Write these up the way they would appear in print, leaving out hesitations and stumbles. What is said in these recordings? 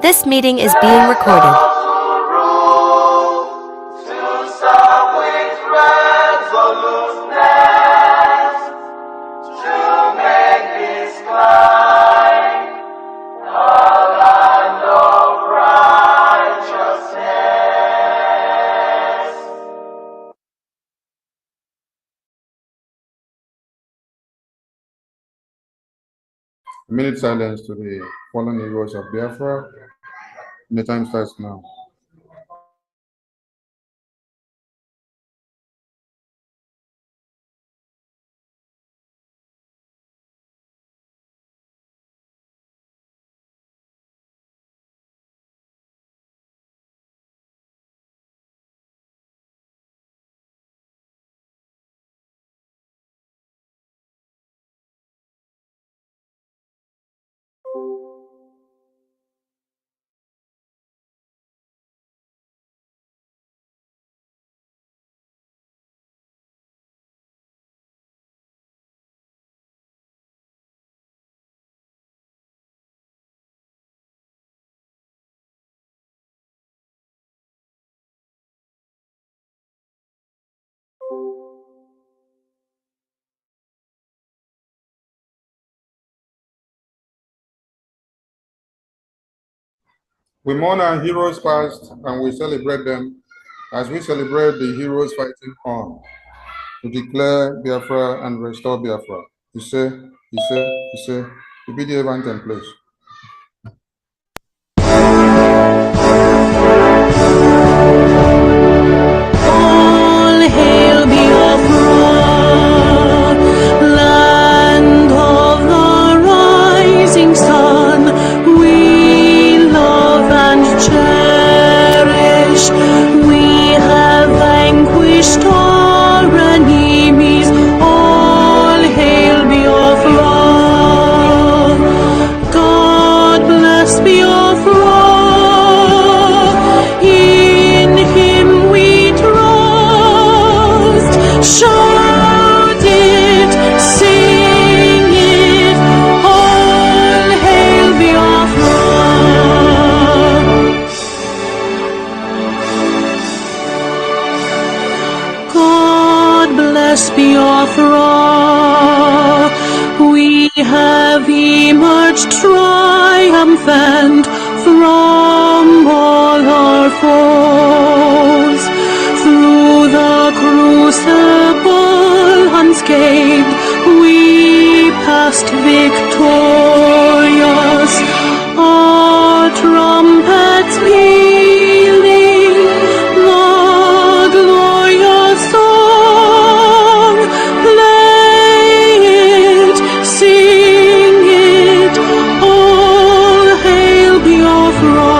This meeting is being recorded. A minute silence to the fallen heroes of Biafra. The time starts now. We mourn our heroes past and we celebrate them as we celebrate the heroes fighting on to declare Biafra and restore Biafra. You say, you be the event, please. All hail Biafra, land of the rising sun, we love and cherish. We have vanquished our enemies. All hail Biafra. God bless Biafra. In Him we trust. Shout it, sing it. All hail Biafra. God bless Biafra. We have emerged triumphant from all our foes. Through the crucible unscathed, we passed victorious. Our trumpets pealing, the glorious song. Play it, sing it, all hail Biafra.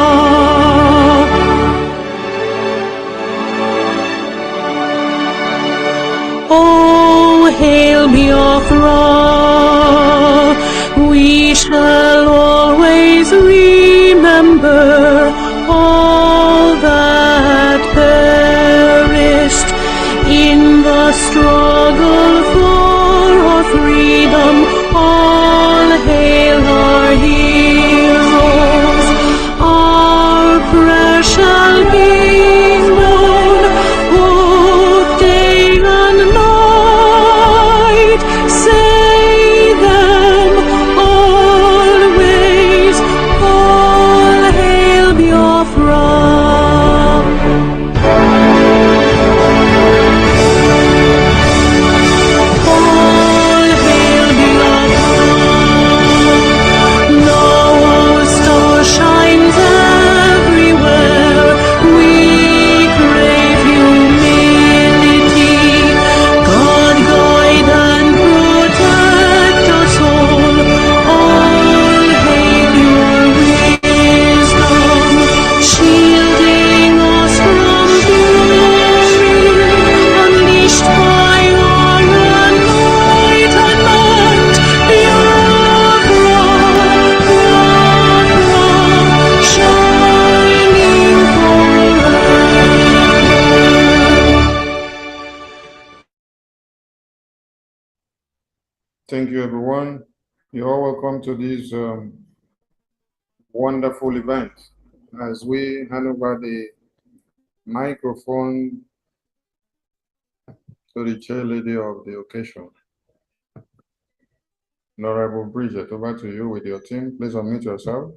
Oh, hail Biafra. We shall always remember all that perished in the struggle for our freedom. All hail our heroes. Our prayer shall be known both day and night. Say them always. All hail Biafra. All hail Biafra. No star shines everywhere. We crave humility. God guide and protect us all. All hail your wisdom, shielding us from fury, unleashed by our enlightenment. Biafra, shining forever. Thank you, everyone. You're all welcome to this wonderful event as we hand over the microphone to the chair lady of the occasion. Honorable Bridget, over to you with your team. Please unmute yourself.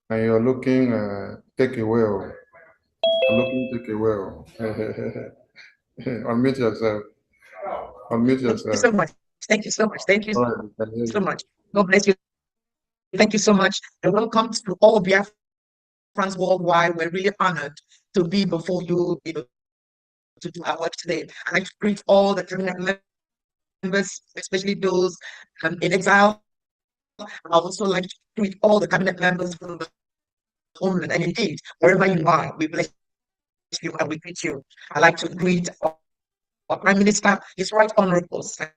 And you're looking take away. Looking take away. Unmute yourself. Unmute Thank you yourself. so much. Thank you so much. Thank you All right, we can hear so you. much. God bless you. Thank you so much. And welcome to all Biafrans worldwide. We're really honored to be before you, to do our work today. I'd like to greet all the cabinet members, especially those in exile. I also like to greet all the cabinet members from the homeland, and indeed, wherever you are, we bless you and we greet you. I'd like to greet our Prime Minister, His Right Honorable Simon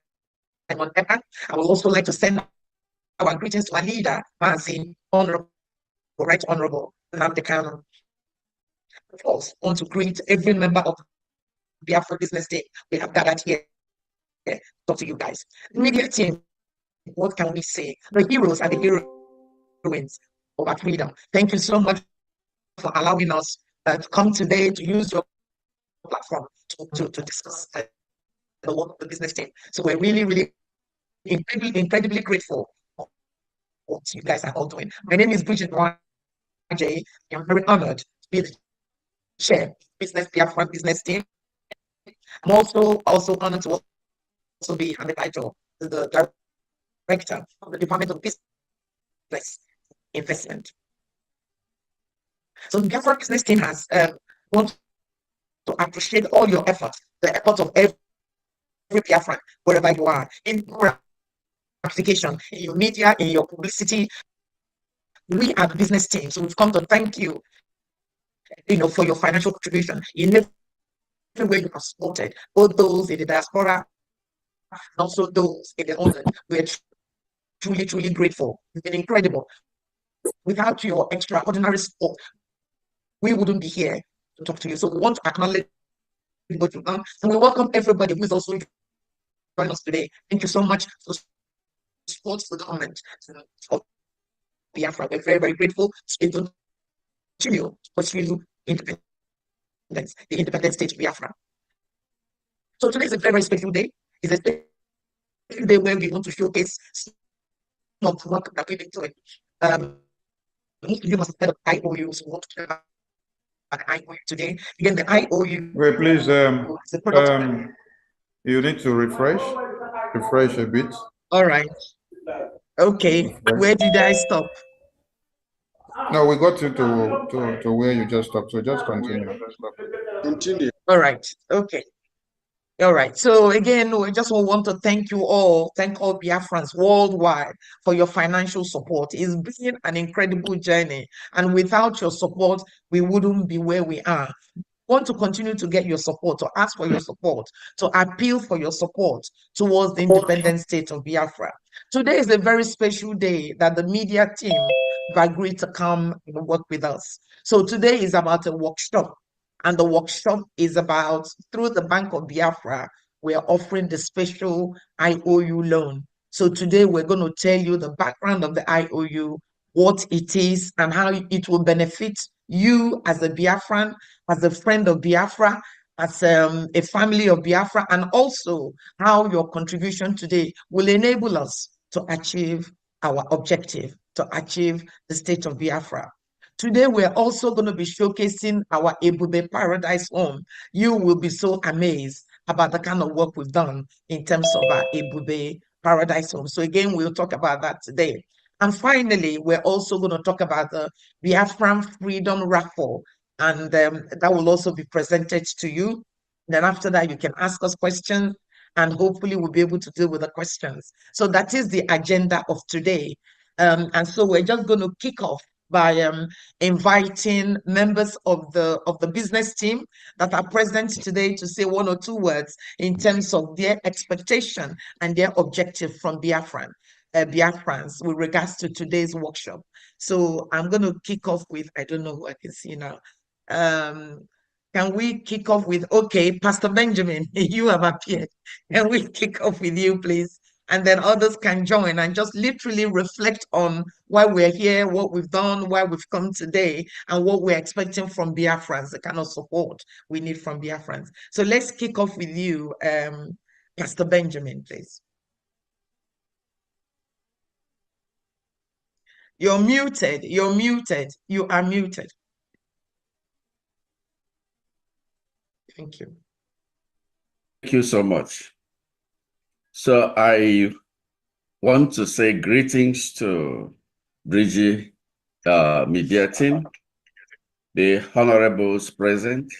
Pepper. I would also like to send our greetings to our leader, Mazin Honorable, Right Honorable Nnamdi. Of course, I want to greet every member of the Biafra Business Day we have gathered here. Talk to you guys. The media team, what can we say? The heroes and the heroines of our freedom. Thank you so much for allowing us to come today to use your platform to discuss the work of the business team. So we're really incredibly grateful for what you guys are all doing. My name is Bridget Wajay. I'm very honored to be the chair business Biafra business team. I'm also honored to also be on the title the director of the Department of Business Investment. So the Biafra business team has want to appreciate all your efforts, the efforts of every Biafran, wherever you are, in your application, in your media, in your publicity. We are the business team, so we've come to thank you, for your financial contribution in every way you have supported, both those in the diaspora and also those in the homeland. We're truly grateful. It's been incredible. Without your extraordinary support, we wouldn't be here to talk to you. So we want to acknowledge what you've done, and we welcome everybody who is also joining us today. Thank you so much for support for the government of Biafra. We're very grateful to continue to pursue independence, the independent state of Biafra. So today is a very special day. It's a special day where we want to showcase some of the work that we've been doing. You must have heard of IOU, so we want to talk about IOU today. Again, the IOU. Wait, please. is a product You need to refresh a bit. All right. Okay. Where did I stop? No, we got you to where you just stopped. So just continue. Continue. All right. Okay. All right. So again, we just want to thank you all, thank all Biafrans worldwide for your financial support. It's been an incredible journey, and without your support, we wouldn't be where we are. Want to continue to get your support, to ask for your support, to appeal for your support towards the independent state of Biafra. Today is a very special day that the media team have agreed to come and work with us. So today is about a workshop, and the workshop is about, through the Bank of Biafra, we are offering the special IOU loan. So today we're going to tell you the background of the IOU, what it is, and how it will benefit you as a Biafran, as a friend of Biafra, as a family of Biafra, and also how your contribution today will enable us to achieve our objective, to achieve the state of Biafra. Today, we're also going to be showcasing our Ebube Paradise Home. You will be so amazed about the kind of work we've done in terms of our Ebube Paradise Home. So again, we'll talk about that today. And finally, we're also going to talk about the Biafran Freedom Raffle, and that will also be presented to you. Then after that, you can ask us questions, and hopefully we'll be able to deal with the questions. So that is the agenda of today. And so we're just going to kick off by inviting members of the business team that are present today to say one or two words in terms of their expectation and their objective from Biafrans with regards to today's workshop. So I'm going to kick off with, I don't know who I can see now. Can we kick off with, okay, Pastor Benjamin, you have appeared. Can we kick off with you, please? and then others can join and just literally reflect on why we're here, what we've done, why we've come today, and what we're expecting from Biafrans, the kind of support we need from Biafrans. So let's kick off with you, Pastor Benjamin, please. You're muted. You're muted. You are muted. Thank you. Thank you so much. So I want to say greetings to Bridgie media team, the honorables present.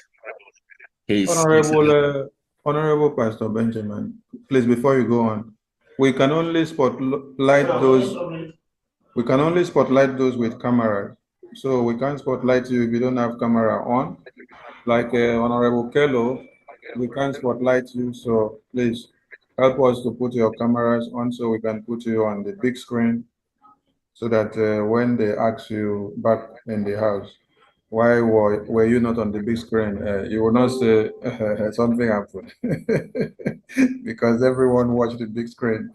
Honorable Pastor Benjamin, please, before you go on, we can only spotlight those with cameras. So we can't spotlight you if you don't have camera on. Like Honorable Kello, we can't spotlight you. So please help us to put your cameras on so we can put you on the big screen so that when they ask you back in the house, why were you not on the big screen? You will not say something happened because everyone watched the big screen.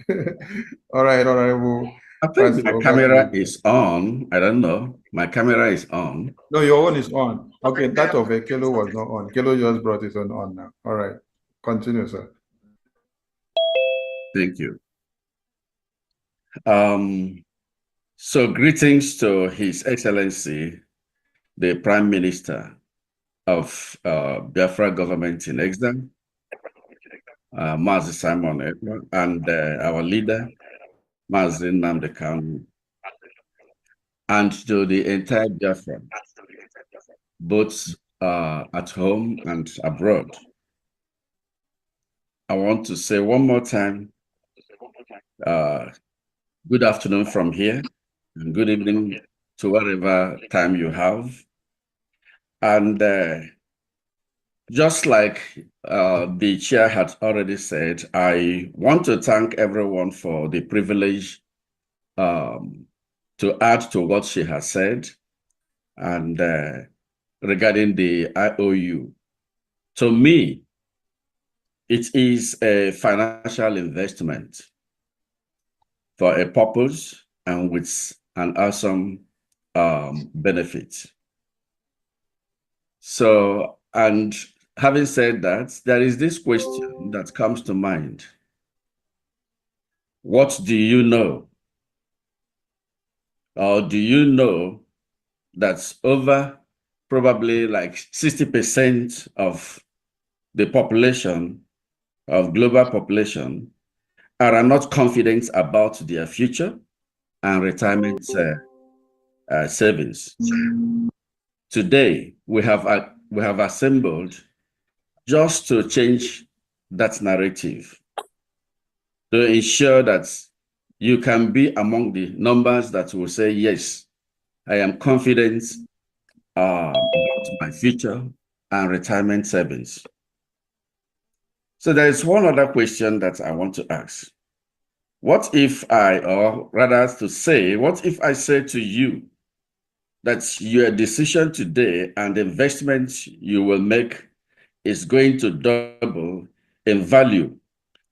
All right, Honorable. I think my camera is on. I don't know. My camera is on. No, your own is on. Okay, that of a Kilo was not on. Kilo just brought his own on now. All right, continue, sir. Thank you. So greetings to His Excellency, the Prime Minister of Biafra government in exile, Mazi Simon Ekpa, and our leader, Mazi Nnamdi Kanu, and to the entire Biafra, both at home and abroad. I want to say one more time, good afternoon from here, and good evening to whatever time you have. And just like the chair had already said, I want to thank everyone for the privilege to add to what she has said and regarding the IOU. To me, it is a financial investment for a purpose and with an awesome benefit. So, and having said that, there is this question that comes to mind. What do you know? Or do you know that over probably like 60% of the population, of global population, are not confident about their future and retirement savings? Today, we have assembled just to change that narrative, to ensure that you can be among the numbers that will say, yes, I am confident about my future and retirement savings. So there is one other question that I want to ask. What if or rather to say, what if I say to you that your decision today and the investment you will make is going to double in value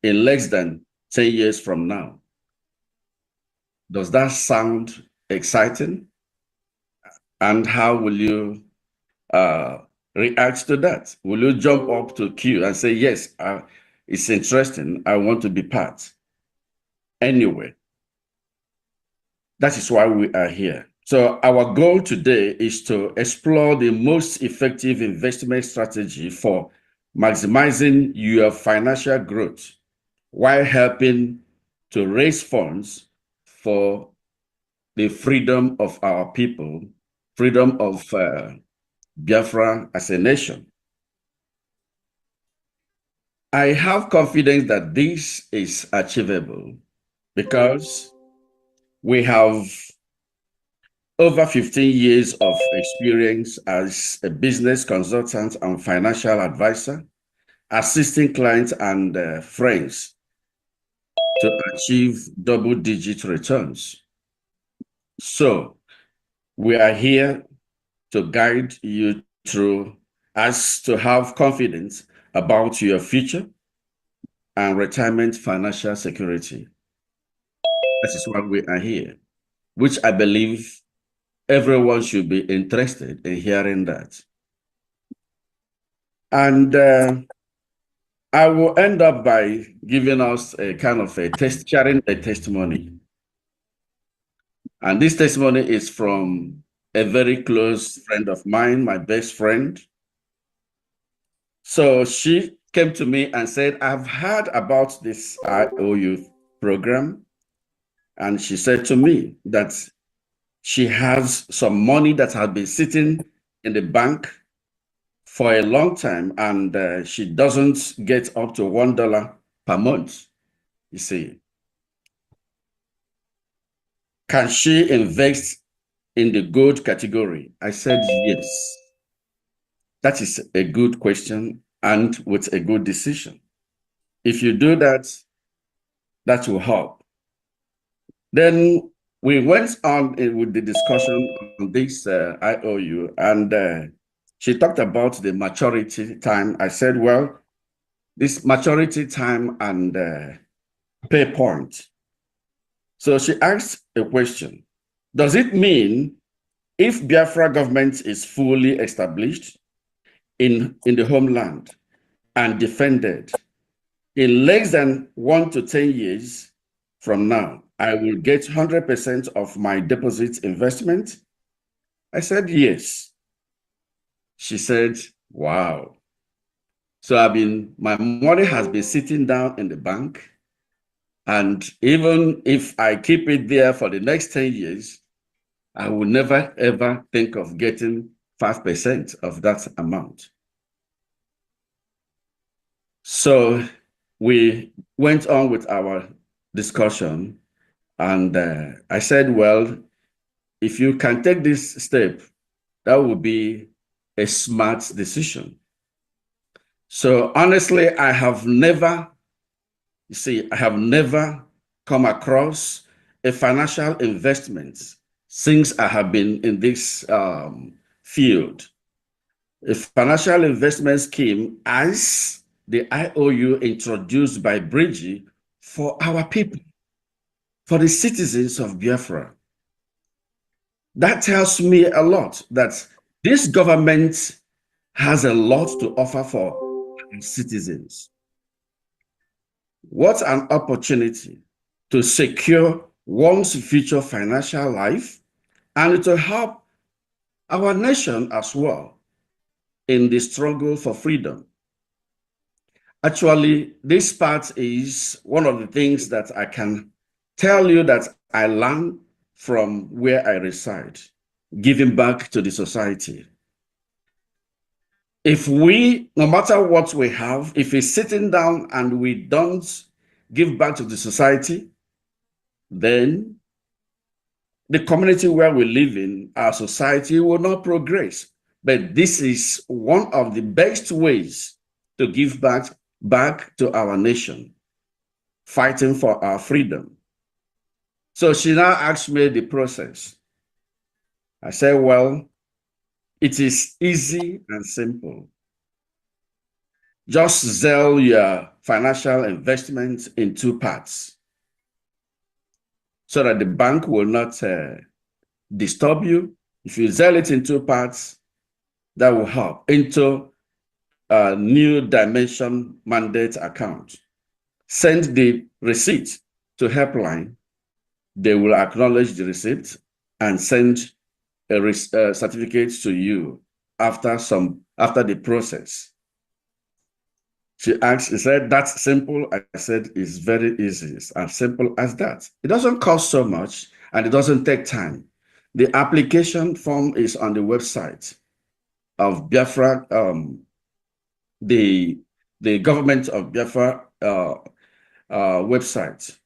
in less than 10 years from now? Does that sound exciting? And how will you react to that? Will you jump up to queue and say, yes, it's interesting, I want to be part? Anyway, that is why we are here. So our goal today is to explore the most effective investment strategy for maximizing your financial growth while helping to raise funds for the freedom of our people, freedom of Biafra as a nation. I have confidence that this is achievable because we have over 15 years of experience as a business consultant and financial advisor, assisting clients and friends to achieve double-digit returns. So we are here to guide you through as to have confidence about your future and retirement financial security. That is why we are here, which I believe everyone should be interested in hearing that. And I will end up by giving us a kind of sharing a testimony. And this testimony is from a very close friend of mine, my best friend. So she came to me and said, I've heard about this IOU program. And she said to me that she has some money that has been sitting in the bank for a long time, and she doesn't get up to $1 per month, you see. Can she invest in the gold category? I said, yes. That is a good question and with a good decision. If you do that, that will help. Then we went on with the discussion on this IOU, and she talked about the maturity time. I said, well, this maturity time and pay point. So she asked a question. Does it mean if Biafra government is fully established in the homeland and defended in less than 1 to 10 years from now, I will get 100% of my deposit investment? I said, yes. She said, wow. So my money has been sitting down in the bank. And even if I keep it there for the next 10 years, I will never, ever think of getting 5% of that amount. So we went on with our discussion, and I said, well, if you can take this step, that would be a smart decision. So honestly, I have never come across a financial investment since I have been in this field. A financial investment scheme as the IOU introduced by Bridgie for our people, for the citizens of Biafra. That tells me a lot that this government has a lot to offer for citizens. What an opportunity to secure one's future financial life and to help our nation as well in the struggle for freedom. Actually, this part is one of the things that I can tell you that I learned from where I reside, giving back to the society. If we, no matter what we have, if we're sitting down and we don't give back to the society, then the community where we live in, our society will not progress. But this is one of the best ways to give back to our nation, fighting for our freedom. So she now asked me the process. I said, well, it is easy and simple. Just sell your financial investment in 2 parts so that the bank will not disturb you. If you sell it in 2 parts, that will help into a new dimension mandate account. Send the receipt to helpline. They will acknowledge the receipt and send a certificate to you after the process. She said, that's simple. I said, it's very easy. It's as simple as that. It doesn't cost so much and it doesn't take time. The application form is on the website of Biafra, the government of Biafra website.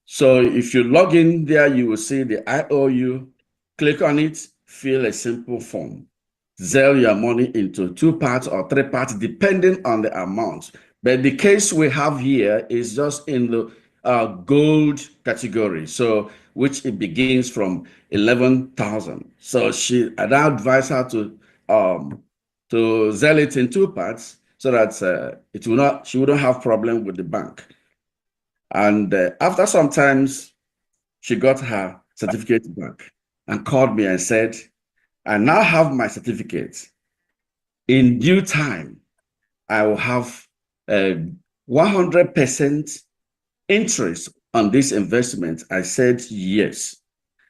So if you log in there, you will see the IOU, click on it, fill a simple form. Sell your money into 2 parts or 3 parts, depending on the amount. But the case we have here is just in the gold category, so which it begins from 11,000. So I advise her to sell it in 2 parts so that she wouldn't have problem with the bank. And after some times, she got her certificate back and called me and said, I now have my certificate. In due time, I will have 100% interest on this investment. I said yes.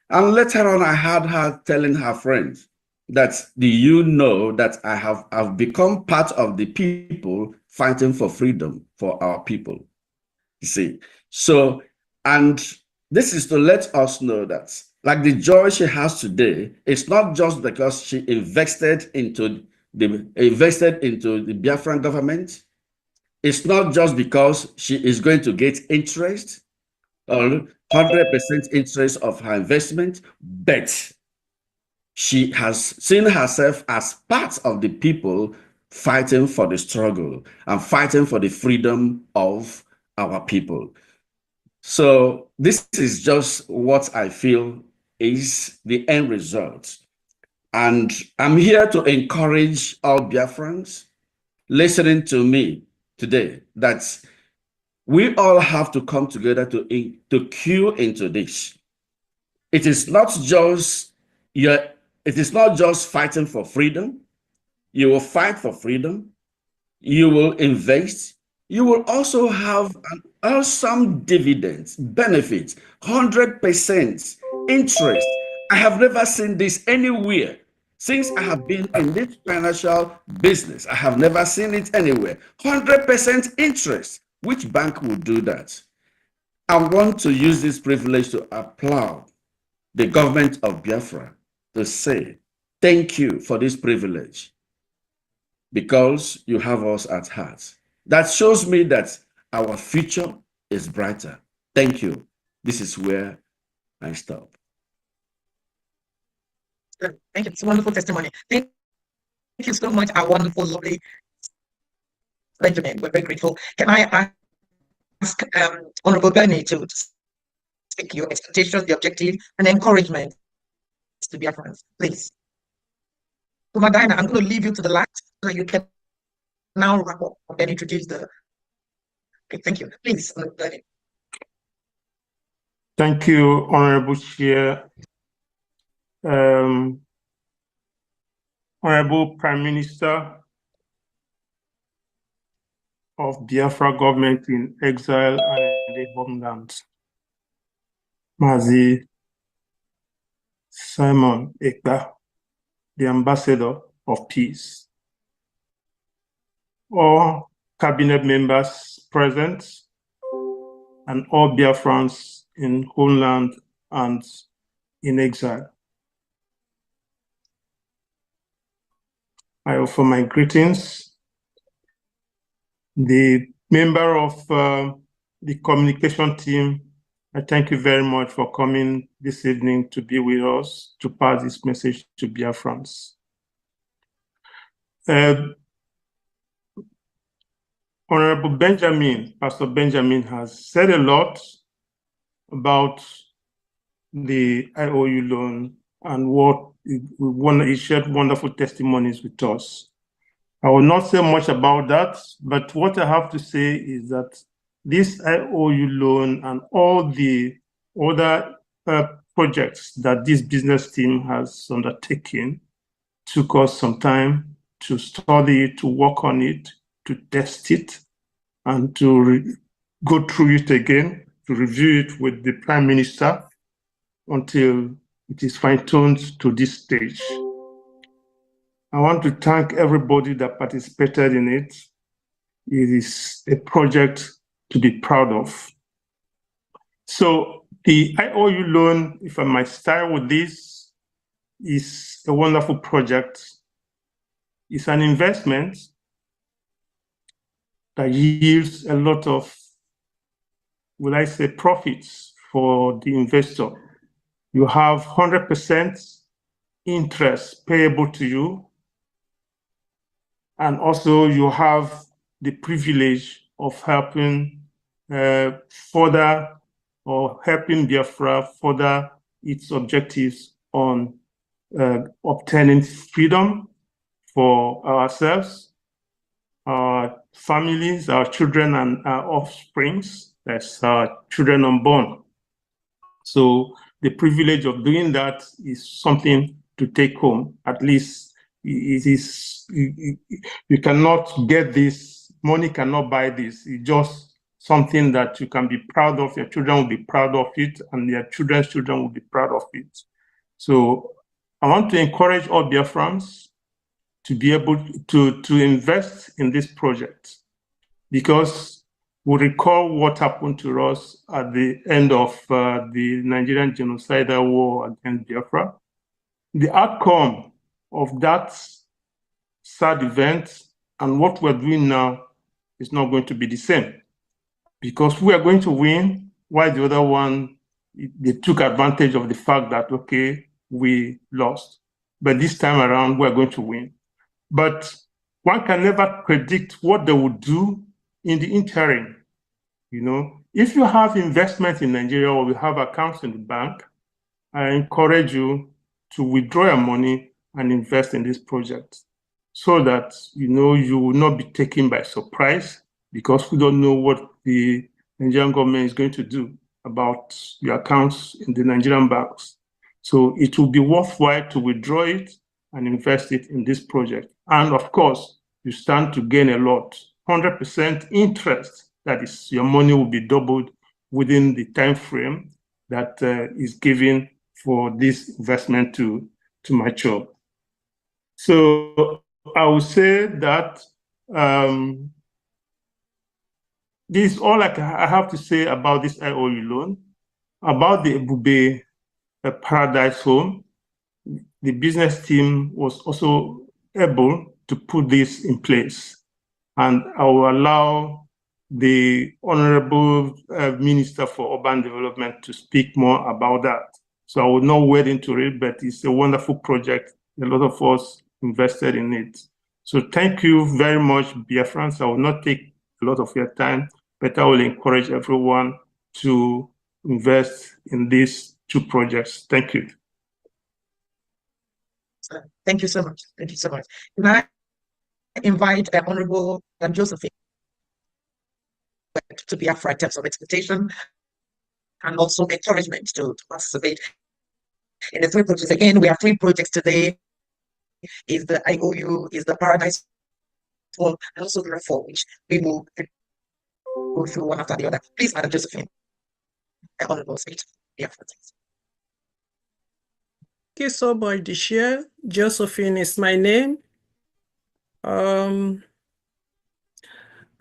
And later on, I had her telling her friends that, do you know that I've become part of the people fighting for freedom for our people? You see, so, and this is to let us know that, like, the joy she has today, it's not just because she invested into the Biafran government. It's not just because she is going to get interest or 100% interest of her investment, but she has seen herself as part of the people fighting for the struggle and fighting for the freedom of our people. So this is just what I feel is the end result. And I'm here to encourage all Biafrans listening to me today that we all have to come together to cue into this. It is not just fighting for freedom. You will fight for freedom. You will invest. You will also have an awesome dividends, benefits, 100% interest. I have never seen this anywhere. Since I have been in this financial business, I have never seen it anywhere. 100% interest. Which bank will do that? I want to use this privilege to applaud the government of Biafra to say, thank you for this privilege because you have us at heart. That shows me that our future is brighter. Thank you. This is where I stop. Thank you. It's a wonderful testimony. Thank you so much, our wonderful, lovely Benjamin. We're very grateful. Can I ask Honorable Bernie to speak your expectations, the objective, and encouragement to Biafrans, please? Madina, I'm going to leave you to the last so you can now wrap up and introduce the. Okay, thank you. Please, Bernie. Thank you, Honorable Chair. Honorable Prime Minister of Biafra government in exile and in the homeland, Mazi Simon Ekpa, the Ambassador of Peace. All cabinet members present and all Biafrans in homeland and in exile. I offer my greetings. The member of the communication team, I thank you very much for coming this evening to be with us to pass this message to Biafrans. Honorable Benjamin, Pastor Benjamin has said a lot about the IOU loan and what he shared wonderful testimonies with us. I will not say much about that, but what I have to say is that this IOU loan and all the other projects that this business team has undertaken took us some time to study it, to work on it, to test it, and to go through it again, to review it with the Prime Minister until it is fine-tuned to this stage. I want to thank everybody that participated in it. It is a project to be proud of. So the IOU loan, if I might start with this, is a wonderful project. It's an investment that yields a lot of, will I say, profits for the investor. You have 100% interest payable to you. And also you have the privilege of helping further or helping Biafra further its objectives on obtaining freedom for ourselves, our families, our children, and our offsprings, that's our children unborn. So the privilege of doing that is something to take home. At least it is, you cannot get this, money cannot buy this. It's just something that you can be proud of, your children will be proud of it, and their children's children will be proud of it. So I want to encourage all Biafrans to be able to invest in this project, because we recall what happened to us at the end of the Nigerian genocidal war against Biafra. The outcome of that sad event and what we're doing now is not going to be the same, because we are going to win, while the other one, they took advantage of the fact that, okay, we lost. But this time around, we're going to win. But one can never predict what they will do in the interim. You know, if you have investment in Nigeria or you have accounts in the bank, I encourage you to withdraw your money and invest in this project, so that, you know, you will not be taken by surprise, because we don't know what the Nigerian government is going to do about your accounts in the Nigerian banks. So it will be worthwhile to withdraw it and invest it in this project. And of course, you stand to gain a lot. 100% interest, that is, your money will be doubled within the time frame that is given for this investment to mature. So I would say that this is all I have to say about this IOU loan. About the Ebube Paradise Home, the business team was also able to put this in place. And I will allow the Honorable Minister for Urban Development to speak more about that. So I will not wade into it, but it's a wonderful project. A lot of us invested in it. So thank you very much, Biafrans. I will not take a lot of your time, but I will encourage everyone to invest in these two projects. Thank you. Thank you so much. Thank you so much. Can I invite Honorable Josephine to BIAFRA in terms of expectation and also encouragement to participate in the three projects. Again, we have three projects today. Is the IOU, is the Paradise Home, and also the Raffle, which we will go through one after the other. Please, Madam Josephine, Honorable Speech. BIAFRA. Thank you so much, Dishia. Josephine is my name. I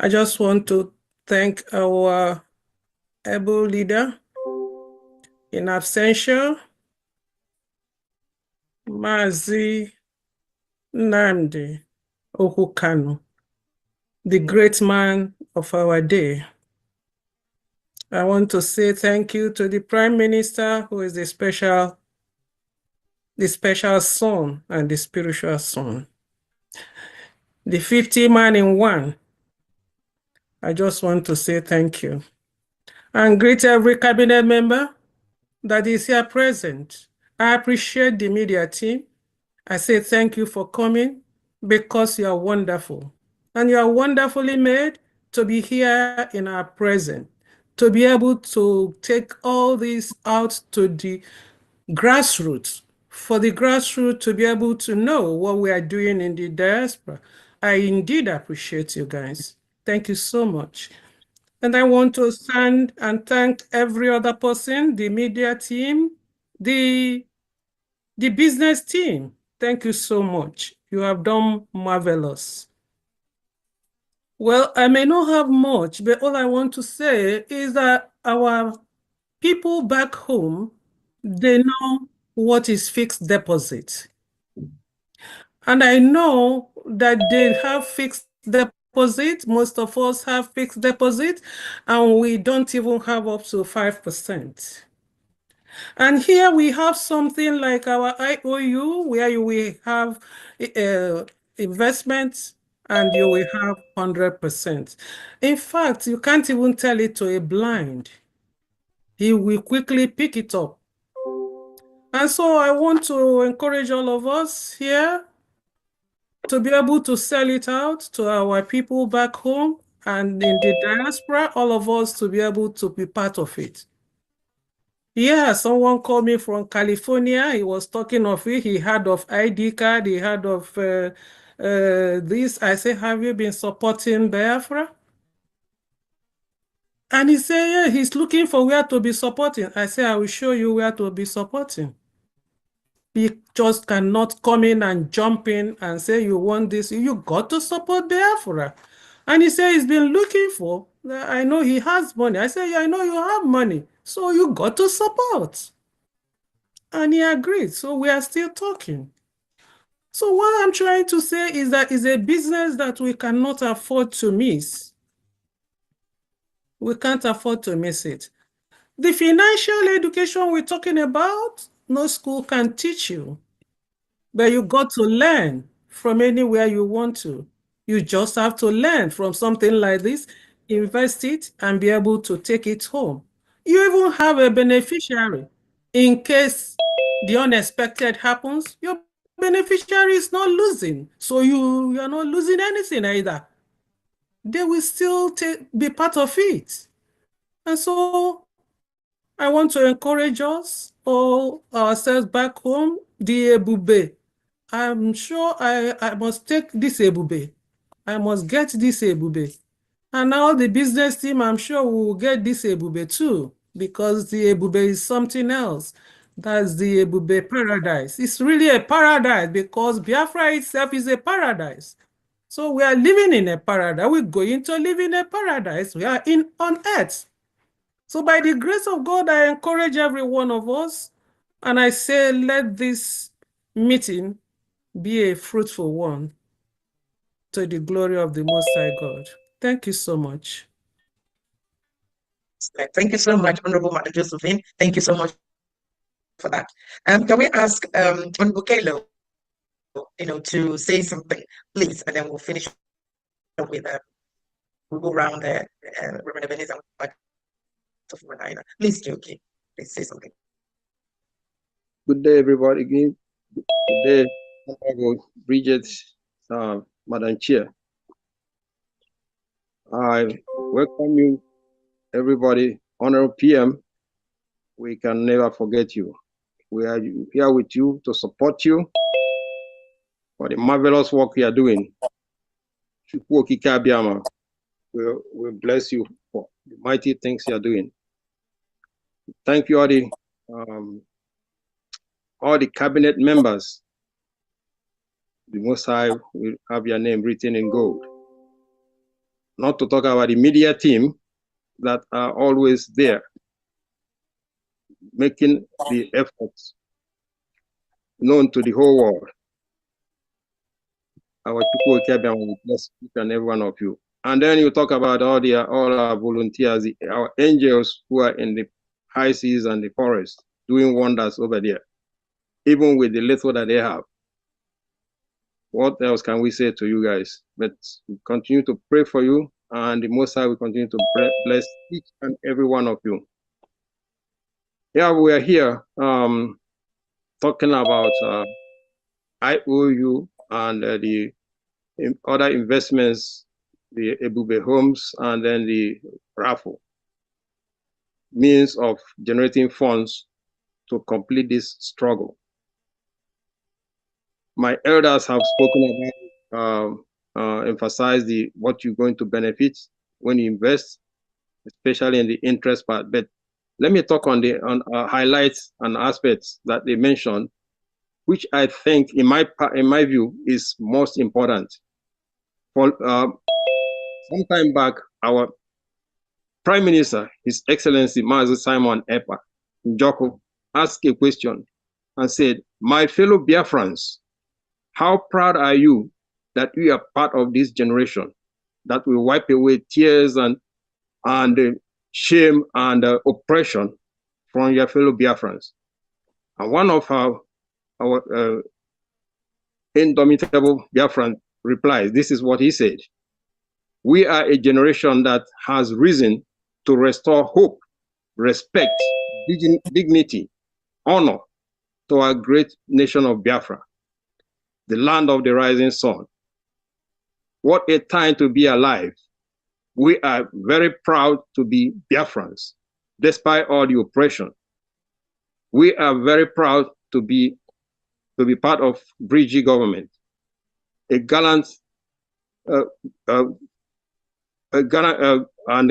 just want to thank our able leader in absentia, Mazi Nnamdi Okukanu, the great man of our day. I want to say thank you to the Prime Minister, who is the special son and the spiritual son. The 50 man in one. I just want to say thank you. And greet every cabinet member that is here present. I appreciate the media team. I say thank you for coming, because you are wonderful. And you are wonderfully made to be here in our presence, to be able to take all this out to the grassroots, for the grassroots to be able to know what we are doing in the diaspora. I indeed appreciate you guys. Thank you so much. And I want to stand and thank every other person, the media team, the business team. Thank you so much. You have done marvelous. Well, I may not have much, but all I want to say is that our people back home, they know what is fixed deposit. And I know that they have fixed deposit. Most of us have fixed deposit, and we don't even have up to 5%. And here we have something like our IOU, where you will have investments and you will have 100%. In fact, you can't even tell it to a blind. He will quickly pick it up. And so I want to encourage all of us here to be able to sell it out to our people back home and in the diaspora, all of us to be able to be part of it. Yeah, someone called me from California. He was talking of it. He had of ID card. He had of this. I said, have you been supporting BIAFRA? And he said, yeah, he's looking for where to be supporting. I said, I will show you where to be supporting. You just cannot come in and jump in and say you want this. You got to support BIAFRA. And he said he's been looking for. I know he has money. I said, yeah, I know you have money. So you got to support. And he agreed. So we are still talking. So what I'm trying to say is that it's a business that we cannot afford to miss. We can't afford to miss it. The financial education we're talking about, no school can teach you. But you got to learn from anywhere you want to. You just have to learn from something like this, invest it, and be able to take it home. You even have a beneficiary. In case the unexpected happens, your beneficiary is not losing. So you are not losing anything either. They will still be part of it. And so I want to encourage us, all ourselves back home, the Ebube. I'm sure I must take this Ebube. I must get this Ebube. And now the business team, I'm sure we will get this Ebube too, because the Ebube is something else. That's the Ebube paradise. It's really a paradise because Biafra itself is a paradise. So we are living in a paradise. We're going to live in a paradise. We are on earth. So by the grace of God, I encourage every one of us, and I say, let this meeting be a fruitful one to the glory of the Most High God. Thank you so much. Thank you so much, Honorable Madam Josephine. Thank you so much for that. Can we ask Honorable Kalo, to say something, please, and then we'll finish up with we'll go around Reverend Ebenezer and please do, okay. Please say something. Good day, everybody. Again, good day, Honorable Bridget, Madam Chair. I welcome you, everybody. Honorable PM, we can never forget you. We are here with you to support you for the marvelous work you are doing. We bless you for the mighty things you are doing. Thank you, all the cabinet members. The Most High will have your name written in gold. Not to talk about the media team that are always there, making the efforts known to the whole world. Our people will bless each and every one of you. And then you talk about all our volunteers, our angels who are in the high seas and the forest, doing wonders over there, even with the little that they have. What else can we say to you guys? But we continue to pray for you, and the Most High will continue to bless each and every one of you. Yeah, we are here talking about IOU and the other investments, the Ebube homes, and then the Raffle, means of generating funds to complete this struggle. My elders have spoken about, emphasized what you're going to benefit when you invest, especially in the interest part. But let me talk on highlights and aspects that they mentioned, which I think, in my view, is most important. For some time back, our Prime Minister, His Excellency Mazi Simon Ekpa Njoko, asked a question and said, "My fellow Biafrans, how proud are you that you are part of this generation that will wipe away tears and shame and oppression from your fellow Biafrans?" And one of our indomitable Biafran replies, this is what he said: "We are a generation that has risen to restore hope, respect, dignity, honor to our great nation of Biafra, the land of the rising sun. What a time to be alive. We are very proud to be Biafrans, despite all the oppression. We are very proud to be part of Bridgie government, a gallant and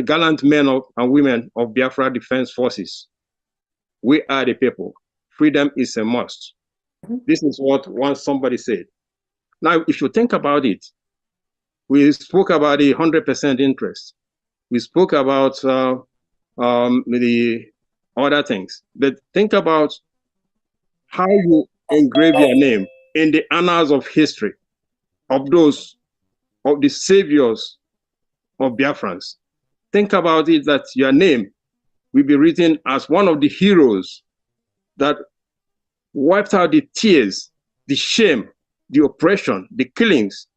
gallant men and women of Biafra Defense Forces. We are the people. Freedom is a must. This is what once somebody said. Now, if you think about it, we spoke about the 100% interest. We spoke about the other things, but think about how you engrave your name in the annals of history of those, of the saviors of Biafrans. Think about it that your name will be written as one of the heroes that wiped out the tears, the shame, the oppression, the killings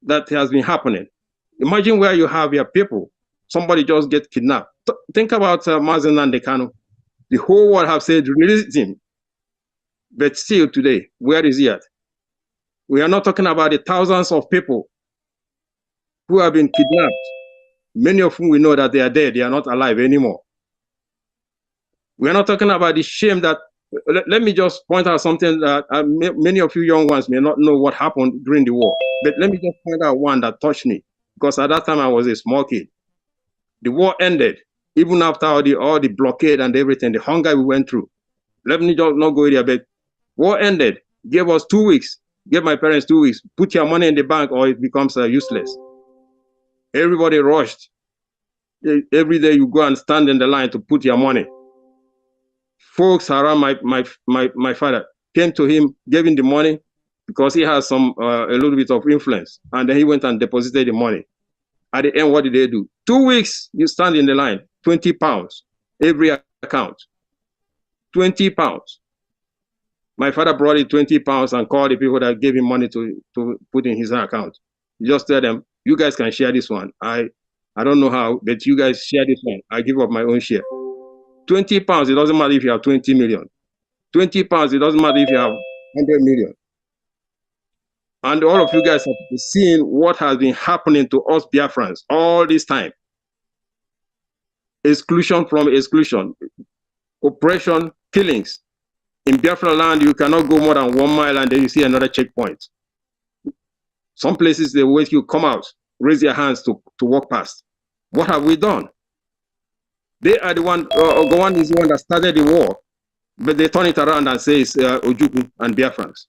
that has been happening. Imagine where you have your people, somebody just get kidnapped. Think about Mazen Nandekano. The whole world have said, release him. But still today, where is he at? We are not talking about the thousands of people who have been kidnapped. Many of whom we know that they are dead, they are not alive anymore. We are not talking about the shame that, let me just point out something that many of you young ones may not know what happened during the war. But let me just point out one that touched me, because at that time I was a small kid. The war ended, even after all the blockade and everything, the hunger we went through. Let me just not go there, but war ended, gave us 2 weeks, gave my parents 2 weeks, put your money in the bank or it becomes useless. Everybody rushed. Every day you go and stand in the line to put your money. Folks around my father came to him, gave him the money because he has some a little bit of influence, and then he went and deposited the money. At the end, what did they do? 2 weeks, you stand in the line, 20 pounds, every account, 20 pounds. My father brought in 20 pounds and called the people that gave him money to put in his account. You just tell them, you guys can share this one. I don't know how, but you guys share this one. I give up my own share. 20 pounds, it doesn't matter if you have 20 million. 20 pounds, it doesn't matter if you have 100 million. And all of you guys have seen what has been happening to us Biafrans all this time. Exclusion from exclusion, oppression, killings. In Biafra land, you cannot go more than 1 mile and then you see another checkpoint. Some places they wait you come out, raise your hands to walk past. What have we done? They are the one, Gowon is the one that started the war, but they turn it around and say it's Ojukwu and Biafrans.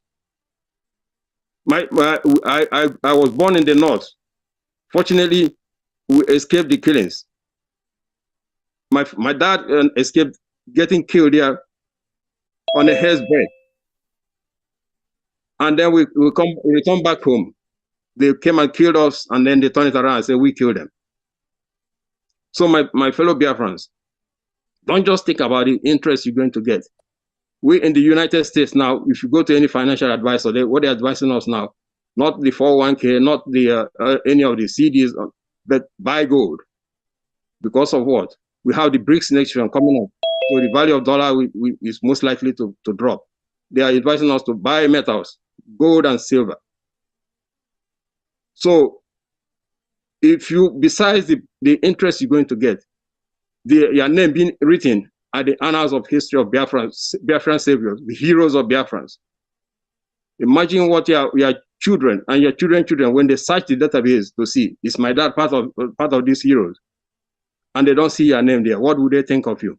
I was born in the north. Fortunately, we escaped the killings. My dad escaped getting killed there on a hair's breadth. And then we return back home. They came and killed us, and then they turn it around and say we killed them. So my fellow Biafrans, don't just think about the interest you're going to get. We in the United States now, if you go to any financial advisor, what they're advising us now, not the 401k, not the any of the CDs, but buy gold. Because of what? We have the BRICS nation coming up. So the value of dollar is most likely to drop. They are advising us to buy metals, gold and silver. So if you, besides the interest you're going to get, your name being written at the annals of history of Biafran saviors, the heroes of Biafrans. Imagine what your children and your children, when they search the database to see, is my dad part of these heroes? And they don't see your name there. What would they think of you?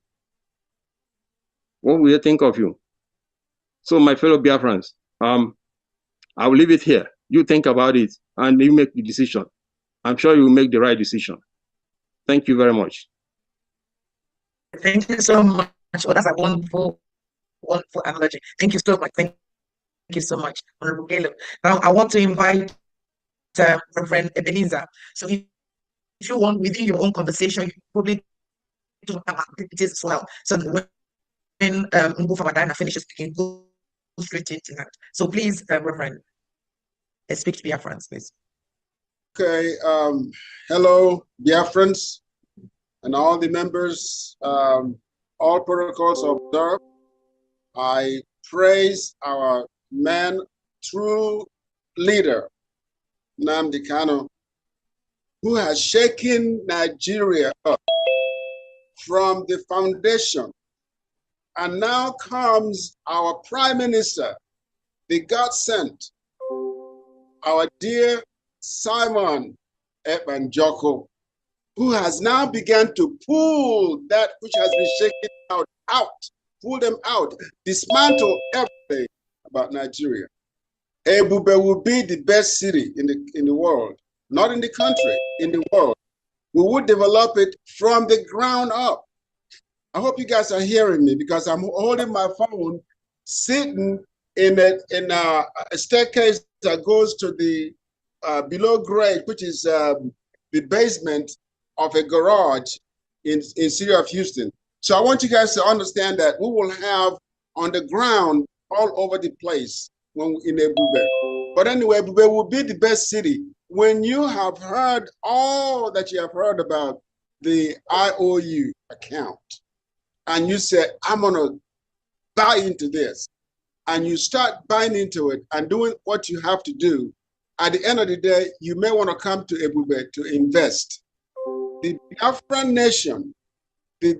What would they think of you? So my fellow Biafrans, I will leave it here. You think about it and you make the decision. I'm sure you will make the right decision. Thank you very much. Thank you so much. Oh, that's a wonderful analogy. Thank you so much. Thank you so much, Honorable Caleb. Now I want to invite Reverend Ebenezer. So if you want, within your own conversation, you probably talk about activities as well. So when Madina finishes speaking, go straight into that. So please, Reverend, speak to Biafrans, please. Okay. Hello, Biafrans, and all the members. All protocols observed. I praise our man, true leader, Nnamdi Kanu, who has shaken Nigeria up from the foundation And now comes our Prime Minister, the God sent, our dear Simon Ebanjoko, who has now begun to pull that which has been shaken out, pull them out, dismantle everything about Nigeria. Ebube will be the best city in the world, not in the country, in the world. We will develop it from the ground up. I hope you guys are hearing me because I'm holding my phone, sitting in a staircase that goes to the below grade, which is the basement of a garage in city of Houston. So I want you guys to understand that we will have on the ground all over the place when in Ebube. But anyway, Ebube will be the best city. When you have heard all that you have heard about the IOU account, and you say, I'm gonna buy into this, and you start buying into it and doing what you have to do, at the end of the day, you may want to come to Ebube to invest. The Biafran nation, the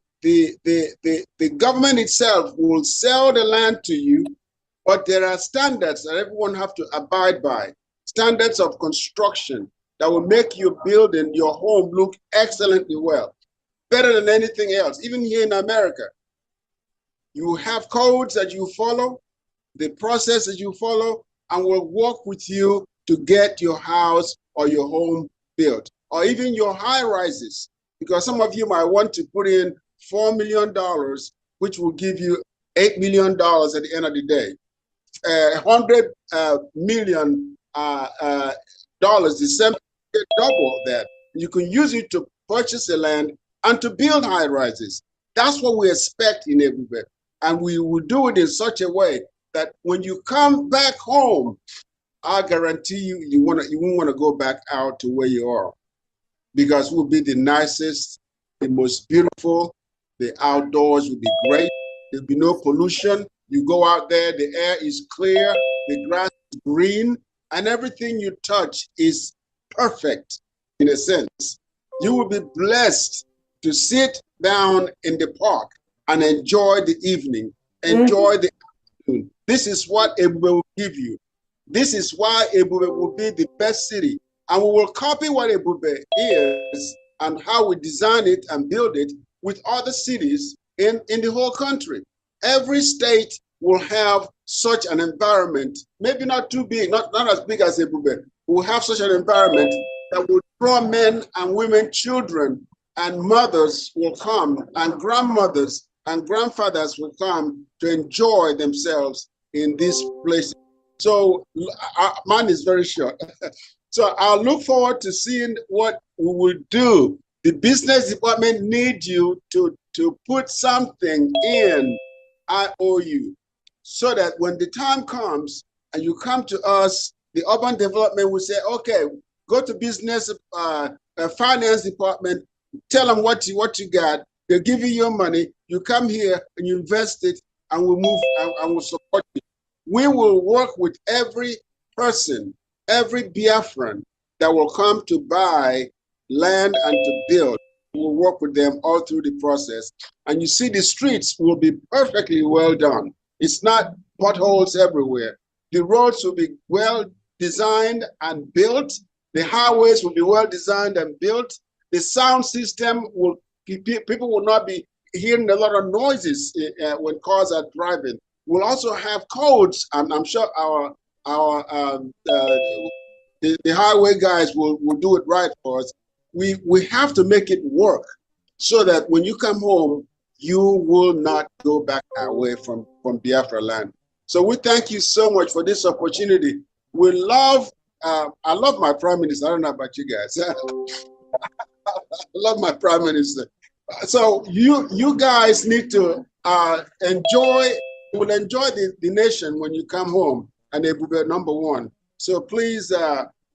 government itself will sell the land to you, but there are standards that everyone have to abide by. Standards of construction that will make your building, your home look excellently well, better than anything else. Even here in America, you have codes that you follow, the process that you follow, and will work with you to get your house or your home built, or even your high rises, because some of you might want to put in $4 million, which will give you $8 million at the end of the day. $100 million the same, double that. You can use it to purchase the land and to build high rises. That's what we expect in Ebube. And we will do it in such a way that when you come back home, I guarantee you, you won't want to go back out to where you are, because we'll be the nicest, the most beautiful. The outdoors will be great. There'll be no pollution. You go out there, the air is clear, the grass is green, and everything you touch is perfect in a sense. You will be blessed to sit down in the park and enjoy the evening, enjoy the afternoon. This is what Ebube will give you. This is why Ebube will be the best city. And we will copy what Ebube is and how we design it and build it with other cities in the whole country. Every state will have such an environment, maybe not too big, not as big as Ebube. We'll have such an environment that will draw men and women, children, and mothers will come, and grandmothers and grandfathers will come to enjoy themselves in this place. So mine is very short. So I'll look forward to seeing what we will do. The business department needs you to put something in IOU, so that when the time comes and you come to us, the urban development will say, okay, go to business finance department, tell them what you got, they'll give you your money, you come here and you invest it, and we'll move and we'll support you. We will work with every person, every Biafran that will come to buy land and to build. We'll work with them all through the process. And you see, the streets will be perfectly well done. It's not potholes everywhere. The roads will be well designed and built. The highways will be well designed and built. The sound system will, people will not be hearing a lot of noises when cars are driving. We'll also have codes, and I'm sure the highway guys will do it right for us. We have to make it work so that when you come home, you will not go back away from Biafra land. So we thank you so much for this opportunity. We love, I love my Prime Minister. I don't know about you guys. I love my Prime Minister. So you guys need to enjoy, you will enjoy the nation when you come home, and they will be number one. So please,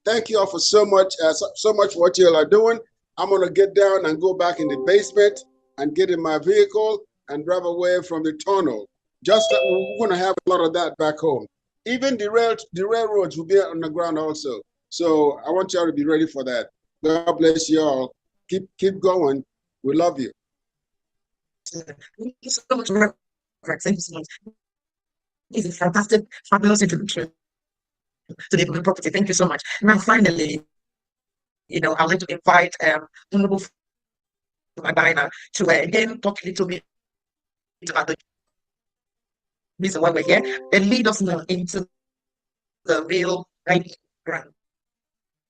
thank you all for so much for what you all are doing. I'm gonna get down and go back in the basement and get in my vehicle and drive away from the tunnel. Just that we're gonna have a lot of that back home. Even the railroads will be on the ground also. So I want y'all to be ready for that. God bless you all. Keep going. We love you. Thank you so much, Thank you so much. It's a fantastic, fabulous introduction to the property. Thank you so much. Now, finally, I'd like to invite Honorable Madina to again talk a little bit about the reason why we're here and lead us now into the real ground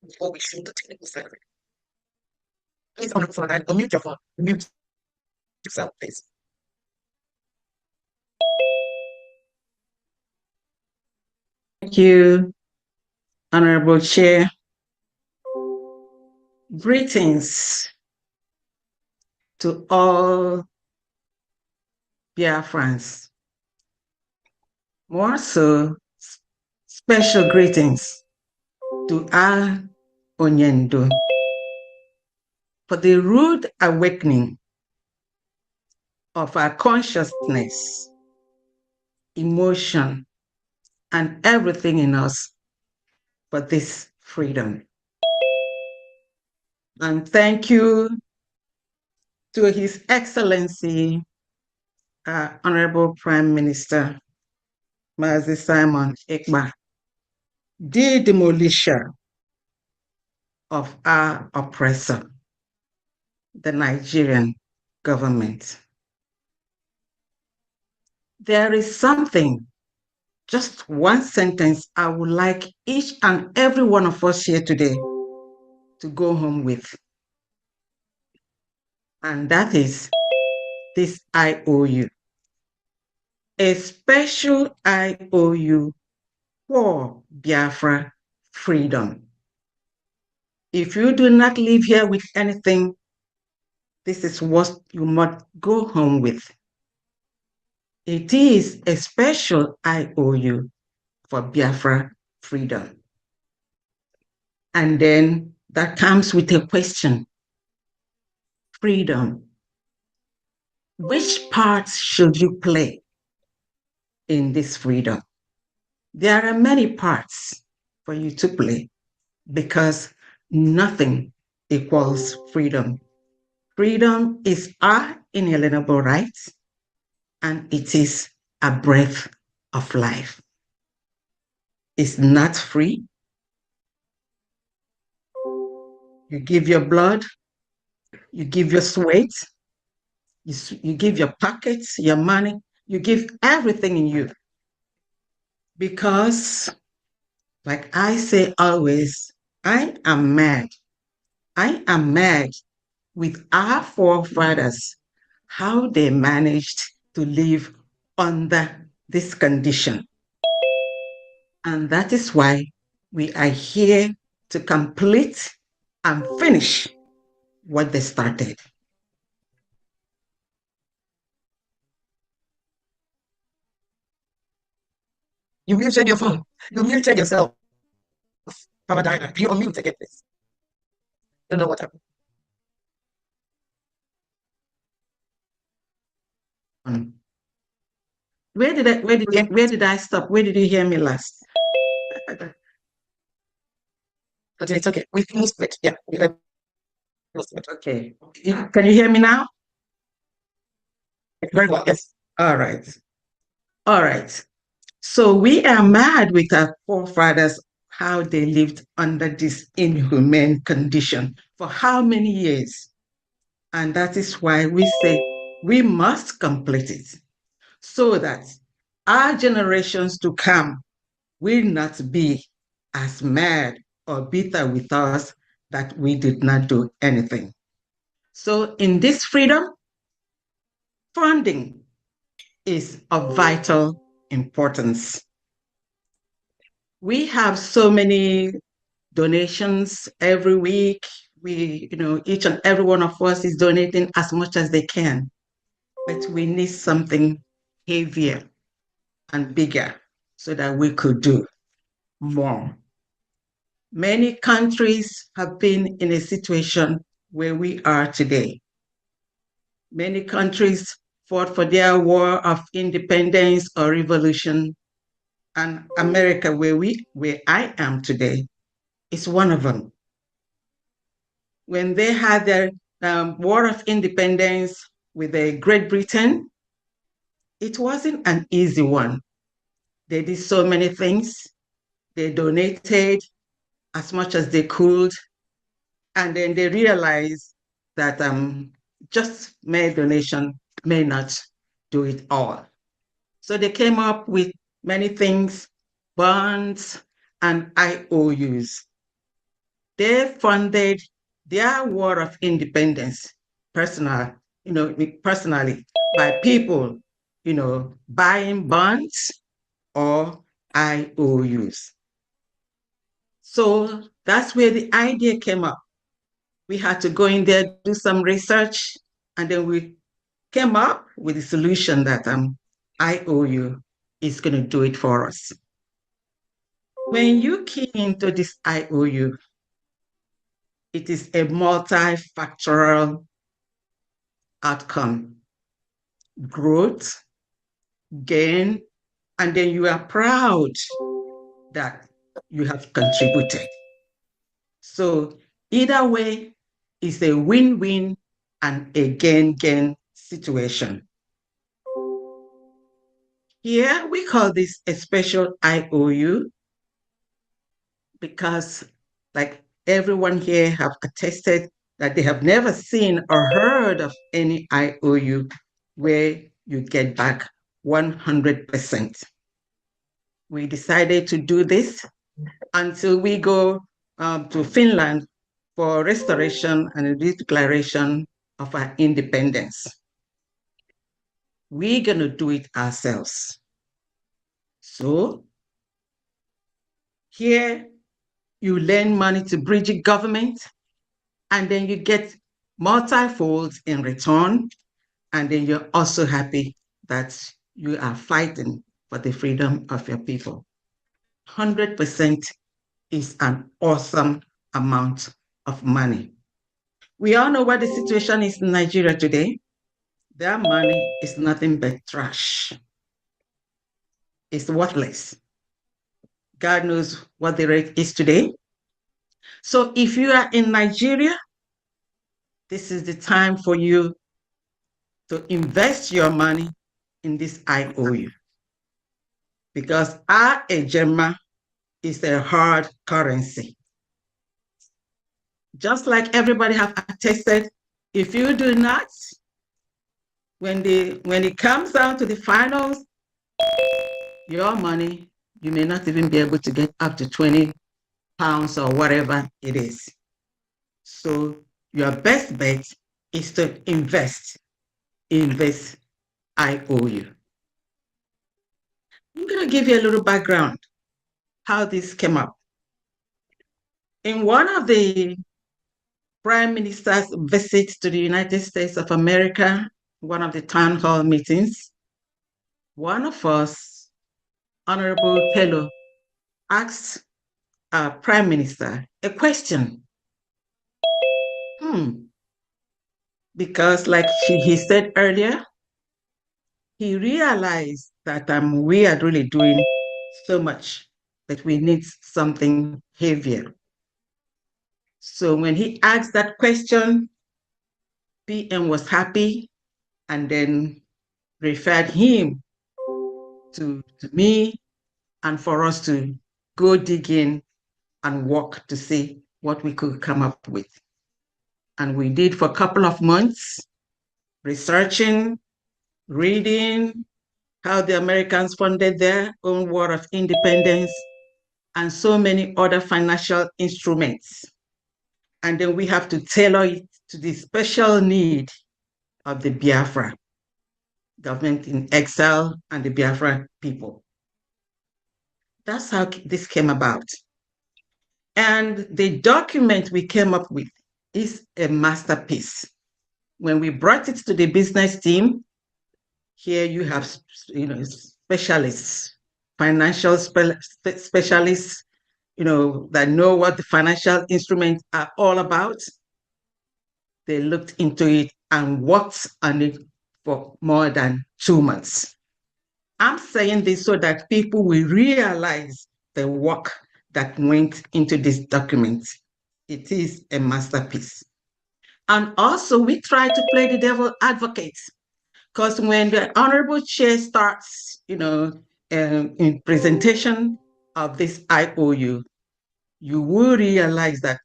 before we shoot the technical side of it. Please, Honorable Madina, unmute your phone. Mute yourself, please. Thank you, Honorable Chair. Greetings to all Biafrans. More so, special greetings to our Onyendo for the rude awakening of our consciousness, emotion, and everything in us for this freedom. And thank you to His Excellency, Honorable Prime Minister, Mazi Simon Ekpa, the demolisher of our oppressor, the Nigerian government. There is something, just one sentence I would like each and every one of us here today to go home with. And that is this IOU. A special IOU for Biafra freedom. If you do not leave here with anything, this is what you must go home with. It is a special IOU for Biafra freedom. And then that comes with a question. Freedom. Which parts should you play in this freedom? There are many parts for you to play because nothing equals freedom. Freedom is our inalienable right, and it is a breath of life. It's not free. You give your blood, you give your sweat, you give your pockets, your money, you give everything in you. Because, like I say always, I am mad. I am mad with our forefathers, how they managed to live under this condition. And that is why we are here to complete and finish what they started. You muted your phone. You muted yourself. Mama Diana, you unmute again, please. Don't know what happened. Where did I stop? Where did you hear me last? But it's okay. We finished it. Yeah, we have most of it. Okay. Can you hear me now? Very well, yes. All right. All right. So we are mad with our forefathers, how they lived under this inhumane condition for how many years. And that is why we say we must complete it so that our generations to come will not be as mad or bitter with us that we did not do anything. So in this freedom, funding is of vital importance. We have so many donations every week. Each and every one of us is donating as much as they can, but we need something heavier and bigger so that we could do more. Many countries have been in a situation where we are today. Many countries fought for their war of independence or revolution, and America, where I am today, is one of them. When they had their war of independence with Great Britain, It wasn't an easy one. They did so many things. They donated as much as they could, and then they realized that just mere donation may not do it all. So they came up with many things, bonds and IOUs. They funded their war of independence personally by people, buying bonds or IOUs. So that's where the idea came up. We had to go in there, do some research, and then we came up with a solution that IOU is going to do it for us. When you key into this IOU, it is a multifactorial outcome: growth, gain, and then you are proud that you have contributed. So either way, it's a win-win and a gain-gain situation. Here we call this a special IOU because, like everyone here have attested, that they have never seen or heard of any IOU where you get back 100%. We decided to do this until we go to Finland for restoration and a declaration of our independence. We're going to do it ourselves. So here you lend money to bridge government, and then you get multifold in return, and then you're also happy that you are fighting for the freedom of your people. 100% is an awesome amount of money. We all know what the situation is in Nigeria today. Their money is nothing but trash. It's worthless. God knows what the rate is today. So if you are in Nigeria, this is the time for you to invest your money in this IOU, because our ejema is a hard currency. Just like everybody have attested, if you do not, when it comes down to the finals, your money, you may not even be able to get up to 20 pounds or whatever it is. So your best bet is to invest in this IOU. I'm going to give you a little background how this came up. In one of the Prime Minister's visits to the United States of America, one of the town hall meetings, one of us, Honorable Pello, asked our Prime Minister a question. Because like he said earlier, he realized that we are really doing so much that we need something heavier. So when he asked that question, PM was happy and then referred him to me and for us to go dig in and work to see what we could come up with. And we did for a couple of months, researching, reading how the Americans funded their own war of independence and so many other financial instruments. And then we have to tailor it to the special need of the Biafra government in exile and the Biafra people. That's how this came about. And the document we came up with is a masterpiece. When we brought it to the business team, here you have specialists, financial specialists, that know what the financial instruments are all about. They looked into it and worked on it for more than 2 months. I'm saying this so that people will realize the work that went into this document. It is a masterpiece. And also we try to play the devil advocate, Because when the Honorable Chair starts, in presentation of this IOU, you will realize that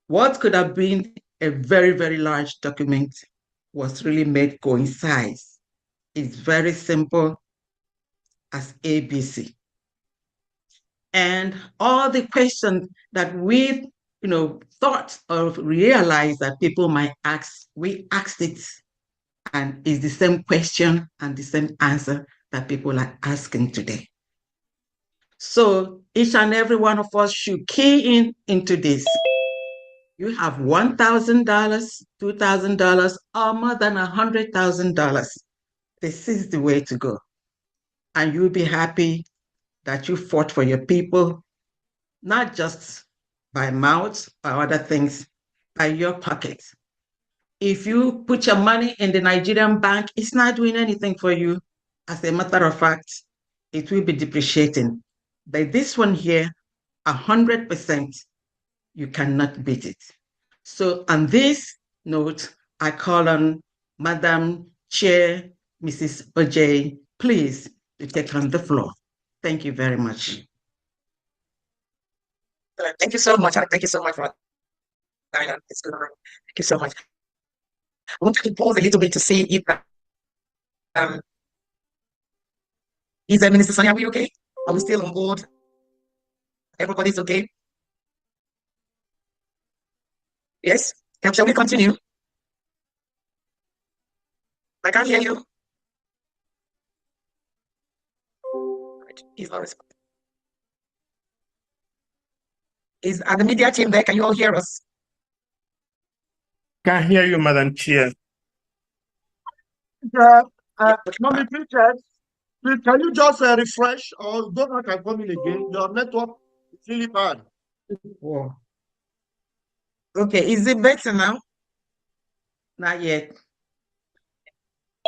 what could have been a very, very large document was really made coincide. It's very simple as ABC. And all the questions that we, thought or realized that people might ask, we asked it, and it's the same question and the same answer that people are asking today. So each and every one of us should key into this. You have $1,000, $2,000, or more than $100,000. This is the way to go. And you'll be happy that you fought for your people, not just by mouth or other things, by your pocket. If you put your money in the Nigerian bank, it's not doing anything for you. As a matter of fact, it will be depreciating. But this one here, 100%, you cannot beat it. So on this note, I call on Madam Chair, Mrs. Ojay, please to take on the floor. Thank you very much. Thank you so much. Thank you so much for that. It's good. Thank you so much. I want to pause a little bit to see if is Minister Sonia, are we okay? Are we still on board? Everybody's okay? Yes? Shall we continue? I can't hear you. He's not responding. Are the media team there? Can you all hear us? Can't hear you, Madam Chair. Mommy, please, can you just refresh or go back and come in again? Your network is really bad. Wow. Okay, is it better now? Not yet.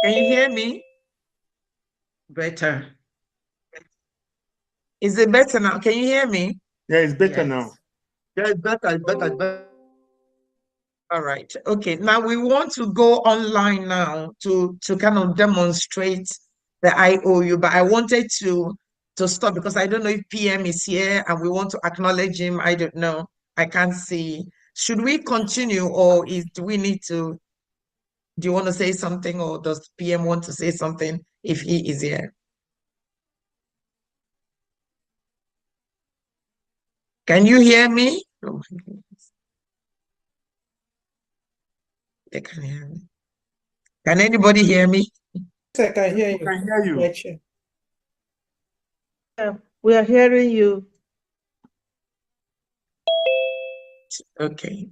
Can you hear me? Better. Is it better now? Can you hear me? Yeah, it's better Yes. now. Yeah, it's better. All right. Okay. Now we want to go online now to kind of demonstrate the IOU, but I wanted to stop because I don't know if PM is here and we want to acknowledge him. I don't know. I can't see. Should we continue or do we need to? Do you want to say something or does PM want to say something if he is here? Can you hear me? Oh my goodness. They can hear me. Can anybody hear me? I can hear I you. can hear you. My chair. Yeah, we are hearing you. Okay.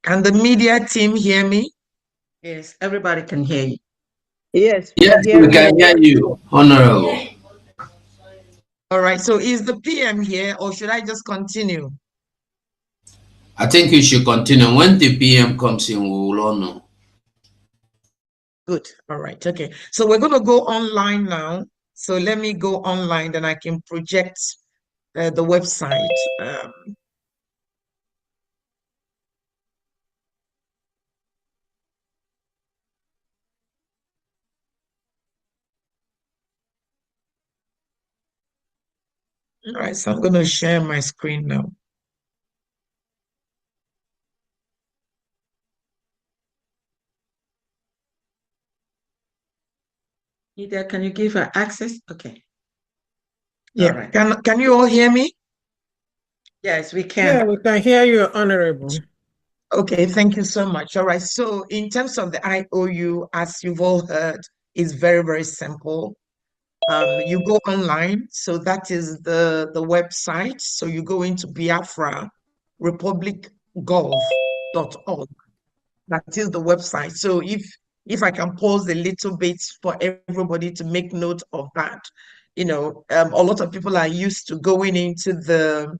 Can the media team hear me? Yes, everybody can hear you. Yes, Yes, hear we you. can hear you, Honorable. All right. So is the PM here or should I just continue? I think you should continue. When the PM comes in, we will all know. Good. All right. Okay. So we're going to go online now. So let me go online, then I can project the website. All right. So I'm going to share my screen now. Either can you give her access? Okay. Yeah. All right. Can you all hear me? Yes, we can. Yeah, we can hear you, Honorable. Okay, thank you so much. All right, so in terms of the IOU, as you've all heard, is very, very simple. You go online, so that is the website. So you go into BIAFRA, republicgov.org. That is the website. So if I can pause a little bit for everybody to make note of that, a lot of people are used to going into the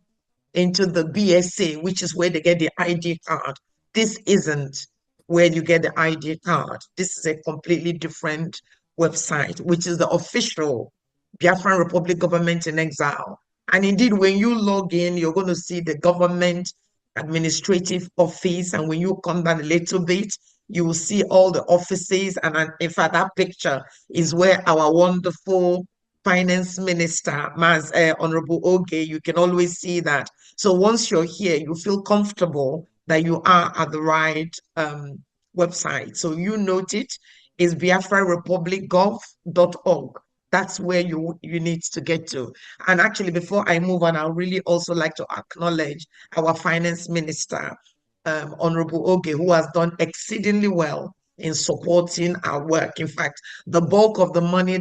BSA, which is where they get the ID card. This isn't where you get the ID card. This is a completely different website, which is the official Biafran Republic Government in Exile. And indeed, when you log in, you're going to see the government administrative office. And when you come down a little bit, You will see all the offices, and in fact, that picture is where our wonderful Finance Minister, Honorable Oge, you can always see that. So once you're here, you feel comfortable that you are at the right website. So you note it is biafrarepublicgov.org. That's where you need to get to. And actually, before I move on, I really also like to acknowledge our Finance Minister, Honorable Oge, who has done exceedingly well in supporting our work. In fact, the bulk of the money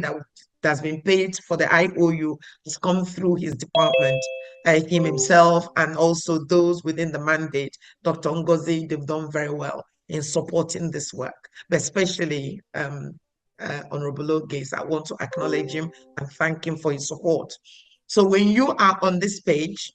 that's been paid for the IOU has come through his department, him himself, and also those within the mandate. Dr. Ngozi, they've done very well in supporting this work, but especially Honorable Oge. I want to acknowledge him and thank him for his support. So when you are on this page,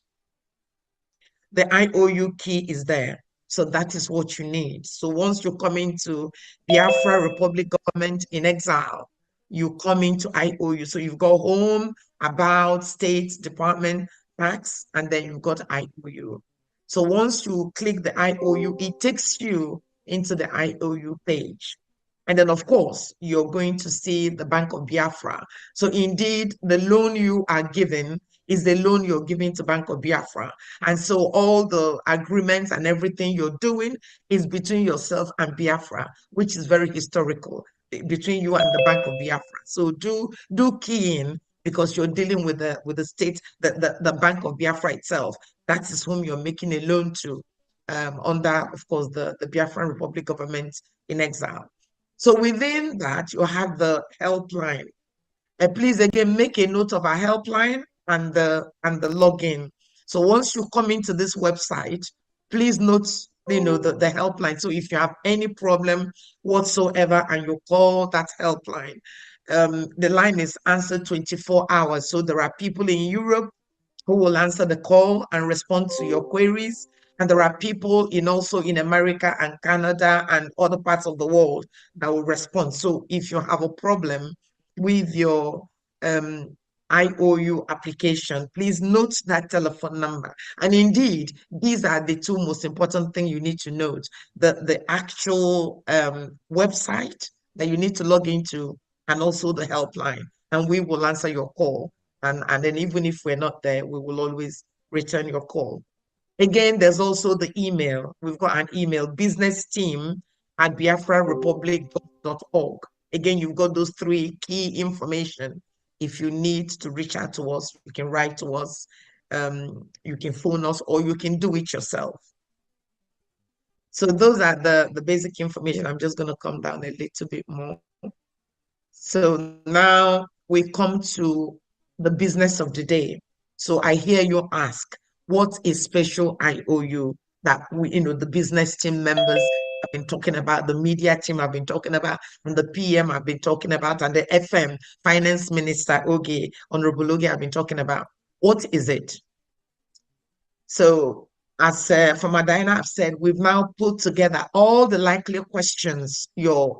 the IOU key is there. So that is what you need. So once you come into Biafra Republic Government in Exile, you come into IOU. So you've got home, about, state, department, tax, and then you've got IOU. So once you click the IOU, it takes you into the IOU page. And then, of course, you're going to see the Bank of Biafra. So indeed, the loan you are given is the loan you're giving to Bank of Biafra. And so all the agreements and everything you're doing is between yourself and Biafra, which is very historical, between you and the Bank of Biafra. So do key in, because you're dealing with the state, the Bank of Biafra itself. That is whom you're making a loan to, under, of course, the Biafran Republic government in exile. So within that, you have the helpline. Please again make a note of our helpline and the login. So once you come into this website, please note the helpline. So if you have any problem whatsoever and you call that helpline, the line is answered 24 hours. So there are people in Europe who will answer the call and respond to your queries. And there are people also in America and Canada and other parts of the world that will respond. So if you have a problem with your IOU application, please note that telephone number. And indeed, these are the two most important things you need to note. The actual website that you need to log into, and also the helpline. And we will answer your call. And then even if we're not there, we will always return your call. Again, there's also the email. We've got an email, businessteam@biafrarepublic.org. Again, you've got those three key information. If you need to reach out to us, you can write to us, you can phone us, or you can do it yourself. So those are the basic information. I'm just going to come down a little bit more. So now we come to the business of the day. So I hear you ask, what is special IOU that the business team members have been talking about, the media team have been talking about, and the PM have been talking about, and the FM, Finance Minister Oge, Honorable Oge have been talking about. What is it? So as Former Diana have said, we've now put together all the likely questions, all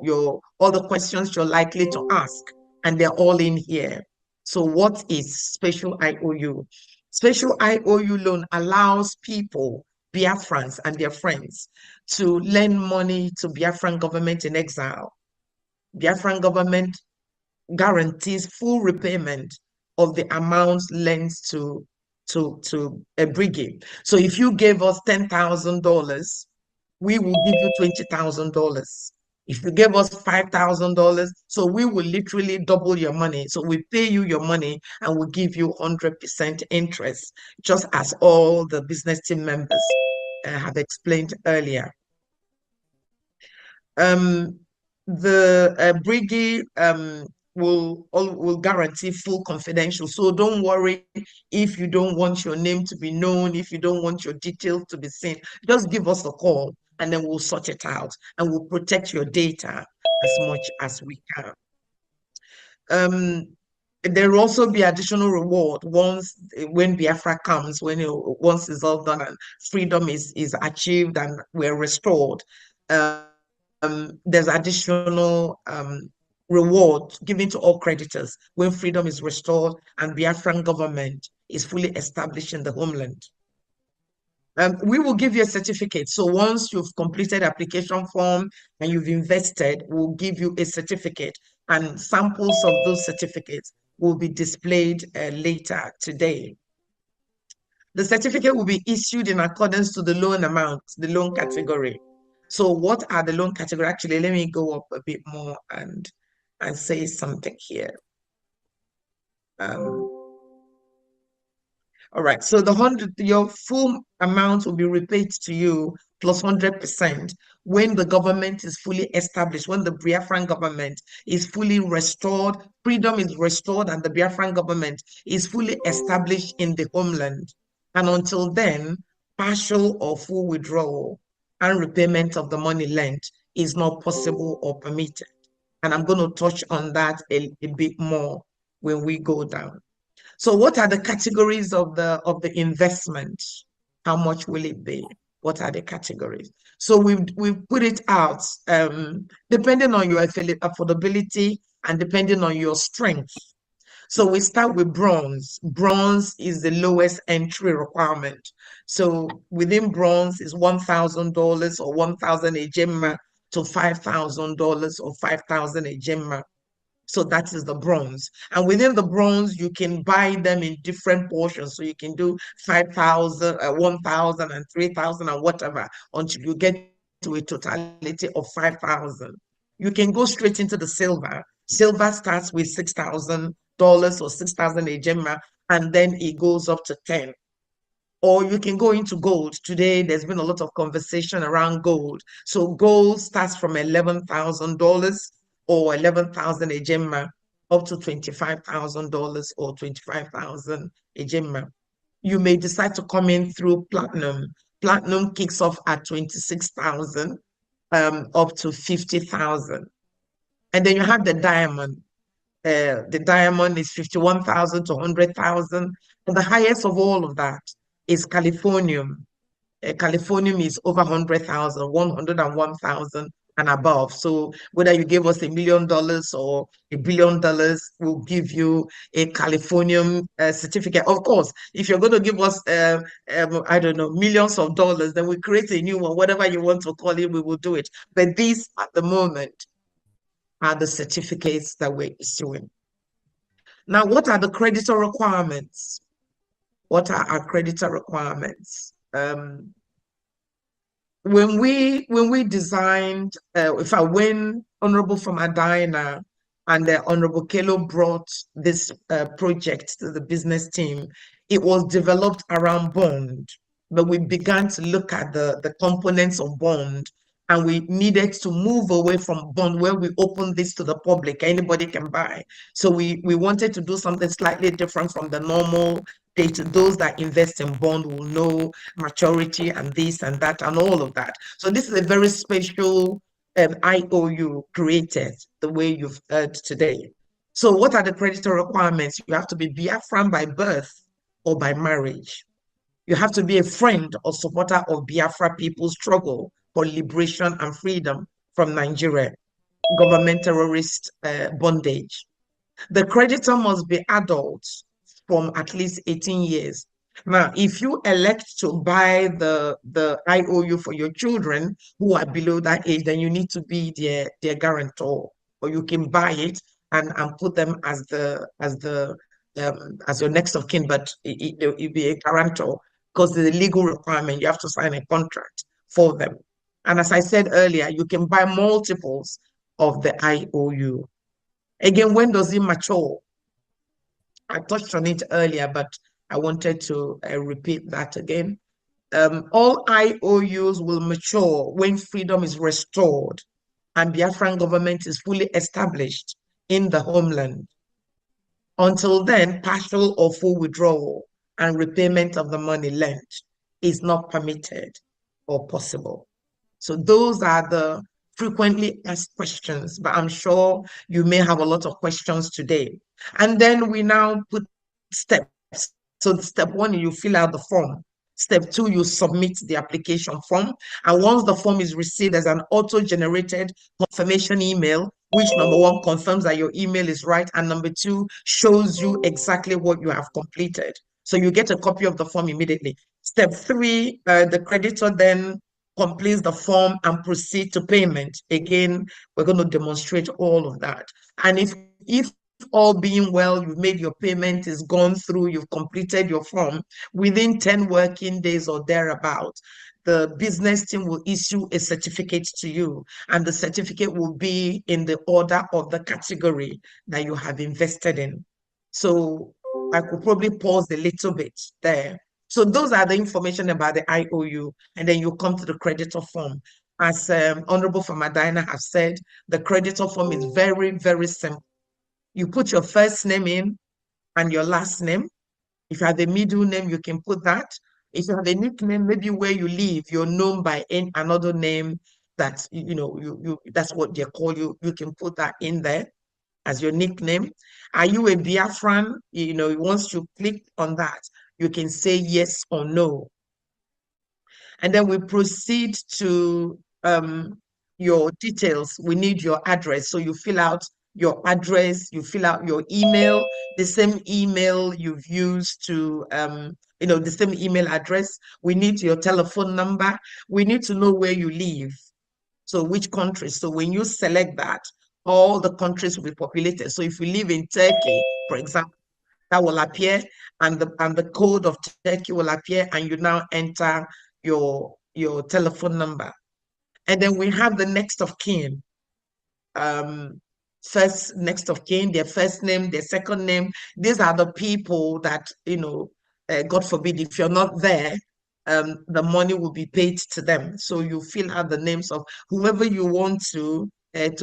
the questions you're likely to ask, and they're all in here. So what is special IOU? Special IOU loan allows people, Biafrans and their friends, to lend money to Biafran government in exile. Biafran government guarantees full repayment of the amounts lent to a brigade. So if you gave us $10,000, we will give you $20,000. If you gave us $5,000, so we will literally double your money. So we pay you your money and we give you 100% interest, just as all the business team members have explained earlier. The brigade will guarantee full confidential. So don't worry if you don't want your name to be known, if you don't want your details to be seen, just give us a call and then we'll sort it out and we'll protect your data as much as we can. There will also be additional reward when Biafra comes, once it's all done and freedom is achieved and we're restored. There's additional reward given to all creditors when freedom is restored and Biafran government is fully established in the homeland. We will give you a certificate. So once you've completed application form and you've invested, we'll give you a certificate, and samples of those certificates will be displayed later today. The certificate will be issued in accordance to the loan amount, the loan category. So what are the loan category? Actually, let me go up a bit more and say something here. All right, so your full amount will be repaid to you plus 100% when the government is fully established, when the Biafran government is fully restored, freedom is restored, and the Biafran government is fully established in the homeland. And until then, partial or full withdrawal and repayment of the money lent is not possible or permitted. And I'm going to touch on that a bit more when we go down. So what are the categories of the investment? How much will it be? What are the categories? So we've put it out depending on your affordability and depending on your strength. So we start with bronze. Bronze is the lowest entry requirement. So within bronze is $1,000 or 1,000 ejema to $5,000 or 5,000 ejema. So that is the bronze. And within the bronze, you can buy them in different portions. So you can do 5,000, 1,000 and 3,000 and whatever until you get to a totality of 5,000. You can go straight into the silver. Silver starts with $6,000 or 6,000 ejema, and then it goes up to 10. Or you can go into gold. Today, there's been a lot of conversation around gold. So gold starts from $11,000 or 11,000 ejema up to $25,000 or 25,000 ejema. You may decide to come in through platinum. Platinum kicks off at 26,000 up to 50,000. And then you have the diamond. The diamond is 51,000 to 100,000. And the highest of all of that is Californium. Californium is over 100,000, 101,000 and above. So whether you give us $1 million or $1 billion, we'll give you a Californium certificate. Of course, if you're going to give us, I don't know, millions of dollars, then we create a new one, whatever you want to call it, we will do it. But these at the moment are the certificates that we're issuing. Now, what are the creditor requirements? What are our creditor requirements? When we designed, when Honorable Famadina and Honorable Kelo brought this project to the business team, it was developed around bond, but we began to look at the components of bond, and we needed to move away from bond where we open this to the public, anybody can buy. So we wanted to do something slightly different from the normal data. Those that invest in bond will know maturity and this and that and all of that. So this is a very special IOU created the way you've heard today. So what are the creditor requirements? You have to be Biafran by birth or by marriage. You have to be a friend or supporter of Biafra people's struggle for liberation and freedom from Nigeria, government terrorist bondage. The creditor must be adults from at least 18 years. Now, if you elect to buy the IOU for your children who are below that age, then you need to be their guarantor, or you can buy it and put them as your next of kin, but it'll be a guarantor because the legal requirement, you have to sign a contract for them. And as I said earlier, you can buy multiples of the IOU. Again, when does it mature? I touched on it earlier, but I wanted to repeat that again. All IOUs will mature when freedom is restored and Biafran government is fully established in the homeland. Until then, partial or full withdrawal and repayment of the money lent is not permitted or possible. So those are the frequently asked questions, but I'm sure you may have a lot of questions today. And then we now put steps. So step 1, you fill out the form. Step 2, you submit the application form. And once the form is received as an auto-generated confirmation email, which number 1 confirms that your email is right, and number 2 shows you exactly what you have completed. So you get a copy of the form immediately. Step 3, the creditor then completes the form and proceed to payment. Again, we're going to demonstrate all of that. And if all being well, you've made your payment, is gone through, you've completed your form, within 10 working days or thereabout, the business team will issue a certificate to you, and the certificate will be in the order of the category that you have invested in. So I could probably pause a little bit there. So those are the information about the IOU, and then you come to the creditor form. As Honorable Famadina has said, the creditor form is very, very simple. You put your first name in and your last name. If you have a middle name, you can put that. If you have a nickname, maybe where you live, you're known by another name that that's what they call you. You can put that in there as your nickname. Are you a Biafran? Once you click on that, you can say yes or no. And then we proceed to your details. We need your address. So you fill out your address, you fill out your email, the same email you've used to, the same email address. We need your telephone number. We need to know where you live. So which countries. So when you select that, all the countries will be populated. So if you live in Turkey, for example, that will appear, and the code of Turkey will appear, and you now enter your telephone number. And then we have the next of kin. First next of kin, their first name, their second name. These are the people that, God forbid, if you're not there, the money will be paid to them. So you fill out the names of whoever you want to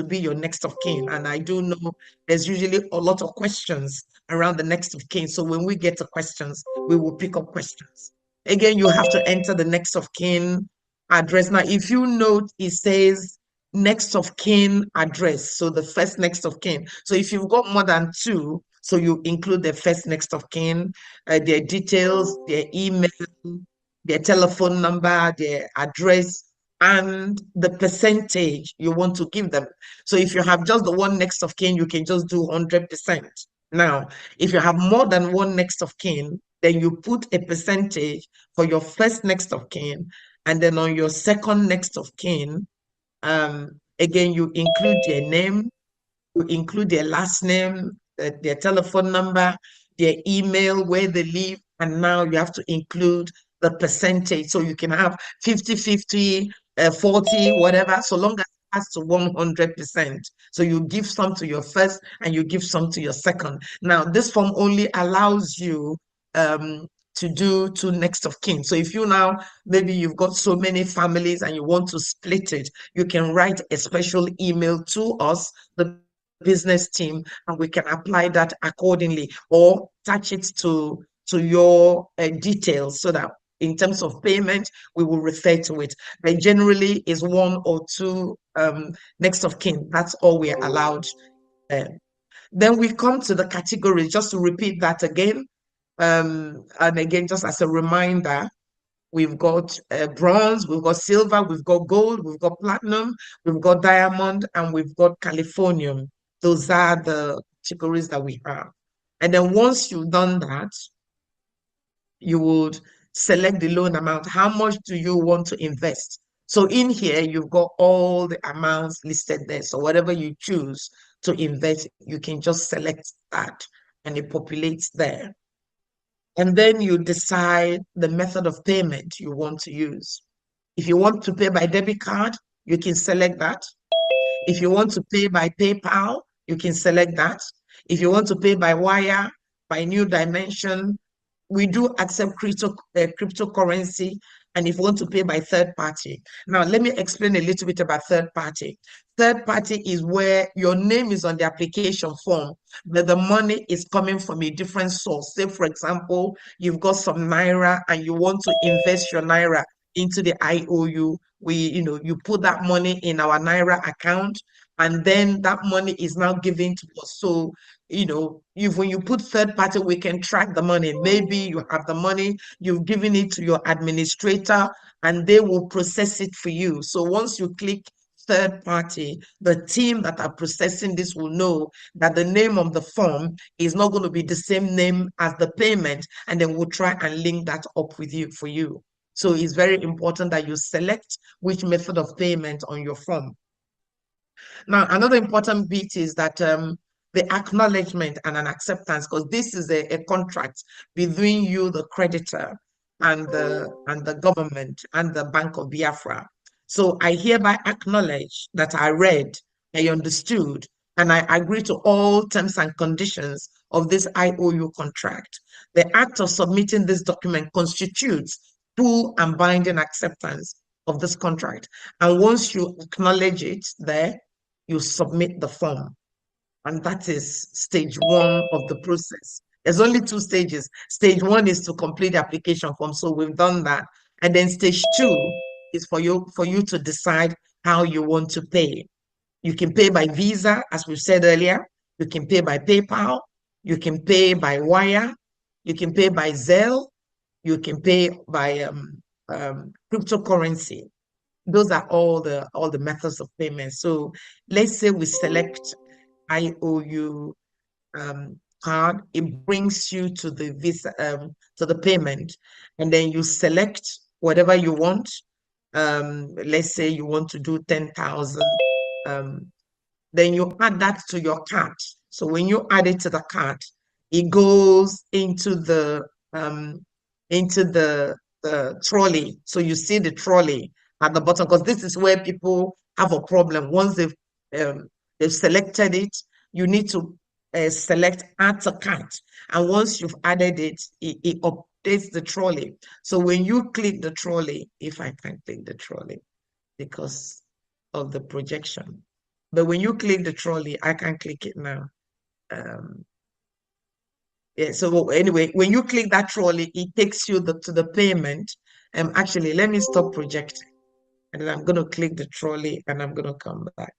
be your next of kin. And I do know there's usually a lot of questions around the next of kin. So when we get to questions, we will pick up questions. Again, you have to enter the next of kin address. Now, if you note, it says next of kin address. So the first next of kin. So if you've got more than 2, so you include the first next of kin, their details, their email, their telephone number, their address, and the percentage you want to give them. So if you have just the one next of kin, you can just do 100%. Now, if you have more than one next of kin, then you put a percentage for your first next of kin, and then on your second next of kin, again, you include their name, you include their last name, their telephone number, their email, where they live, and now you have to include the percentage. So you can have 50, 50, 40, whatever, so long as it has to 100%. So you give some to your first and you give some to your second. Now, this form only allows you to do 2 next of kin. So if you now, maybe you've got so many families and you want to split it, you can write a special email to us, the business team, and we can apply that accordingly, or attach it to your details, so that in terms of payment, we will refer to it. But generally is 1 or 2 next of kin. That's all we're allowed. Then we come to the categories, just to repeat that again. And again, just as a reminder, we've got bronze, we've got silver, we've got gold, we've got platinum, we've got diamond, and we've got Californium. Those are the categories that we have. And then once you've done that, you would select the loan amount. How much do you want to invest? So in here, you've got all the amounts listed there. So whatever you choose to invest, you can just select that and it populates there. And then you decide the method of payment you want to use. If you want to pay by debit card, you can select that. If you want to pay by PayPal, you can select that. If you want to pay by wire, by New Dimension, we do accept cryptocurrency, and if you want to pay by third party. Now, let me explain a little bit about third party. Third party is where your name is on the application form, but the money is coming from a different source. Say, for example, you've got some Naira and you want to invest your Naira into the IOU. You put that money in our Naira account, and then that money is now given to us. So, when you put third party, we can track the money. Maybe you have the money, you've given it to your administrator, and they will process it for you. So once you click third party, the team that are processing this will know that the name of the form is not going to be the same name as the payment, and then we'll try and link that up with you for you. So it's very important that you select which method of payment on your form. Now, another important bit is that the acknowledgement and an acceptance, because this is a contract between you, the creditor, and the government and the Bank of Biafra. So I hereby acknowledge that I read, I understood, and I agree to all terms and conditions of this IOU contract. The act of submitting this document constitutes full and binding acceptance of this contract. And once you acknowledge it there, you submit the form. And that is stage one of the process. There's only two stages. Stage one is to complete the application form. So we've done that. And then stage two is for you to decide how you want to pay. You can pay by Visa, as we said earlier. You can pay by PayPal. You can pay by wire. You can pay by Zelle. You can pay by cryptocurrency. Those are all the methods of payment. So let's say we select IOU card, it brings you to the Visa to the payment, and then you select whatever you want. Let's say you want to do 10,000. Then you add that to your cart. So when you add it to the cart, it goes into the trolley. So you see the trolley at the bottom, because this is where people have a problem. Once they've selected it, you need to select add to cart. And once you've added it, it updates the trolley. So when you click the trolley, if I can click the trolley because of the projection, but when you click the trolley, I can click it now. Yeah, so anyway, when you click that trolley, it takes you to the payment. Actually, let me stop projecting. And then I'm going to click the trolley and I'm going to come back.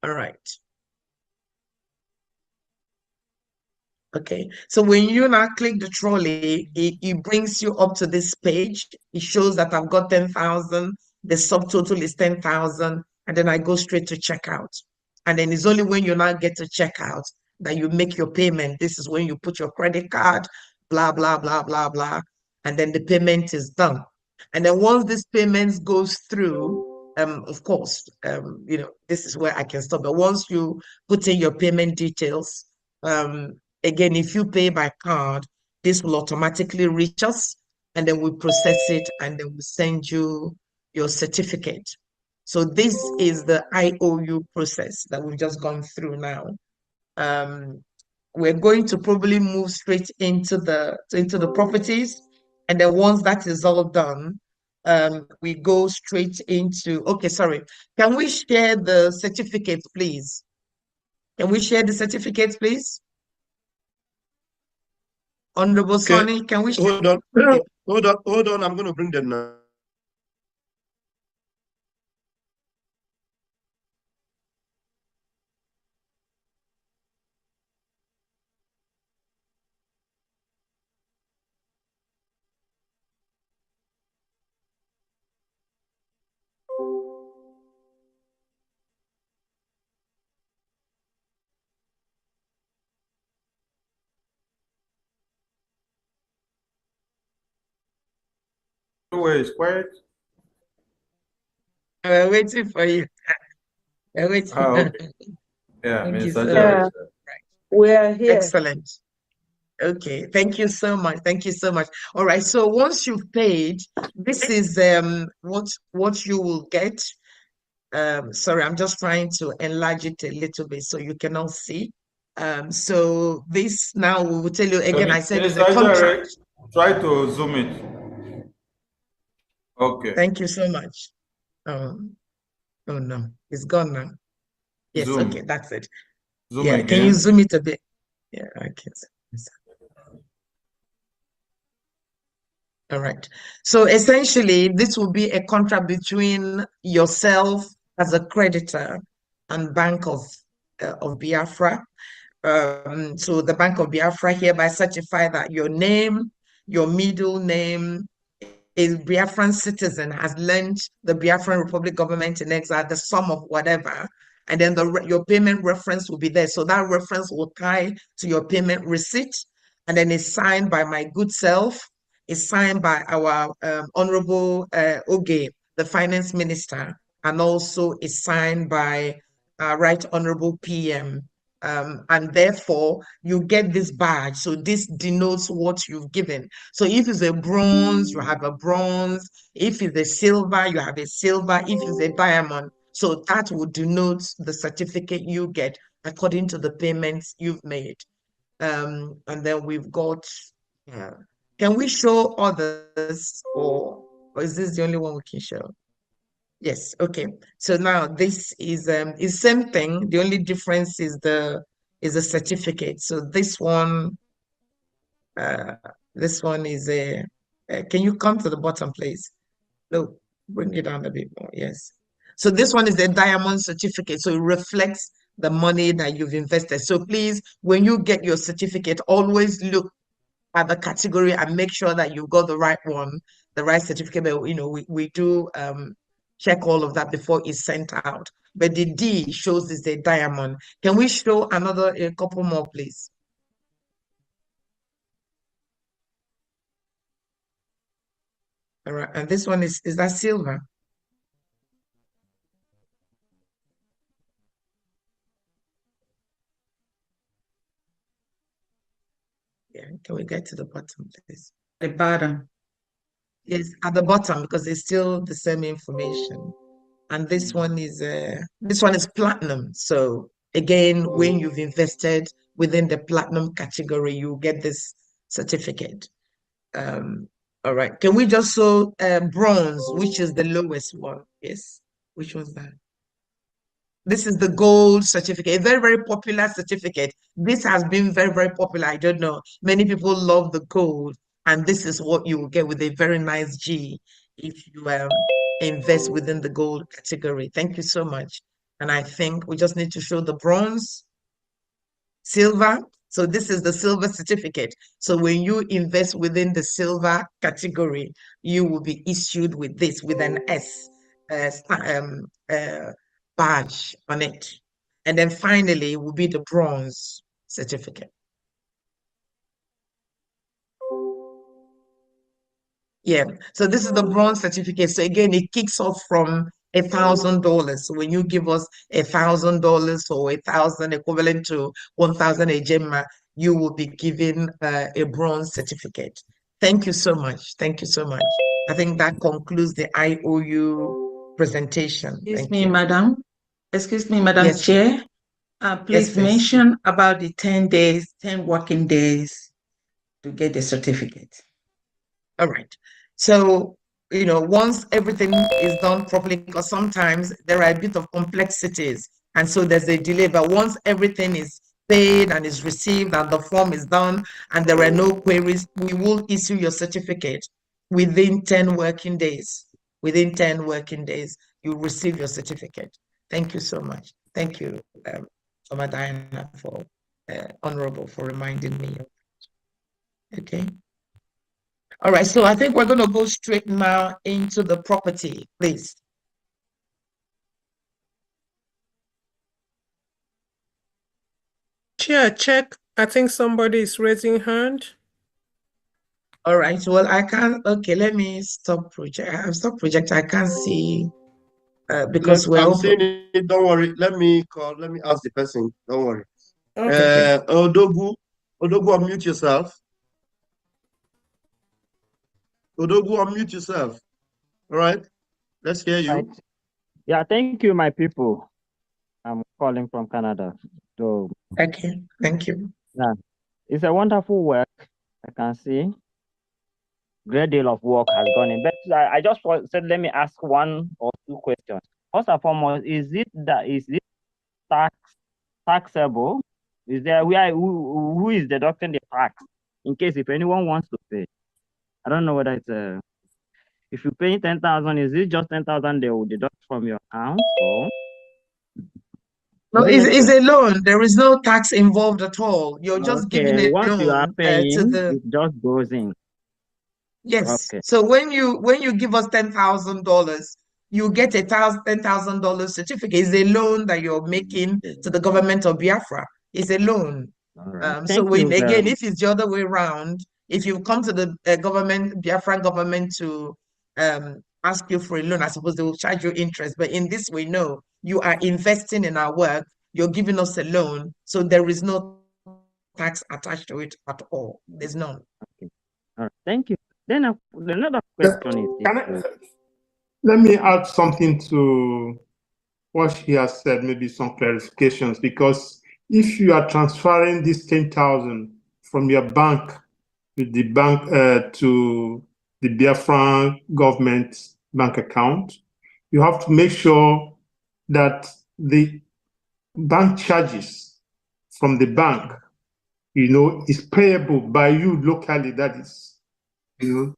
All right. Okay, so when you now click the trolley, it brings you up to this page. It shows that I've got 10,000. The subtotal is 10,000. And then I go straight to checkout. And then it's only when you now get to checkout that you make your payment. This is when you put your credit card, blah, blah, blah, blah, blah. And then the payment is done. And then once this payment goes through, of course, you know, this is where I can stop. But once you put in your payment details, again, if you pay by card, this will automatically reach us, and then we process it, and then we send you your certificate. So this is the IOU process that we've just gone through now. We're going to probably move straight into the properties, and then once that is all done, we go straight into. Okay, sorry. Can we share the certificates, please? Can we share the certificates, please? Honorable Sonny, can we share? Hold on. Hold on. I'm going to bring them now. Where is quiet? We're waiting for you. We're waiting. Okay. Yeah, Thank you Mr. so Jerry. much. We are here. Excellent. Okay, thank you so much. Thank you so much. All right, so once you've paid, this is what you will get. Sorry, I'm just trying to enlarge it a little bit so you can all see. So this now we will tell you again. I said it's a Mr. Jerry, contract. try to zoom it. Okay. Thank you so much. Oh no, it's gone now. Yes, Zoom. okay, that's it. Zoom Yeah, again. can you zoom it a bit? Yeah, I can. All right. So essentially, this will be a contract between yourself as a creditor and Bank of Biafra. So the Bank of Biafra hereby certify that your name, your middle name is Biafran citizen, has lent the Biafran Republic government in exile the sum of whatever, and then your payment reference will be there. So that reference will tie to your payment receipt, and then it's signed by my good self. It's signed by our Honorable Oge, the Finance Minister, and also it's signed by Right Honorable PM. And therefore, you get this badge. So this denotes what you've given. So if it's a bronze, you have a bronze. If it's a silver, you have a silver. If it's a diamond, so that would denote the certificate you get according to the payments you've made. And then we've got, can we show others, or is this the only one we can show? Yes, okay. So now this is same thing. The only difference is the certificate. So this one is a can you come to the bottom, please? No, bring it down a bit more. Yes. So this one is a diamond certificate. So it reflects the money that you've invested. So please, when you get your certificate, always look at the category and make sure that you've got the right one, the right certificate. But, we do check all of that before it's sent out. But the D shows is a diamond. Can we show a couple more, please? All right, and this one is that silver? Yeah, can we get to the bottom, please? The bottom. Yes, at the bottom, because it's still the same information. And this one is platinum. So again, when you've invested within the platinum category, you get this certificate. All right. Can we just show bronze, which is the lowest one? Yes. Which one's that? This is the gold certificate, a very, very popular certificate. This has been very, very popular. I don't know. Many people love the gold, and this is what you will get with a very nice G if you invest within the gold category. Thank you so much. And I think we just need to show the bronze, silver. So this is the silver certificate. So when you invest within the silver category, you will be issued with this, with an S badge on it. And then finally it will be the bronze certificate. Yeah, so this is the bronze certificate. So again, it kicks off from $1,000. So when you give us $1,000 or 1,000 equivalent to 1,000 ejema, you will be given a bronze certificate. Thank you so much. Thank you so much. I think that concludes the IOU presentation. Excuse me, Madam. Excuse me, Madam Yes. Chair. Please Yes, mention about the 10 days, 10 working days to get the certificate. All right. So, once everything is done properly, because sometimes there are a bit of complexities, and so there's a delay. But once everything is paid and is received and the form is done and there are no queries, we will issue your certificate within 10 working days. Within 10 working days, you receive your certificate. Thank you so much. Thank you, Mama Diana, for Honorable, for reminding me. Okay. All right, so I think we're going to go straight now into the property, please. Chair, check. I think somebody is raising hand. All right, well, I can't. Okay, let me stop project. I have stopped project. I can't see because we're I'm open. seeing it. Don't worry. Let me ask the person. Don't worry. Okay. Odogu, unmute yourself. Odogu, unmute yourself. All right. Let's hear you. Right. Yeah, thank you, my people. I'm calling from Canada. So Okay, thank you. yeah, it's a wonderful work. I can see great deal of work has gone in. But I just said let me ask one or two questions. First and foremost, is it taxable? Is there who is deducting the tax in case if anyone wants to pay? I don't know whether it's if you pay 10,000, is it just 10,000 they will deduct from your account or? No, Let me it's a loan. There is no tax involved at all. You're just giving Okay, a what you are loan to paying, the it just goes in. yes. Okay. So when you give us $10,000, you get a $10,000 certificate. It's a loan that you're making to the government of Biafra. It's a loan. All right. So Thank when you very again, much. if it's the other way around, if you come to the government, Biafran government to ask you for a loan, I suppose they will charge you interest. But in this way, no, you are investing in our work. You're giving us a loan, so there is no tax attached to it at all. There's none. Okay. All right. Thank you. Then another question is this. Can I, let me add something to what she has said, maybe some clarifications, because if you are transferring this 10,000 from your bank to the bank to the Biafran government bank account, you have to make sure that the bank charges from the bank, is payable by you locally, that is,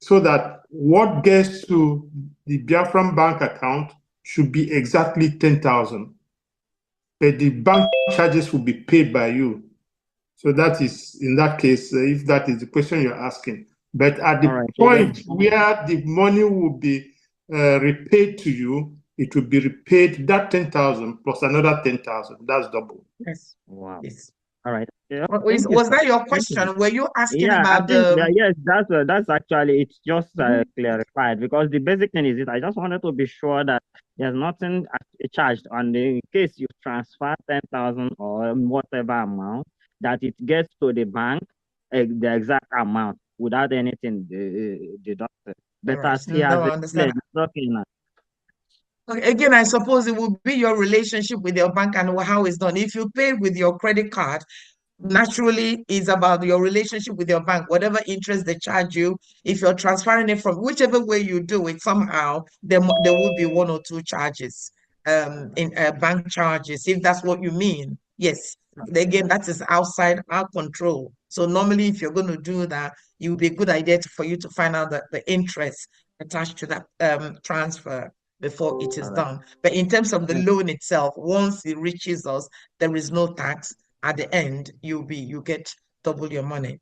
so that what gets to the Biafran bank account should be exactly 10,000. But the bank charges will be paid by you. So that is, in that case, if that is the question you're asking. But at the point where the money will be repaid to you, it will be repaid that 10,000 plus another 10,000. That's double. Yes. Wow. Yes. All right. Yeah, Was that your question? Were you asking yeah, about I think the? yes, that's actually it's just clarified, because the basic thing is it. I just wanted to be sure that there's nothing charged on in case you transfer 10,000 or whatever amount, that it gets to the bank the exact amount without anything deducted. But Right. as he No, has I understand. explained, it's okay now. Okay, again, I suppose it will be your relationship with your bank and how it's done. If you pay with your credit card, naturally it's about your relationship with your bank. Whatever interest they charge you, if you're transferring it from whichever way you do it, somehow there will be one or two charges, in bank charges, if that's what you mean. Yes. Again, that is outside our control. So normally, if you're going to do that, it would be a good idea for you to find out the interest attached to that transfer before it is done. But in terms of the loan itself, once it reaches us, there is no tax. At the end, you get double your money.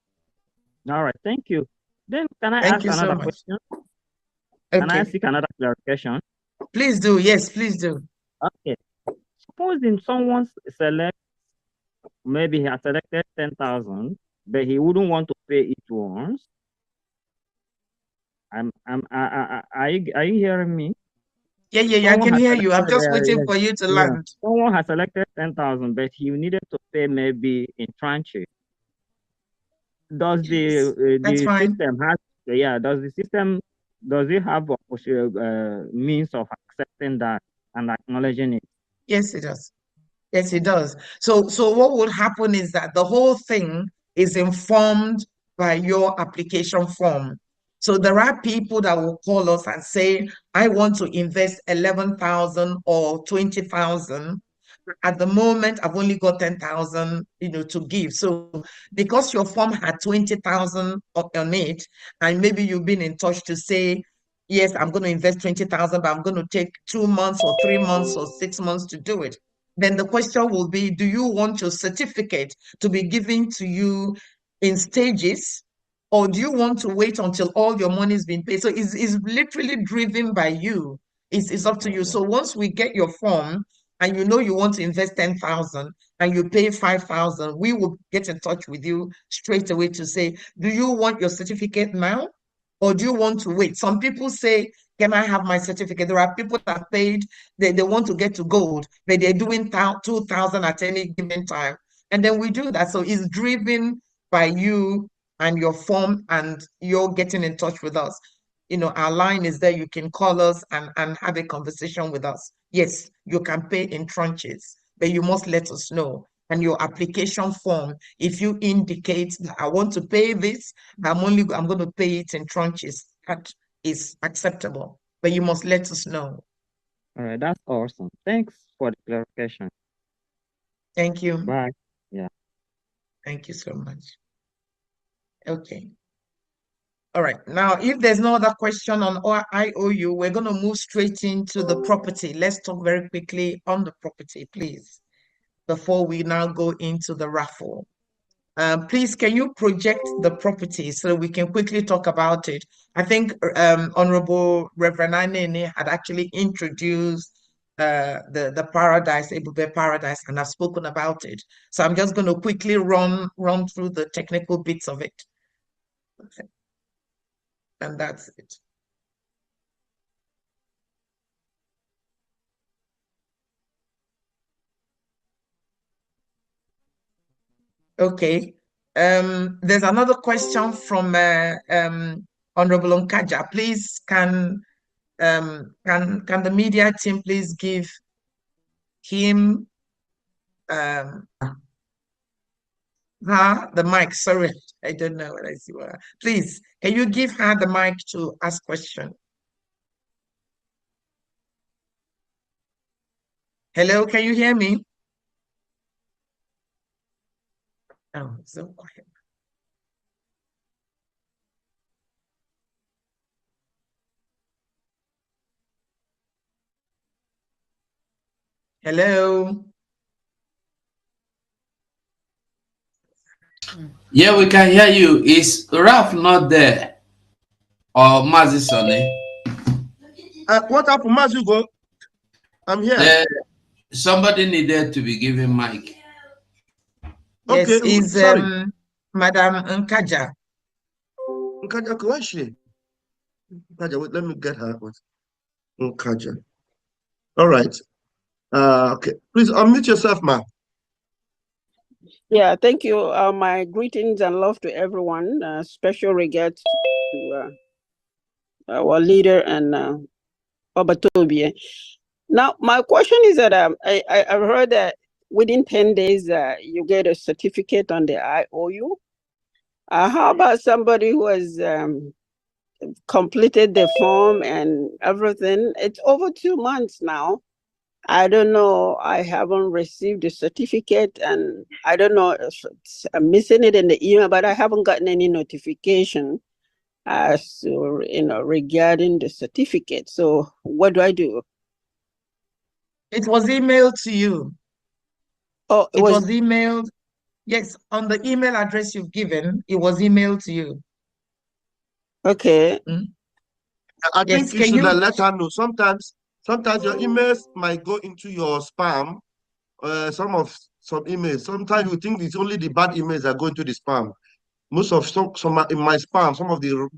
All right, thank you. Then can I Thank ask you so another much. question? Can I Okay. seek another clarification? Please do. Yes, please do. Okay. Supposing someone select, maybe he has selected 10,000, but he wouldn't want to pay it once. Are you hearing me? Yeah, I can hear you. I'm just waiting for you to land. Someone has selected 10,000, but he needed to pay maybe in tranches. Does the system has does it have a means of accepting that and acknowledging it? Yes, it does. Yes, it does. So what will happen is that the whole thing is informed by your application form. So there are people that will call us and say, I want to invest 11,000 or 20,000. At the moment, I've only got 10,000, to give. So because your form had 20,000 on it, and maybe you've been in touch to say, yes, I'm going to invest 20,000, but I'm going to take 2 months or 3 months or 6 months to do it. Then the question will be, do you want your certificate to be given to you in stages, or do you want to wait until all your money has been paid? So it's literally driven by you. It's up to you. So once we get your form and you want to invest 10,000 and you pay 5,000, we will get in touch with you straight away to say, do you want your certificate now? Or do you want to wait? Some people say, can I have my certificate? There are people that paid, they want to get to gold, but they're doing 2,000 at any given time. And then we do that. So it's driven by you and your form, and you're getting in touch with us. Our line is there. You can call us and have a conversation with us. Yes, you can pay in tranches, but you must let us know. And your application form, if you indicate that I want to pay this, I'm going to pay it in tranches, that is acceptable. But you must let us know. All right, that's awesome. Thanks for the clarification. Thank you. Bye. Yeah. Thank you so much. Okay. All right. Now, if there's no other question on IOU, we're going to move straight into the property. Let's talk very quickly on the property, please. before we now go into the raffle. Please, can you project the property so we can quickly talk about it? I think Honorable Reverend Anene had actually introduced the paradise, Ebube Paradise, and I've spoken about it. So I'm just going to quickly run through the technical bits of it. Okay. And that's it. Okay. There's another question from Honorable Nkaja. Please, can the media team please give him her the mic? Sorry, I don't know what I see. Please, can you give her the mic to ask question? Hello, can you hear me? Oh, so quiet. Hello. Yeah, we can hear you. Is Ralph not there? Or Mazi Sonny? What happened, Mazugo? I'm here. Somebody needed to be given mic. Yes, Okay, is sorry. Madam Nkaja. Nkaja, where is she? Nkaja, wait, let me get her. Nkaja. All right. Okay. Please unmute yourself, ma'am. Yeah, thank you. My greetings and love to everyone. Special regards to our leader and Obatobie. Now, my question is that I've heard that within 10 days, you get a certificate on the IOU. How about somebody who has completed the form and everything? It's over 2 months now. I don't know. I haven't received the certificate, and I don't know if I'm missing it in the email, but I haven't gotten any notification as to, regarding the certificate. So what do I do? It was emailed to you. Oh, it was emailed. Yes, on the email address you've given, it was emailed to you. Okay. I Yes, think you should let her know. Sometimes your emails might go into your spam. Some emails. Sometimes you think it's only the bad emails that go into the spam. Most of some in my spam, some of the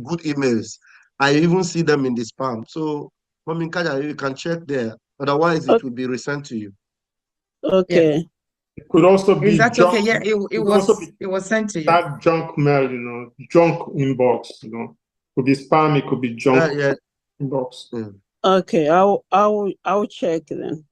good emails, I even see them in the spam. So, Mami Nkaja, you can check there. Otherwise, it will be resent to you. Okay. Yeah. It could also be Is that junk. okay? Yeah, it was sent to you. That junk mail, junk inbox, Could be spam, it could be junk inbox. Okay, I'll check then.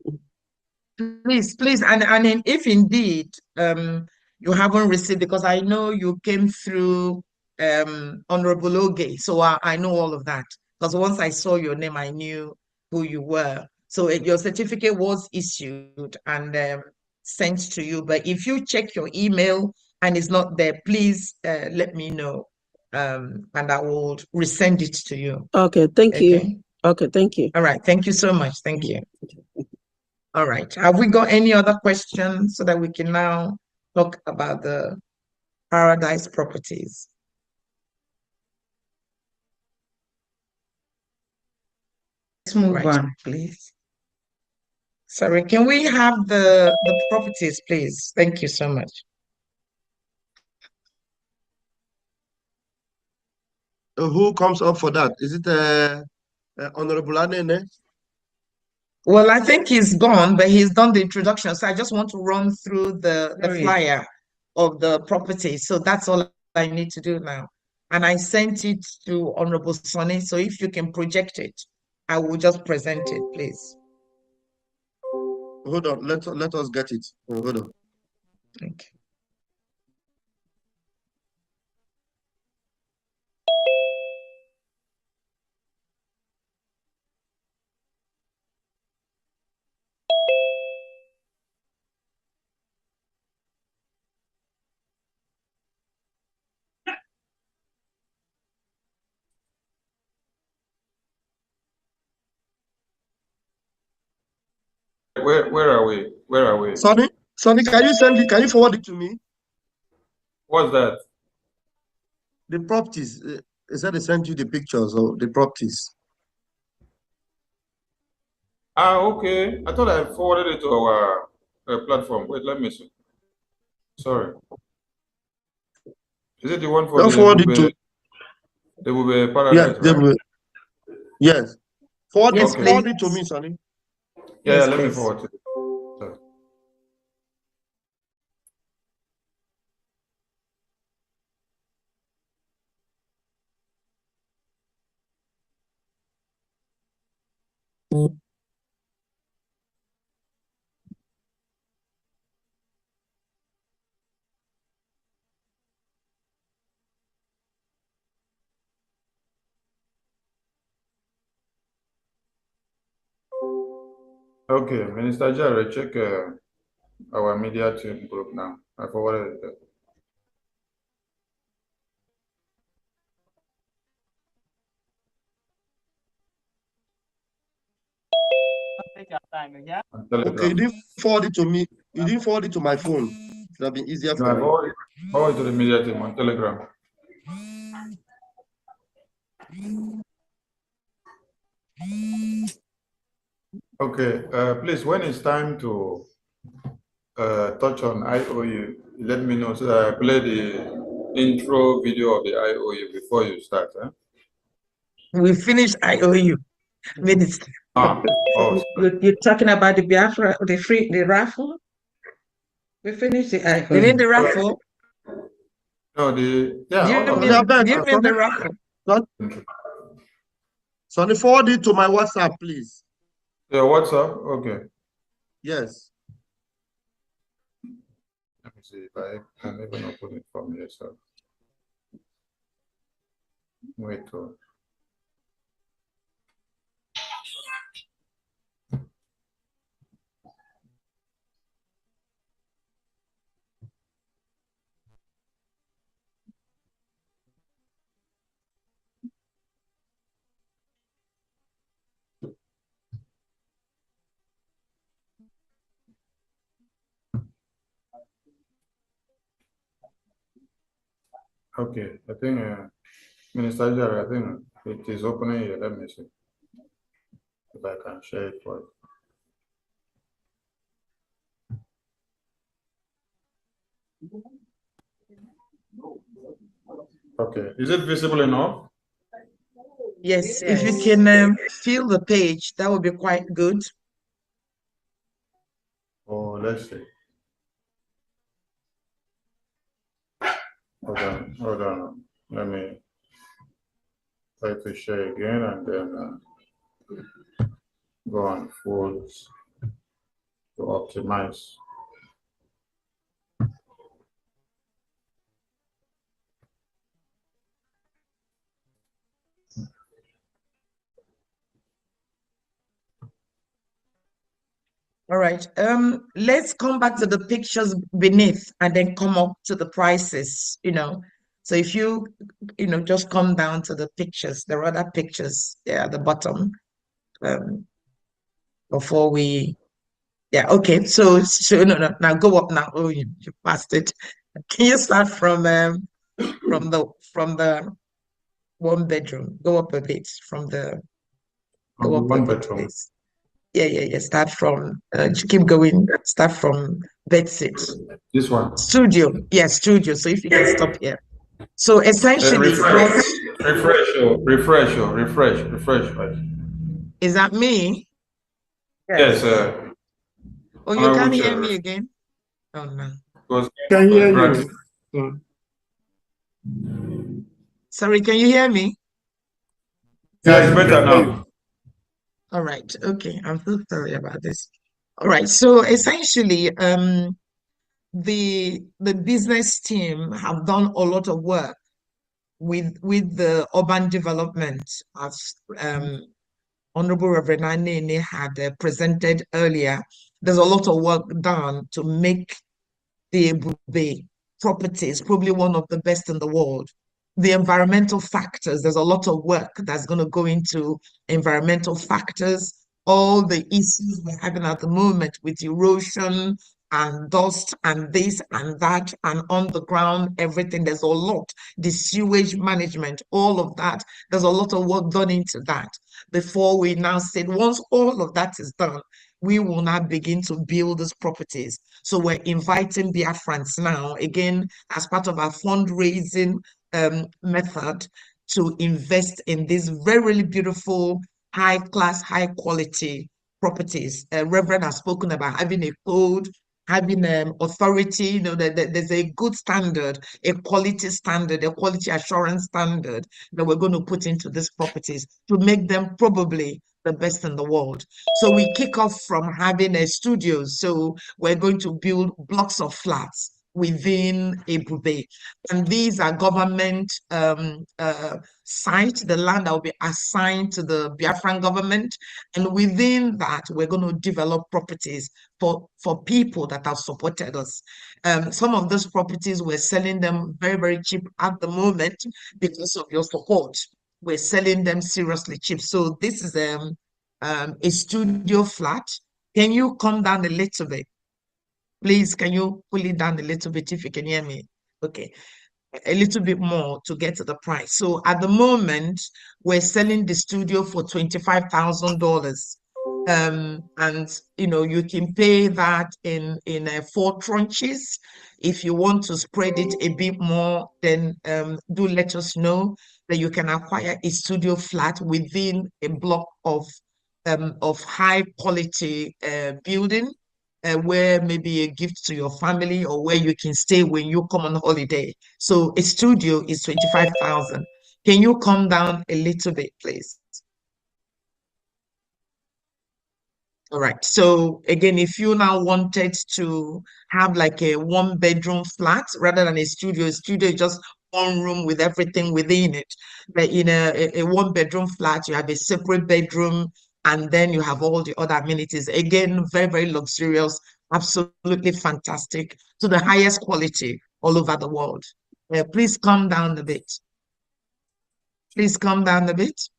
Please, and if indeed you haven't received, because I know you came through Honorable Oge, so I know all of that. Because once I saw your name, I knew who you were. So your certificate was issued and sent to you. But if you check your email and it's not there, please let me know, and I will resend it to you. Okay, thank you. Okay, thank you. All right, thank you so much. Thank you. All right. Have we got any other questions so that we can now talk about the paradise properties? Let's move on, please. Sorry, can we have the properties, please? Thank you so much. Who comes up for that? Is it Honorable Anene? Well, I think he's gone, but he's done the introduction. So I just want to run through the flyer of the property. So that's all I need to do now. And I sent it to Honorable Sonny. So if you can project it, I will just present it, please. Hold on, let us get it. Hold on. Okay. Where are we? Where are we? Sorry? Sonny, can you send it? Can you forward it to me? What's that? The properties. They said they sent you the pictures of the properties. Ah, okay. I thought I forwarded it to our platform. Wait, let me see. Sorry. Is it the one for Don't the forward it to. Ebube Paradise, right? Yes. Forward, Yes, Okay. forward it to please. me, Sonny. Yeah, Yes, let me please. forward it. Sorry. Okay, Minister Jare, check our media team group now. I forwarded it there. Take your time, yeah? On Okay, Telegram. you didn't forward it to me. You didn't forward it to my phone. It would have been easier No, for I me. forwarded to the media team on Telegram. Okay, please, when it's time to touch on IOU, let me know so that I play the intro video of the IOU before you start. We finished IOU. Minister. Ah, oh, You're talking about the Biafra, the raffle? We finished the You mean IOU. the raffle? no, Do you hold mean on. do you mean the raffle? Sonny, forward it to my WhatsApp, please. Yeah, what's up? Okay. Yes. Let me see if I can even open it from here. So wait. Okay, I think Minister Jare, I think it is opening here. Let me see if I can share it for you. Okay, is it visible enough? Yes, if you can fill the page, that would be quite good. Oh, let's see. Hold on. Let me try to share again and then go on full to optimize. All right. Let's come back to the pictures beneath and then come up to the prices, So if you just come down to the pictures, there are other pictures there at the bottom. Before we okay. So no, now go up now. Oh, you passed it. Can you start from the 1 bedroom? Go up a bit from the From go the up a 1 bit, bedroom. please. Yeah. Start from keep going. Start from bedsit. This one. Studio. Yeah, studio. So if you can stop here. So essentially, refresh. is that me? Yes, Oh, you can't hear me again? Oh no. Can hear you. Sorry, can you hear me? Yeah, it's better now. All right. Okay. I'm so sorry about this. All right. So essentially, the business team have done a lot of work with the urban development, as Honorable Reverend Nene had presented earlier. There's a lot of work done to make the Ebube properties probably one of the best in the world. The environmental factors, there's a lot of work that's going to go into environmental factors, all the issues we're having at the moment with erosion and dust and this and that, and on the ground, everything. There's a lot. The sewage management, all of that. There's a lot of work done into that before we now said, once all of that is done, we will now begin to build these properties. So we're inviting Biafrans now, again, as part of our fundraising method, to invest in these very beautiful, high class, high quality properties. Reverend has spoken about having a code, having authority, you know, that there's a good standard, a quality standard, a quality assurance standard that we're going to put into these properties to make them probably the best in the world. So we kick off from having a studio. So we're going to build blocks of flats within Ebube. And these are government site, the land that will be assigned to the Biafran government. And within that, we're going to develop properties for people that have supported us. Some of those properties, we're selling them very cheap at the moment because of your support. We're selling them seriously cheap. So this is a studio flat. Can you come down a little bit? Please, can you pull it down a little bit if you can hear me? Okay. A little bit more to get to the price. So at the moment, we're selling the studio for $25,000. And you know, you can pay that in 4 tranches. If you want to spread it a bit more, then do let us know that you can acquire a studio flat within a block of high quality building, where maybe a gift to your family or where you can stay when you come on holiday. So a studio is 25,000. Can you come down a little bit, please? All right. So again, if you now wanted to have like a 1-bedroom flat rather than a studio is just one room with everything within it. But in a 1-bedroom flat, you have a separate bedroom, and then you have all the other amenities. Again, very luxurious, absolutely fantastic, to the highest quality all over the world. Please come down a bit. Please come down a bit.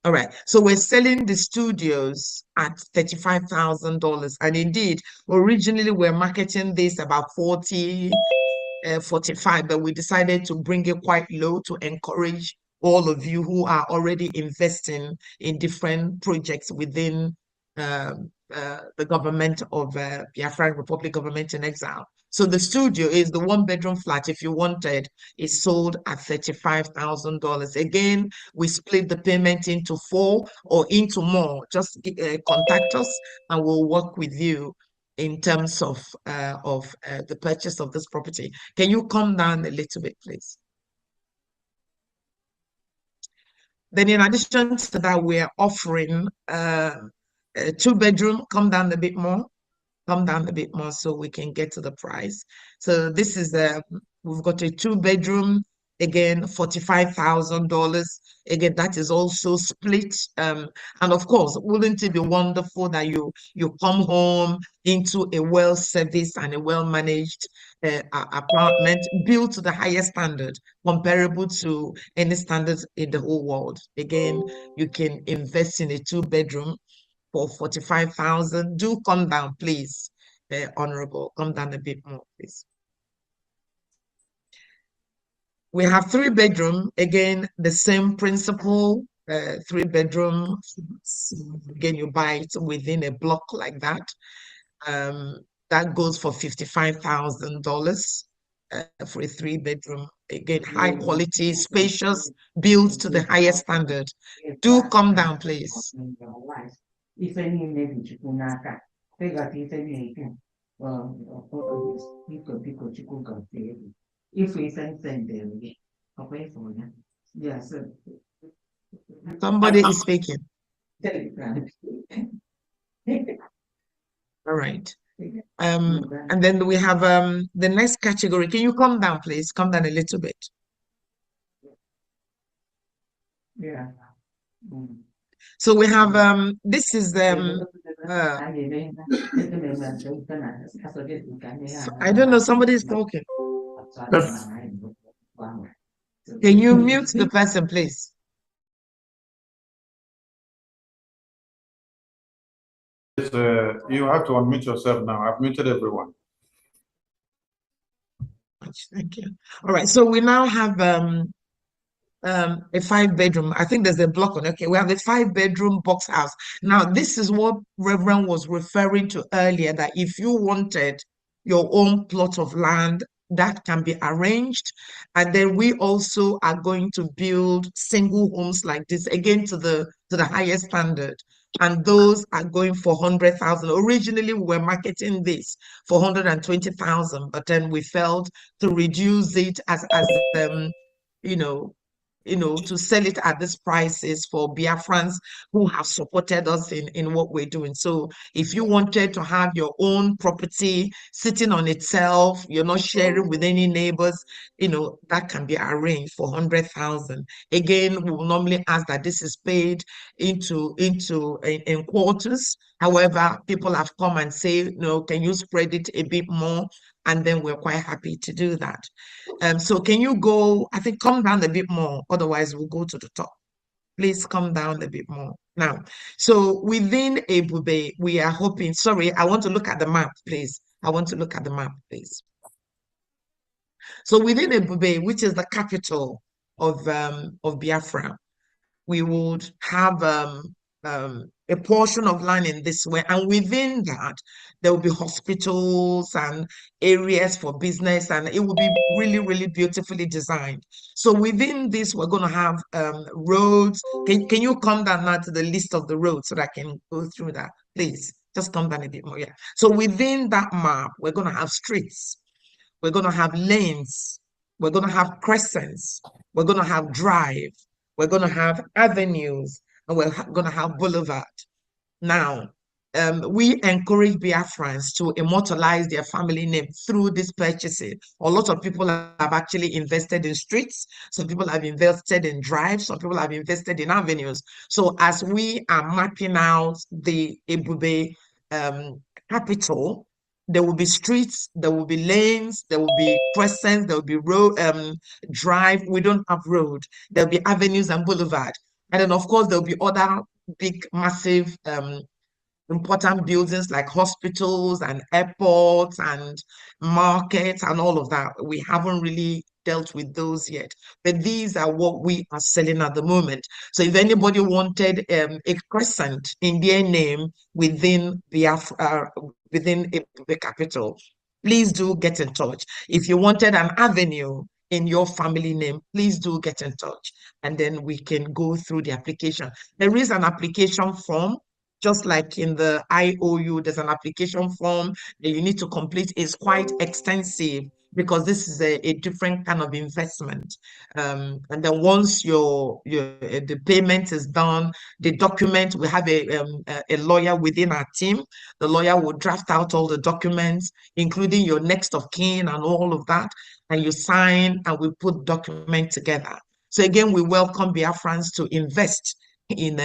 All right, so we're selling the studios at $35,000. And indeed, originally we're marketing this about 40, 45, but we decided to bring it quite low to encourage all of you who are already investing in different projects within the government of Biafran Republic Government in Exile. So the studio is the 1-bedroom flat, if you wanted, is sold at $35,000. Again, we split the payment into 4 or into more. Just contact us and we'll work with you in terms of the purchase of this property. Can you come down a little bit, please? Then in addition to that, we're offering a 2-bedroom. Come down a bit more. Come down a bit more so we can get to the price. So this is we've got a 2-bedroom, again, $45,000. Again, that is also split. And of course, wouldn't it be wonderful that you come home into a well-serviced and a well-managed apartment built to the highest standard, comparable to any standards in the whole world. Again, you can invest in a 2-bedroom for 45,000. Do come down, please, Honorable. Come down a bit more, please. We have 3-bedroom, again, the same principle, 3-bedroom. Again, you buy it within a block like that. That goes for $55,000 for a 3-bedroom. Again, high quality, spacious, built to the highest standard. Do come down, please. Somebody is speaking. All right. And then we have the next category. Can you come down, please? Come down a little bit. Yeah. So we have this is I don't know, somebody is talking. Can you mute the person, please? you have to unmute yourself now. I've muted everyone. Thank you. All right, so we now have a 5-bedroom. I think there's a block on. Okay, we have a 5-bedroom box house. Now, this is what Reverend was referring to earlier, that if you wanted your own plot of land, that can be arranged. And then we also are going to build single homes like this, again, to the highest standard. And those are going for 100,000. Originally, we were marketing this for 120,000, but then we felt to reduce it as to sell it at these prices for Biafrans who have supported us in what we're doing. So if you wanted to have your own property sitting on itself, you're not sharing with any neighbors, that can be arranged for 100,000. Again, we will normally ask that this is paid in quarters. However, people have come and say, can you spread it a bit more? And then we're quite happy to do that. So can you go, I think, come down a bit more, otherwise we'll go to the top. Please come down a bit more. Now, so within Ebube, we are hoping, sorry, I want to look at the map, please. I want to look at the map, please. So within Ebube, which is the capital of Biafra, we would have a portion of land in this way, and within that there will be hospitals and areas for business, and it will be really, really beautifully designed. So within this, we're going to have roads. Can you come down now to the list of the roads so that I can go through that, please? Just come down a bit more. Yeah. So within that map, we're going to have streets, we're going to have lanes, we're going to have crescents, we're going to have drive, we're going to have avenues, and we're going to have boulevard. Now, we encourage Biafrans to immortalize their family name through this purchasing. A lot of people have actually invested in streets. Some people have invested in drives. Some people have invested in avenues. So as we are mapping out the Ebube capital, there will be streets, there will be lanes, there will be crescents, there will be road, drive. We don't have road. There'll be avenues and boulevard. And then, of course, there'll be other big, massive, important buildings like hospitals and airports and markets and all of that. We haven't really dealt with those yet, but these are what we are selling at the moment. So if anybody wanted a crescent in their name within Biafra, within the capital, please do get in touch. If you wanted an avenue in your family name, please do get in touch, and then we can go through the application. There is an application form, just like in the IOU, there's an application form that you need to complete. It's quite extensive because this is a different kind of investment. And then once the payment is done, the document, we have a lawyer within our team. The lawyer will draft out all the documents, including your next of kin and all of that, and you sign, and we put document together. So again, we welcome Biafrans to invest in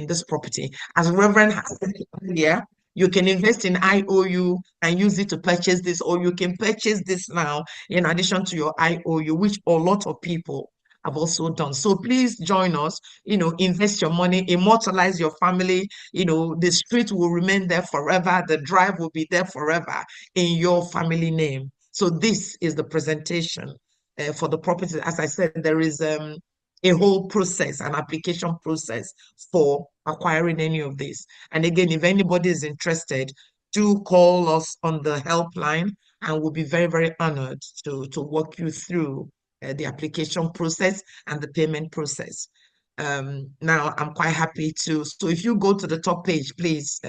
this property. As Reverend has said earlier, you can invest in IOU and use it to purchase this, or you can purchase this now in addition to your IOU, which a lot of people have also done. So please join us, invest your money, immortalize your family. The street will remain there forever. The drive will be there forever in your family name. So this is the presentation for the property. As I said, there is a whole process, an application process for acquiring any of this. And again, if anybody is interested, do call us on the helpline, and we'll be very, very honored to walk you through the application process and the payment process. Now I'm quite happy to, so if you go to the top page, please,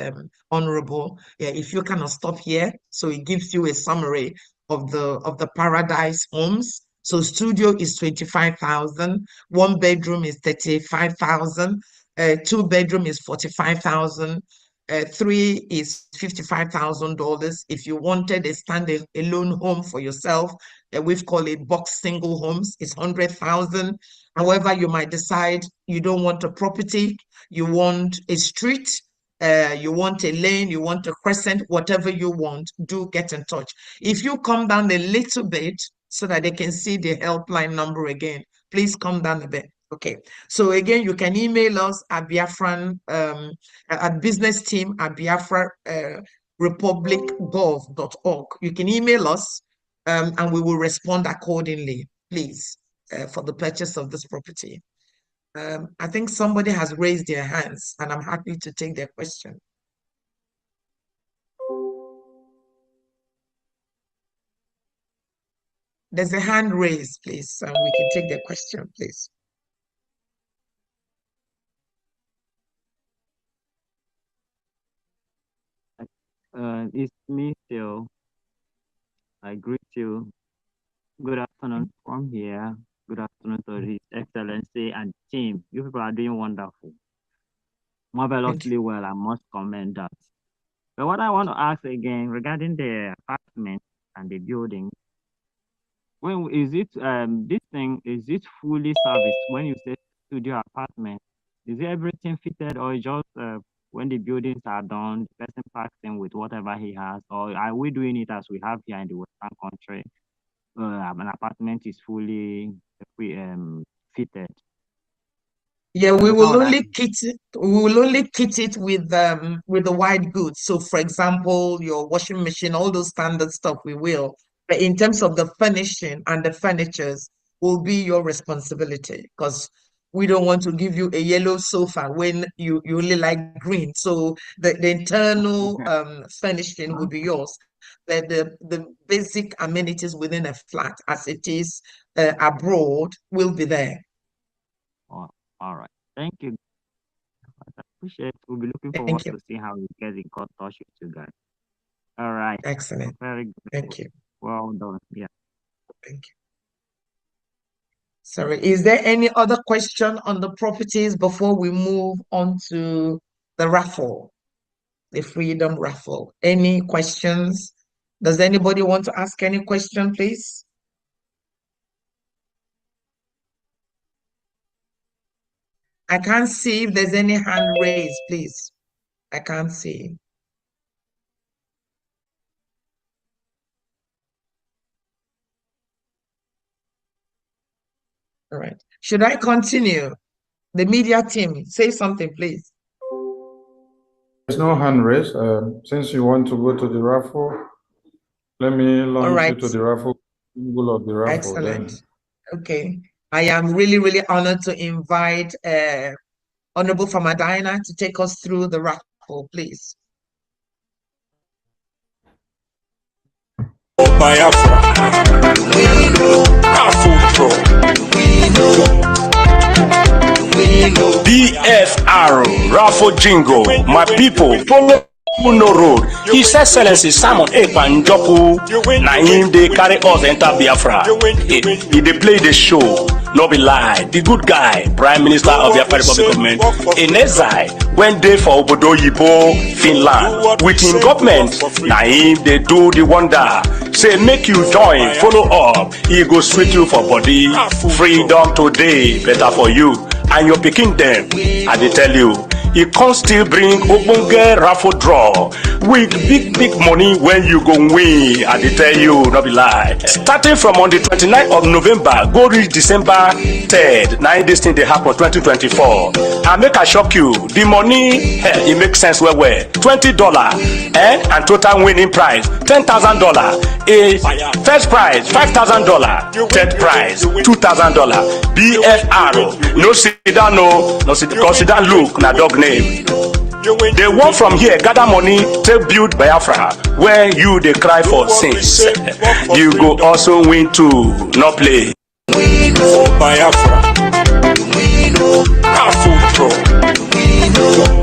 Honorable, if you cannot stop here, so it gives you a summary of the Paradise Homes. So studio is 25,000, 1 bedroom is 35,000, 2 bedroom is 45,000, 3 is $55,000. If you wanted a standalone home for yourself, we've called it box single homes, it's 100,000. However, you might decide you don't want a property, you want a street, you want a lane, you want a crescent, whatever you want, do get in touch. If you come down a little bit so that they can see the helpline number again, please come down a bit. Okay, so again, you can email us at Biafran at businessteam@biafra republicgov.org. You can email us and we will respond accordingly, please, for the purchase of this property. I think somebody has raised their hands and I'm happy to take their question. There's a hand raised, please, and we can take the question, please. It's me still. I greet you. Good afternoon from here. Good afternoon to His Excellency and team. You people are doing wonderful. Marvelously well, I must commend that. But what I want to ask again regarding the apartment and the building, when is it this thing, is it fully serviced when you say studio apartment? Is it everything fitted or just when the buildings are done, the person packs in with whatever he has, or are we doing it as we have here in the Western country? An apartment is fully fitted. Yeah, we will only kit it. We will only kit it with the white goods. So, for example, your washing machine, all those standard stuff, we will. But in terms of the furnishing and the furnitures, will be your responsibility because we don't want to give you a yellow sofa when you only like green. So the internal furnishing will be yours. The basic amenities within a flat, as it is abroad, will be there. Oh, all right. Thank you. I appreciate it. We'll be looking forward to see how we get in touch with you guys. All right. Excellent. Very good. Thank you. Well done. Yeah. Thank you. Sorry, is there any other question on the properties before we move on to the raffle, the freedom raffle? Any questions? Does anybody want to ask any question, please? I can't see if there's any hand raised, please. I can't see. All right. Should I continue? The media team, say something, please. There's no hand raised. Since you want to go to the raffle, let me launch you to the raffle. Of the raffle. Excellent. Then. Okay. I am really, really honored to invite Honorable Famadina to take us through the raffle, please. BIAFRA, we know. Raffle Pro, we know. BFR, Raffle Jingle, my people, follow no road. His Excellency Simon Ekpanjoku, na him they carry us enter Biafra. He they play the show, no be lie. The good guy, Prime Minister of Biafra Republic Government, in exile, went there for Obodo Yibo, Finland. With him government, na him they do the wonder. Say make you join, follow up. He go sweet you for body. Freedom today, better for you. And your picking them, I they tell you, he can still bring ogbonge raffle draw with big money when you go win. I they tell you, not be lie. Starting from on the 29th of November, go reach December 3rd. 9 days thing they happen 2024. I make a shock you. The money, it makes sense well. $20 and total winning prize $10,000. A first prize $5,000. Third prize $2,000. BFR. No sit down, no sit down. Look, na dog name. They want from here gather money to build Biafra where you they cry for sins. You go also win too, no play. We know Biafra. We know Raffle Pro. We know.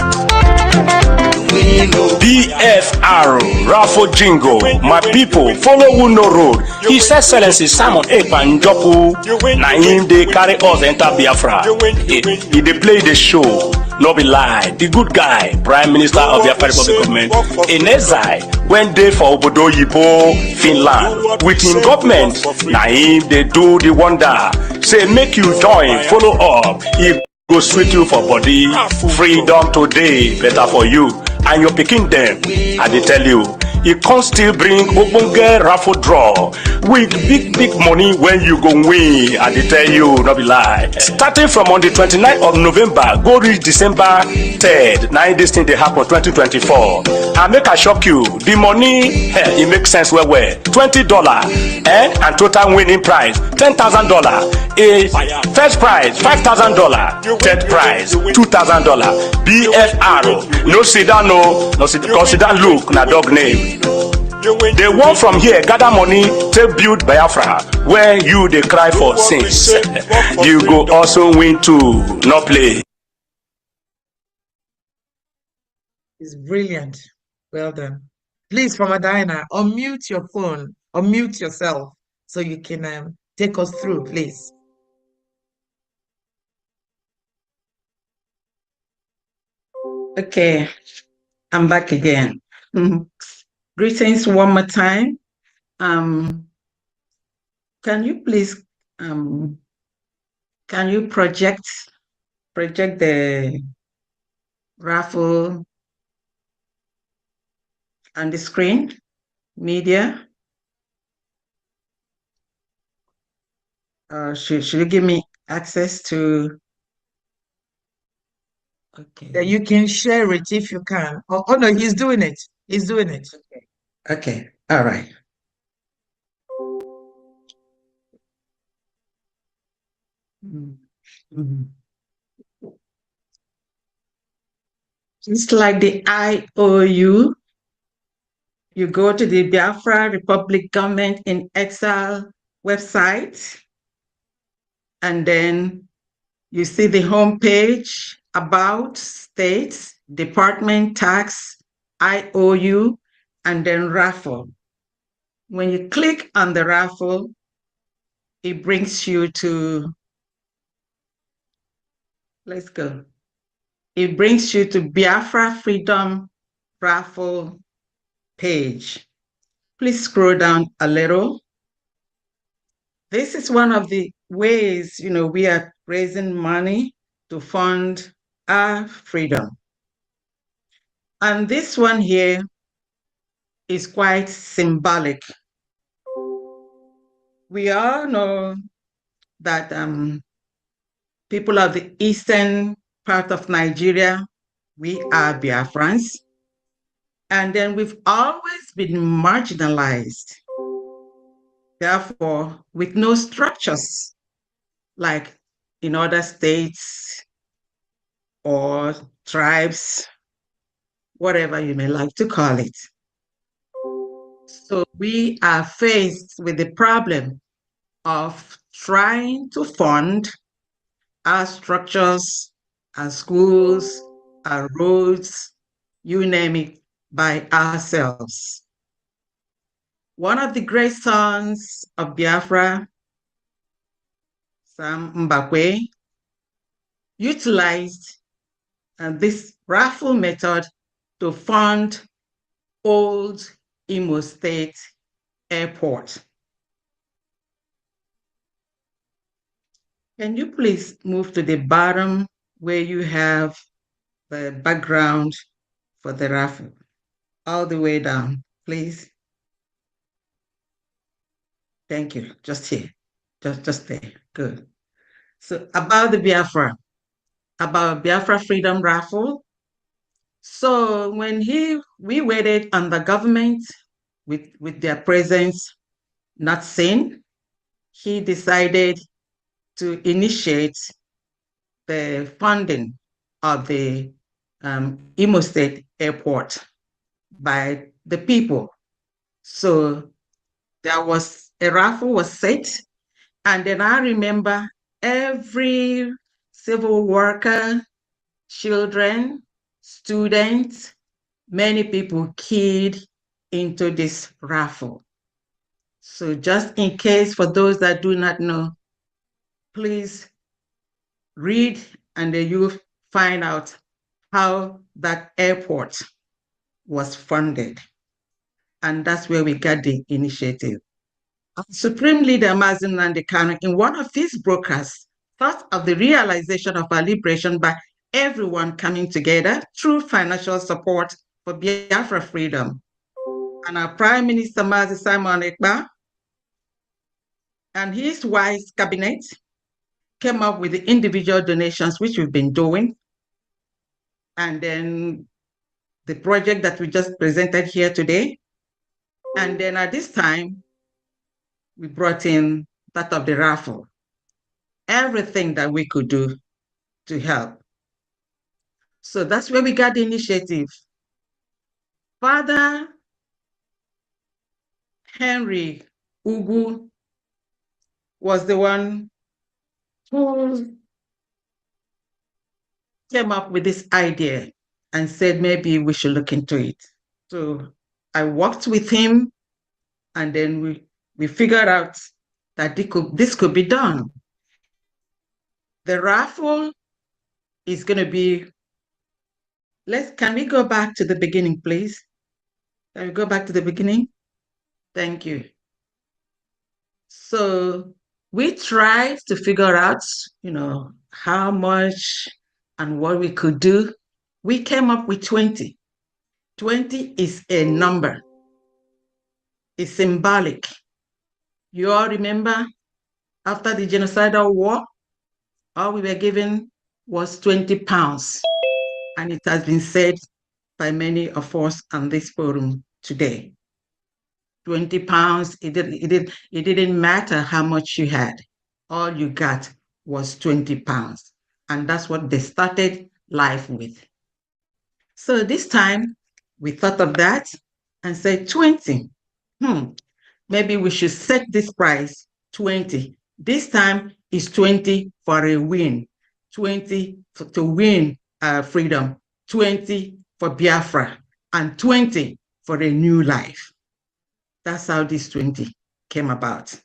BFR, Raffle Jingle, my people, follow who no road. His Excellency Simon Ekpanjoku, na him they carry us enter Biafra. He they play the show, no be lie. The good guy, Prime Minister of Biafra Republic Government, in exile, went there for Obodo Yibo, Finland. With him government, na him they do the wonder. Say make you join, follow up. He go sweet you for body. Freedom today, better for you. And you're picking them, and they tell you, e can still bring ogbonge raffle draw with big money when you go win. I dey tell you, no be lie. Starting from on the 29th of November go reach December 3rd, na this thing dey happen 2024. And make I shock you, the money e make sense well well. $20 and total winning prize $10,000. A first prize $5,000, third prize $2,000. BIAFRA, no sit down, no sit down, look na dog name. They want from here gather money to build BIAFRA, where you dey cry for since. You go also win too, no play. It's brilliant. Well done. Please, from Adina, unmute your phone, unmute yourself so you can take us through, please. Okay, I'm back again. Greetings one more time. Can you please, can you project the raffle on the screen, media? Should you give me access to? Okay. That you can share it if you can. Oh no, he's doing it. He's doing it. Okay. All right. Just like the IOU, you go to the Biafra Republic Government in Exile website, and then you see the homepage, about, states, department, tax, IOU, and then Raffle. When you click on the Raffle, it brings you to, let's go. It brings you to Biafra Freedom Raffle page. Please scroll down a little. This is one of the ways, we are raising money to fund our freedom. And this one here is quite symbolic. We all know that people of the eastern part of Nigeria, we are Biafrans. And then we've always been marginalized. Therefore, with no structures like in other states or tribes, whatever you may like to call it. So we are faced with the problem of trying to fund our structures, our schools, our roads, you name it, by ourselves. One of the great sons of Biafra, Sam Mbakwe, utilized this raffle method to fund old Imo State Airport. Can you please move to the bottom where you have the background for the raffle? All the way down, please. Thank you. Just here. Just there. Good. So about the Biafra, about Biafra Freedom Raffle. So when we waited on the government with their presence not seen, he decided to initiate the funding of the Imo State Airport by the people. So there was a raffle was set, and then I remember every civil worker, children, students, many people keyed into this raffle. So just in case, for those that do not know, please read and then you'll find out how that airport was funded. And that's where we got the initiative. Supreme Leader Mazi Nnamdi Kanu, in one of his broadcasts, thought of the realization of our liberation by everyone coming together through financial support for Biafra freedom. and our Prime Minister, Mazi Simon Ekpa, and his wise cabinet came up with the individual donations, which we've been doing. And then the project that we just presented here today. And then at this time, we brought in that of the raffle. Everything that we could do to help. So that's where we got the initiative. Father Henry Ugu was the one who came up with this idea and said maybe we should look into it. So I worked with him, and then we figured out that this could be done. The raffle is going to be, can we go back to the beginning, please? Can we go back to the beginning? Thank you. So we tried to figure out, how much and what we could do. We came up with 20. 20 is a number. It's symbolic. You all remember after the genocidal war, all we were given was 20 pounds. And it has been said by many of us on this forum today. 20 pounds, it didn't matter how much you had. All you got was 20 pounds. And that's what they started life with. So this time, we thought of that and said 20. Maybe we should set this price 20. This time is 20 for a win. 20 to win freedom. 20 for Biafra. And 20 for a new life. That's how this 20 came about.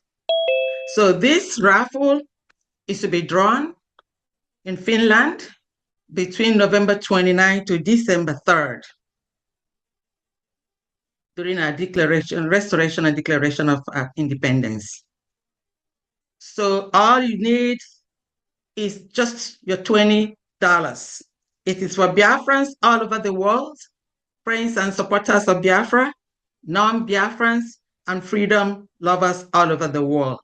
So this raffle is to be drawn in Finland between November 29 to December 3rd during our restoration and declaration of independence. So all you need is just your $20. It is for Biafrans all over the world, friends and supporters of Biafra, non-Biafrans, and freedom lovers all over the world.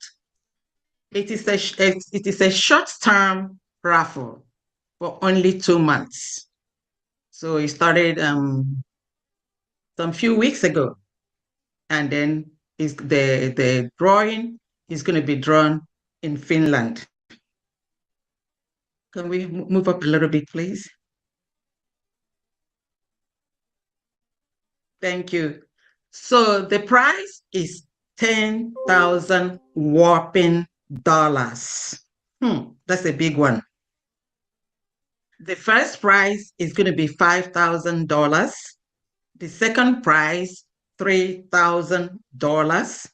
It is a short-term raffle for only 2 months. So it started some few weeks ago, and then the drawing is going to be drawn in Finland. Can we move up a little bit, please? Thank you. So the price is 10,000 whopping dollars. That's a big one. The first prize is going to be $5,000. The second prize, $3,000.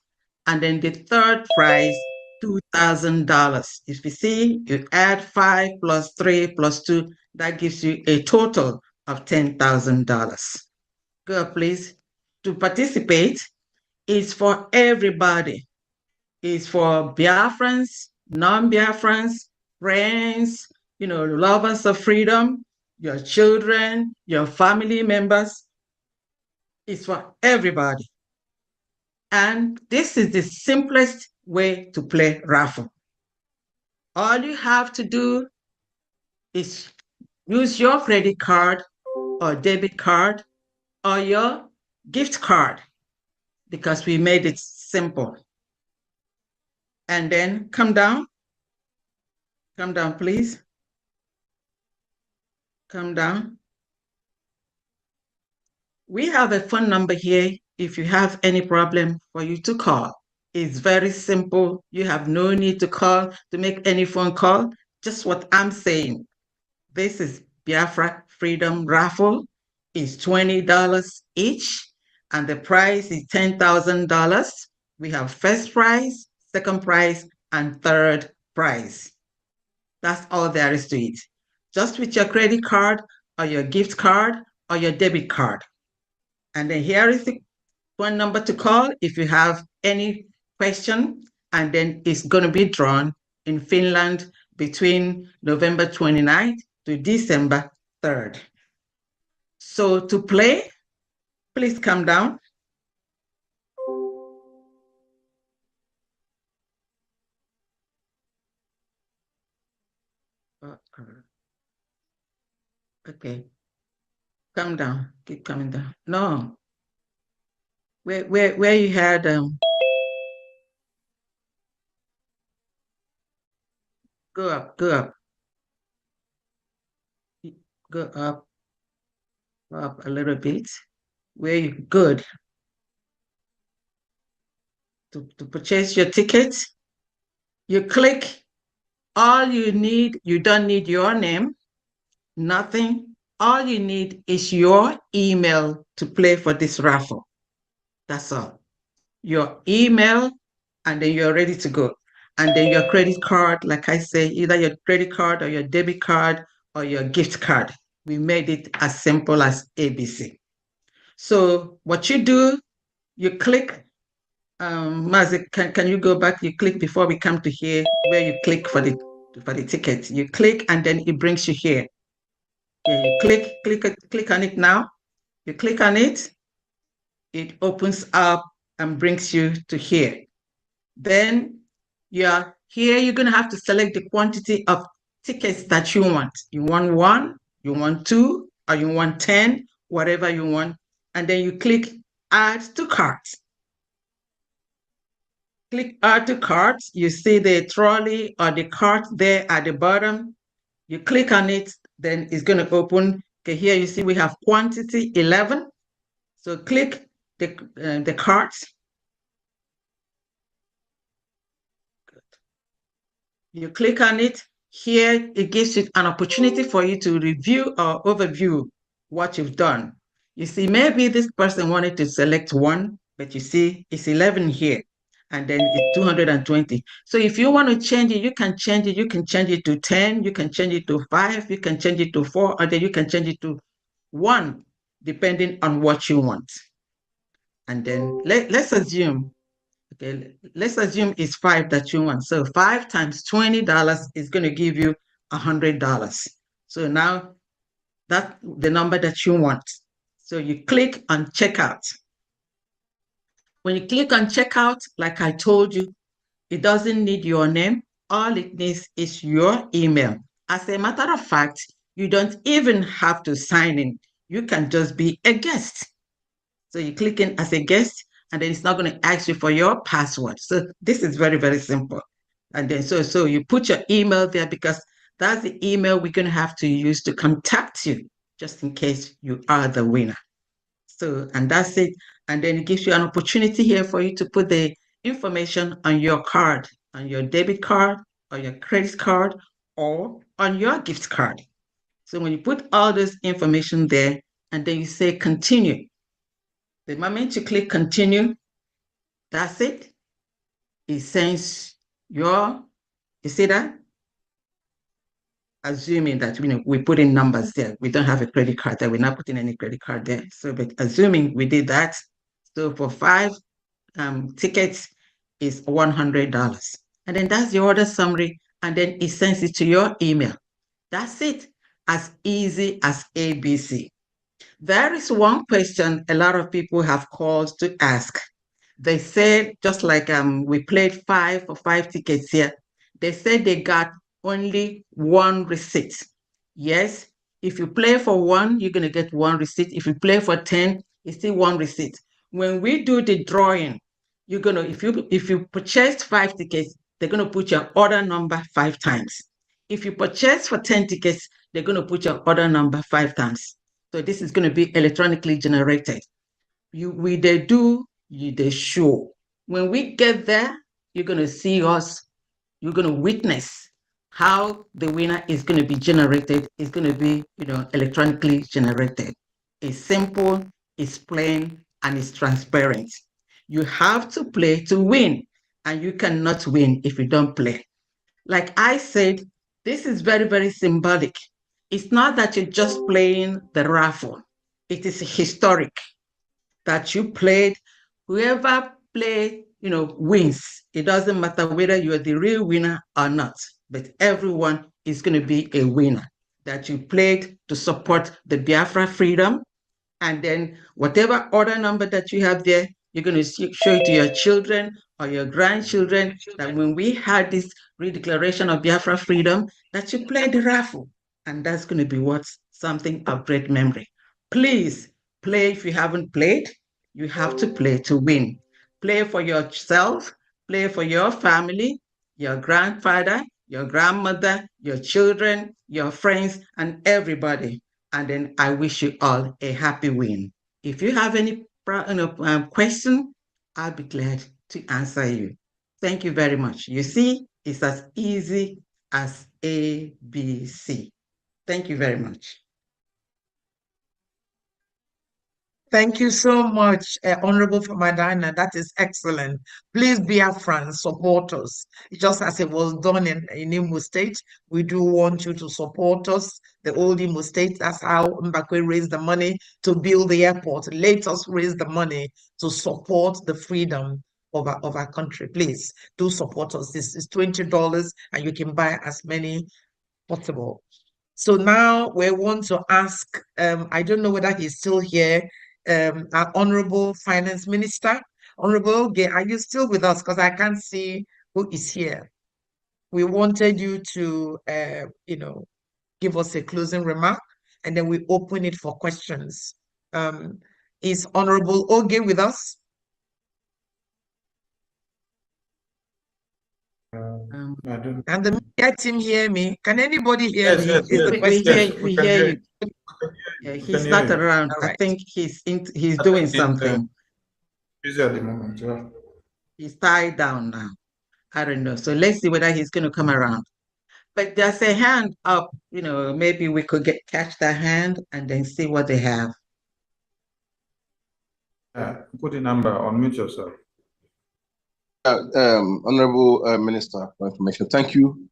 And then the third prize, $2,000. If you see, you add 5 plus 3 plus 2, that gives you a total of $10,000. Go, please. To participate is for everybody. It's for Biafrans, non-Biafrans, friends, lovers of freedom, your children, your family members. It's for everybody. And this is the simplest way to play raffle. All you have to do is use your credit card or debit card or your gift card, because we made it simple. And then come down, please. Come down. We have a phone number here if you have any problem for you to call. It's very simple. You have no need to call to make any phone call. Just what I'm saying. This is Biafra Freedom Raffle. It's $20 each, and the prize is $10,000. We have first prize, second prize, and third prize. That's all there is to it. Just with your credit card or your gift card or your debit card. And then here is the phone number to call if you have any question, and then it's going to be drawn in Finland between November 29th to December 3rd. So to play, please come down. Okay. Come down. Keep coming down. No. Where you had go up, go up. Go up a little bit. Where you good. To purchase your ticket, you click. All you need, you don't need your name, nothing. All you need is your email to play for this raffle. That's all. Your email, and then you're ready to go. And then your credit card, like I say, either your credit card or your debit card or your gift card. We made it as simple as ABC. So what you do, you click. Mazik, can you go back? You click before we come to here, where you click for the ticket. You click and then it brings you here. Yeah, you click on it now. You click on it, it opens up and brings you to here. Then you're here, you're gonna have to select the quantity of tickets that you want. You want 1, you want 2, or you want 10, whatever you want. And then you click add to cart. Click add to cart, you see the trolley or the cart there at the bottom. You click on it, then it's going to open. Okay, here you see we have quantity 11. So click the cart. Good. You click on it. Here it gives you an opportunity for you to review or overview what you've done. You see, maybe this person wanted to select 1, but you see it's 11 here. And then it's 220. So if you want to change it, you can change it. You can change it to 10, you can change it to 5, you can change it to 4, and then you can change it to 1, depending on what you want. And then let's assume, okay, let's assume it's 5 that you want. So 5 times $20 is going to give you $100. So now that's the number that you want. So you click on checkout. When you click on checkout, like I told you, it doesn't need your name. All it needs is your email. As a matter of fact, you don't even have to sign in. You can just be a guest. So you click in as a guest, and then it's not going to ask you for your password. So this is very, very simple. And then so you put your email there, because that's the email we're going to have to use to contact you, just in case you are the winner. So, and that's it. And then it gives you an opportunity here for you to put the information on your card, on your debit card or your credit card or on your gift card. So when you put all this information there and then you say continue, the moment you click continue, that's it. It sends you see that? Assuming that we put in numbers there. We don't have a credit card there. We're not putting any credit card there. So, but assuming we did that, so for 5 tickets is $100. And then that's the order summary. And then it sends it to your email. That's it. As easy as ABC. There is one question a lot of people have called to ask. They said, just like we played 5 for 5 tickets here, they said they got only 1 receipt. Yes, if you play for 1, you're going to get 1 receipt. If you play for 10, it's still 1 receipt. When we do the drawing, you're going to, if you purchased 5 tickets, they're going to put your order number 5 times. If you purchase for 10 tickets, they're going to put your order number 5 times. So this is going to be electronically generated. They show. When we get there, you're going to see us, you're going to witness how the winner is going to be generated. It's going to be, electronically generated. It's simple, it's plain, and it's transparent. You have to play to win, and you cannot win if you don't play. Like I said, this is very, very symbolic. It's not that you're just playing the raffle. It is historic that you played. Whoever played, wins. It doesn't matter whether you're the real winner or not, but everyone is going to be a winner. That you played to support the Biafra freedom. And then whatever order number that you have there, you're going to show it to your children or your grandchildren that when we had this redeclaration of Biafra freedom, that you played the raffle. And that's going to be what something of great memory. Please play. If you haven't played, you have to play to win. Play for yourself, play for your family, your grandfather, your grandmother, your children, your friends, and everybody. And then I wish you all a happy win. If you have any question, I'll be glad to answer you. Thank you very much. You see, it's as easy as ABC. Thank you very much. Thank you so much, Honorable Famadana. That is excellent. Please be our friends, support us. Just as it was done in Imo State, we do want you to support us. The old Imo State, that's how Mbakwe raised the money to build the airport. Let us raise the money to support the freedom of our country. Please do support us. This is $20 and you can buy as many possible. So now we want to ask, I don't know whether he's still here, our Honorable Finance Minister. Honorable, are you still with us? Because I can't see who is here. We wanted you to, give us a closing remark, and then we open it for questions. Is Honorable Oge with us? I don't. And the media team hear me? Can anybody hear me? Yes, Is the yes, question. yes, We hear you. Yeah, we he's can hear not you. around. All I right. think he's I doing think he's, something. busy at the moment. Yeah. He's tied down now. I don't know. So let's see whether he's going to come around. But there's a hand up. Maybe we could catch that hand and then see what they have. Put the number, unmute yourself. Honorable Minister for Information, thank you.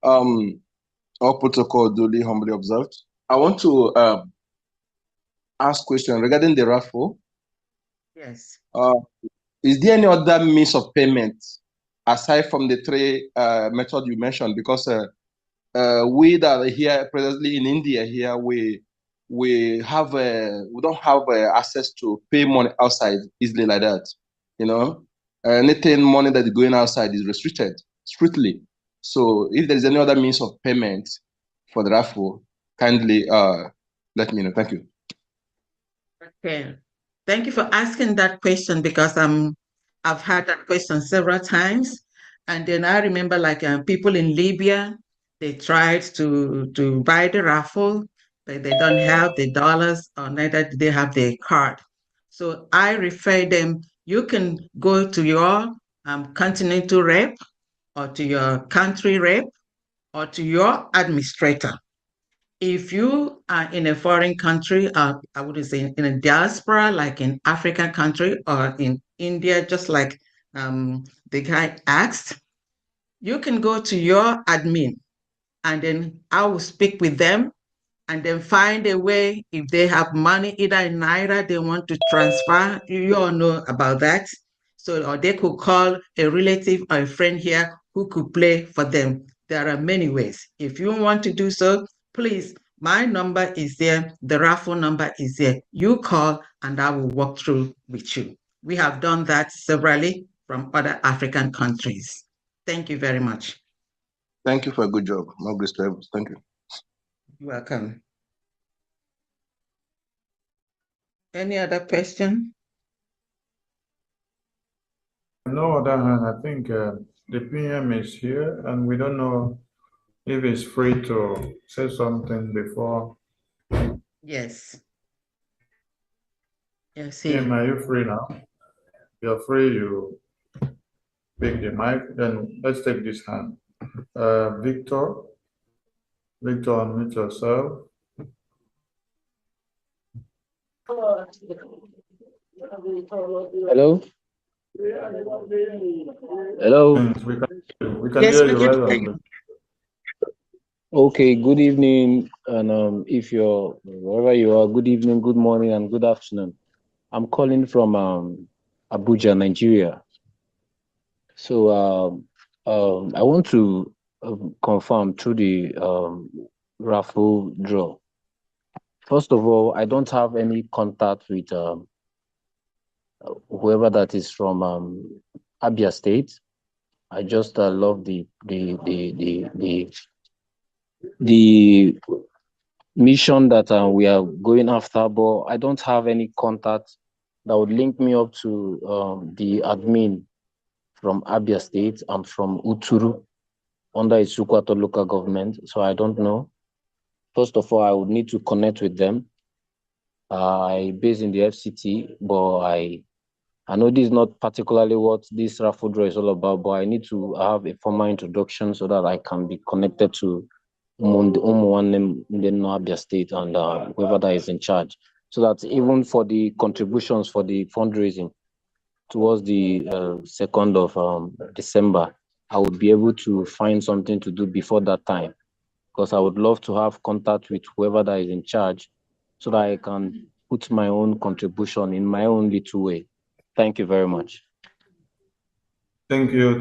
All protocol duly humbly observed. I want to ask question regarding the Raffle. Yes. Is there any other means of payment aside from the three methods you mentioned? Because we that are here presently in India here, we don't have access to pay money outside easily like that. Anything money that is going outside is restricted strictly. So if there is any other means of payment for the Raffle, kindly let me know. Thank you. Okay. Thank you for asking that question, because I've had that question several times. And then I remember people in Libya, they tried to buy the Raffle, but they don't have the dollars, or neither do they have the card. So I refer them, you can go to your continental rep, or to your country rep, or to your administrator. If you are in a foreign country, I would say in a diaspora, like in African country or in India, just like the guy asked, you can go to your admin, and then I will speak with them, and then find a way. If they have money, either in Naira, they want to transfer, you all know about that. So, or they could call a relative or a friend here who could play for them. There are many ways. If you want to do so, please, my number is there. The Raffle number is there. You call and I will walk through with you. We have done that severally from other African countries. Thank you very much. Thank you for a good job. More grace to everyone. Thank you. You're welcome. Any other question? No other hand. I think the PM is here, and we don't know if he's free to say something before. Yes. Yes. PM, are you free now? If you're free, you pick the mic. Then let's take this hand. Victor, unmute yourself. Hello. Hello. We can hear you right. Okay, good evening, and if you're wherever you are, good evening, good morning, and good afternoon. I'm calling from Abuja, Nigeria. So I want to confirm through the Raffle draw. First of all, I don't have any contact with whoever that is from Abia State. I just love the mission that we are going after, but I don't have any contact that would link me up to the admin from Abia State. I'm from Uturu under Isukwato local government, so I don't know. First of all, I would need to connect with them. I based in the FCT, but I know this is not particularly what this Raffle draw is all about, but I need to have a formal introduction so that I can be connected to Abia State and whoever that is in charge, so that even for the contributions for the fundraising towards the 2nd of December, I would be able to find something to do before that time, because I would love to have contact with whoever that is in charge so that I can put my own contribution in my own little way. Thank you very much. Thank you,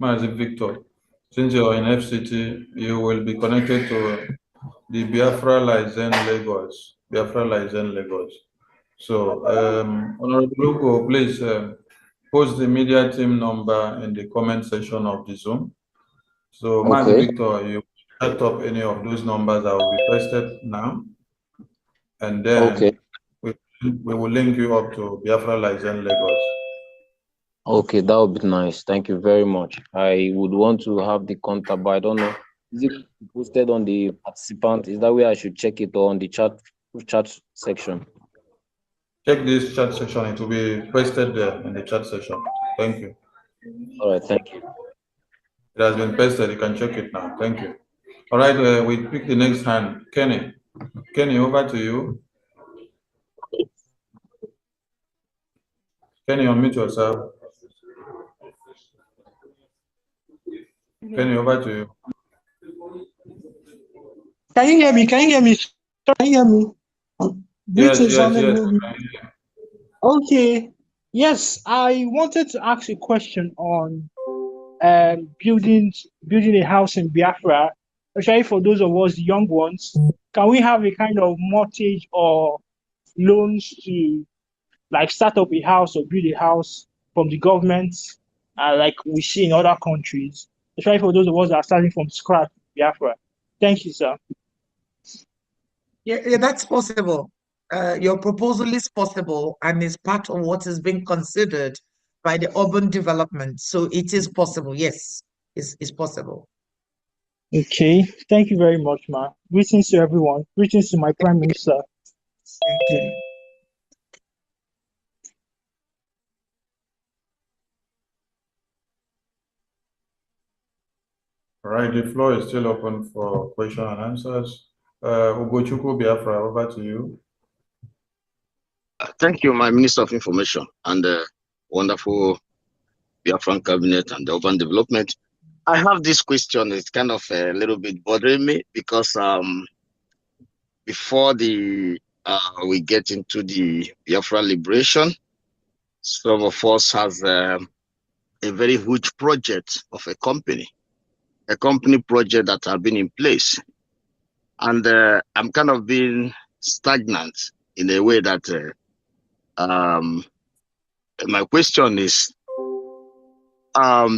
Mazi Victor. Since you're in FCT, you will be connected to the BIAFRA Lizen Lagos. So, Honorable Luko, please post the media team number in the comment section of the Zoom. So, Mazi Victor, you set up any of those numbers that will be posted now, and then we will link you up to BIAFRA Lizen Lagos. Okay, that would be nice. Thank you very much. I would want to have the contact, but I don't know. Is it posted on the participant? Is that where I should check it, or on the chat section? Check this chat section. It will be pasted there in the chat section. Thank you. All right, thank you. It has been pasted. You can check it now. Thank you. All right, we pick the next hand. Kenny. Kenny, over to you. Kenny, unmute yourself. Kenny, over to you. Can you hear me? Can you hear me? Can you hear me? Yes. Okay. Yes, I wanted to ask a question on building a house in Biafra, especially for those of us young ones. Can we have a kind of mortgage or loans to like start up a house or build a house from the government, like we see in other countries, especially for those of us that are starting from scratch in Biafra? Thank you, sir. Yeah, that's possible. Your proposal is possible and is part of what is being considered by the urban development. So it is possible. Yes, it's possible. Okay, thank you very much, ma. Greetings to everyone. Greetings to my Prime Minister. Thank you. All right, the floor is still open for question and answers. Ugochukwu Biafra, over to you. Thank you, my Minister of Information and the wonderful Biafran cabinet and the urban development. I have this question. It's kind of a little bit bothering me because before we get into the Biafra liberation, some of us has a very huge project of a company project that have been in place, and I'm kind of being stagnant in a way that my question is,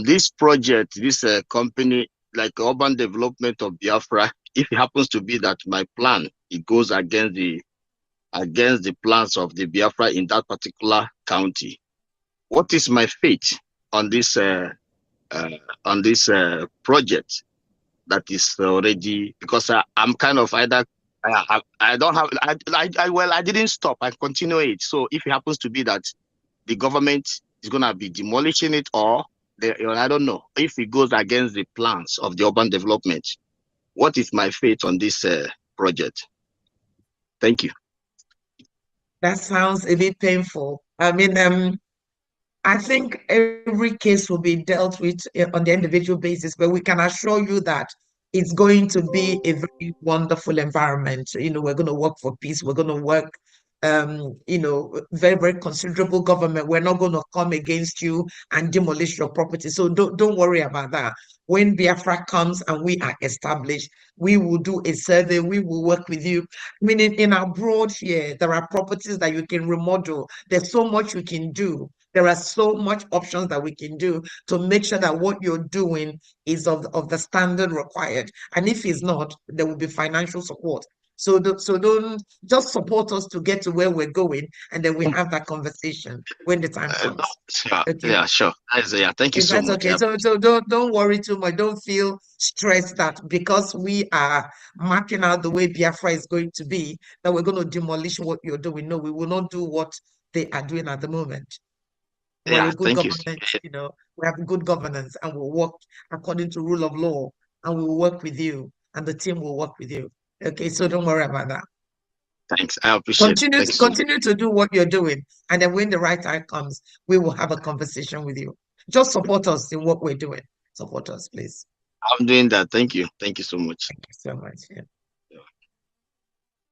this project, this company, like urban development of Biafra, if it happens to be that my plan, it goes against the plans of the Biafra in that particular county, what is my fate on this project that is already, because I'm kind of either I don't have I didn't stop, I continue it. So if it happens to be that the government is gonna be demolishing it, or I don't know, if it goes against the plans of the urban development, what is my fate on this project? Thank you. That sounds a bit painful. I mean, I think every case will be dealt with on the individual basis, but we can assure you that it's going to be a very wonderful environment. You know, we're going to work for peace. We're going to work, you know, very, very considerable government. We're not going to come against you and demolish your property. So don't worry about that. When Biafra comes and we are established, we will do a survey. We will work with you. I mean, in abroad here, there are properties that you can remodel. There's so much you can do There are so much options that we can do to make sure that what you're doing is of the standard required. And if it's not, there will be financial support. So don't just support us to get to where we're going, and then we have that conversation when the time comes. Yeah, Okay. yeah, sure. Yeah, thank you If so that's much. okay. So don't worry too much. Don't feel stressed that because we are marking out the way Biafra is going to be, that we're going to demolish what you're doing. No, we will not do what they are doing at the moment. We're Yeah, a good thank you. government, we have good governance, and we'll work according to rule of law, and we'll work with you, and the team will work with you. Okay, so don't worry about that. Thanks. I appreciate it. Thank you so much. Continue to do what you're doing, and then when the right time comes, we will have a conversation with you. Just support us in what we're doing. Support us, please. I'm doing that. Thank you. Thank you so much. Thank you so much.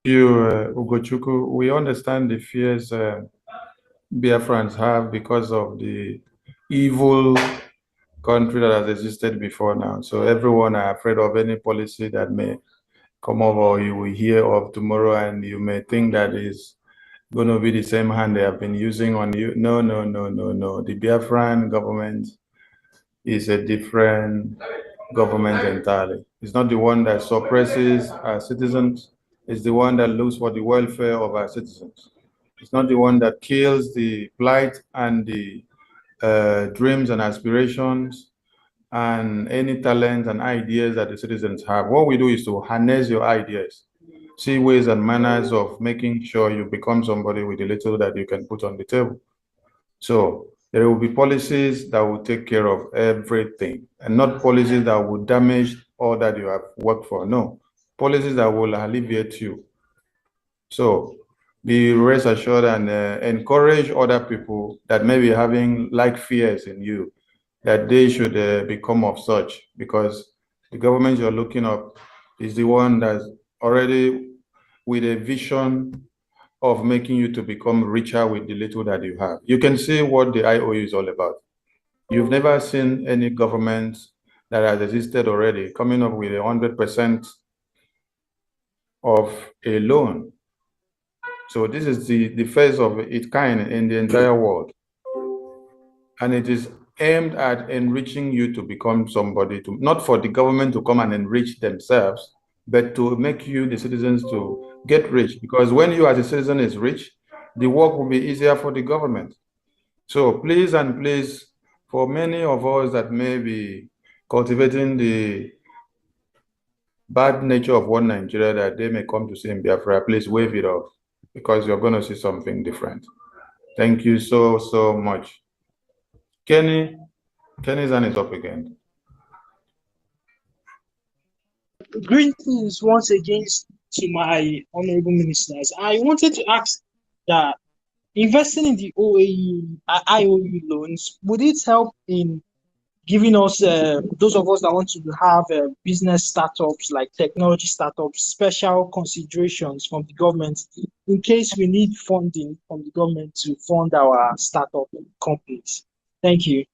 Yeah. Ugochukwu, we understand the fears Biafrans have because of the evil country that has existed before now. So everyone are afraid of any policy that may come over or you will hear of tomorrow, and you may think that is going to be the same hand they have been using on you. No. The Biafran government is a different government entirely. It's not the one that suppresses our citizens. It's the one that looks for the welfare of our citizens. It's not the one that kills the plight and the dreams and aspirations and any talent and ideas that the citizens have. What we do is to harness your ideas, see ways and manners of making sure you become somebody with a little that you can put on the table. So there will be policies that will take care of everything, and not policies that will damage all that you have worked for. No, policies that will alleviate you. So be rest assured and encourage other people that may be having like fears in you, that they should become of such, because the government you're looking up is the one that's already with a vision of making you to become richer with the little that you have. You can see what the IOU is all about. You've never seen any government that has existed already coming up with 100% of a loan. So this is the first of its kind in the entire world. And it is aimed at enriching you to become somebody, not for the government to come and enrich themselves, but to make you, the citizens, to get rich. Because when you as a citizen is rich, the work will be easier for the government. So please and please, for many of us that may be cultivating the bad nature of one Nigeria that they may come to see in Biafra, please wave it off, because you're going to see something different. Thank you so much. Kenny's hand is up again. Greetings once again to my honorable ministers. I wanted to ask that investing in the IOU loans, would it help in giving us, those of us that want to have business startups like technology startups, special considerations from the government in case we need funding from the government to fund our startup companies? Thank you.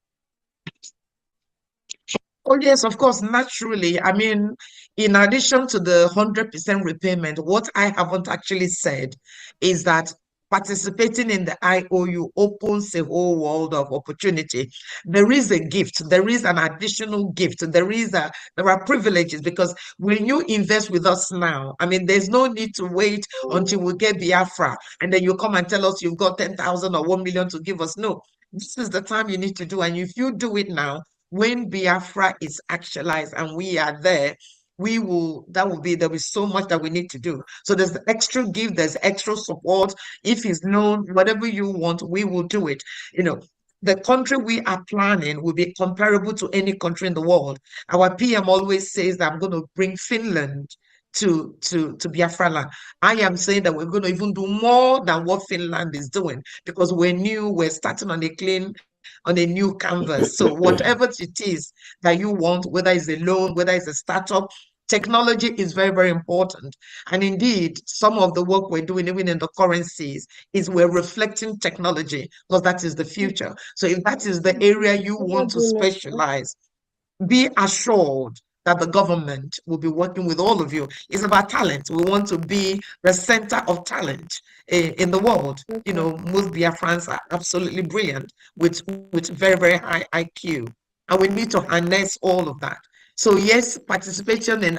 Oh, yes, of course, naturally. I mean, in addition to the 100% repayment, what I haven't actually said is that participating in the IOU opens a whole world of opportunity. There is a gift, there is an additional gift, there are privileges, because when you invest with us now, I mean, there's no need to wait until we get Biafra and then you come and tell us you've got 10,000 or 1 million to give us. No, this is the time you need to do. And if you do it now, when Biafra is actualized and we are there, there'll be so much that we need to do. So there's the extra gift, there's extra support. If it's known, whatever you want, we will do it. The country we are planning will be comparable to any country in the world. Our PM always says that I'm going to bring Finland to Biafra land. I am saying that we're going to even do more than what Finland is doing, because we're starting on a new canvas. So whatever it is that you want, whether it's a loan, whether it's a startup, technology is very, very important. And indeed, some of the work we're doing, even in the currencies, is we're reflecting technology, because that is the future. So if that is the area you want to specialize, be assured that the government will be working with all of you. It's about talent. We want to be the center of talent in the world. You know, most Biafrans are absolutely brilliant with very, very high IQ. And we need to harness all of that. So yes, participation in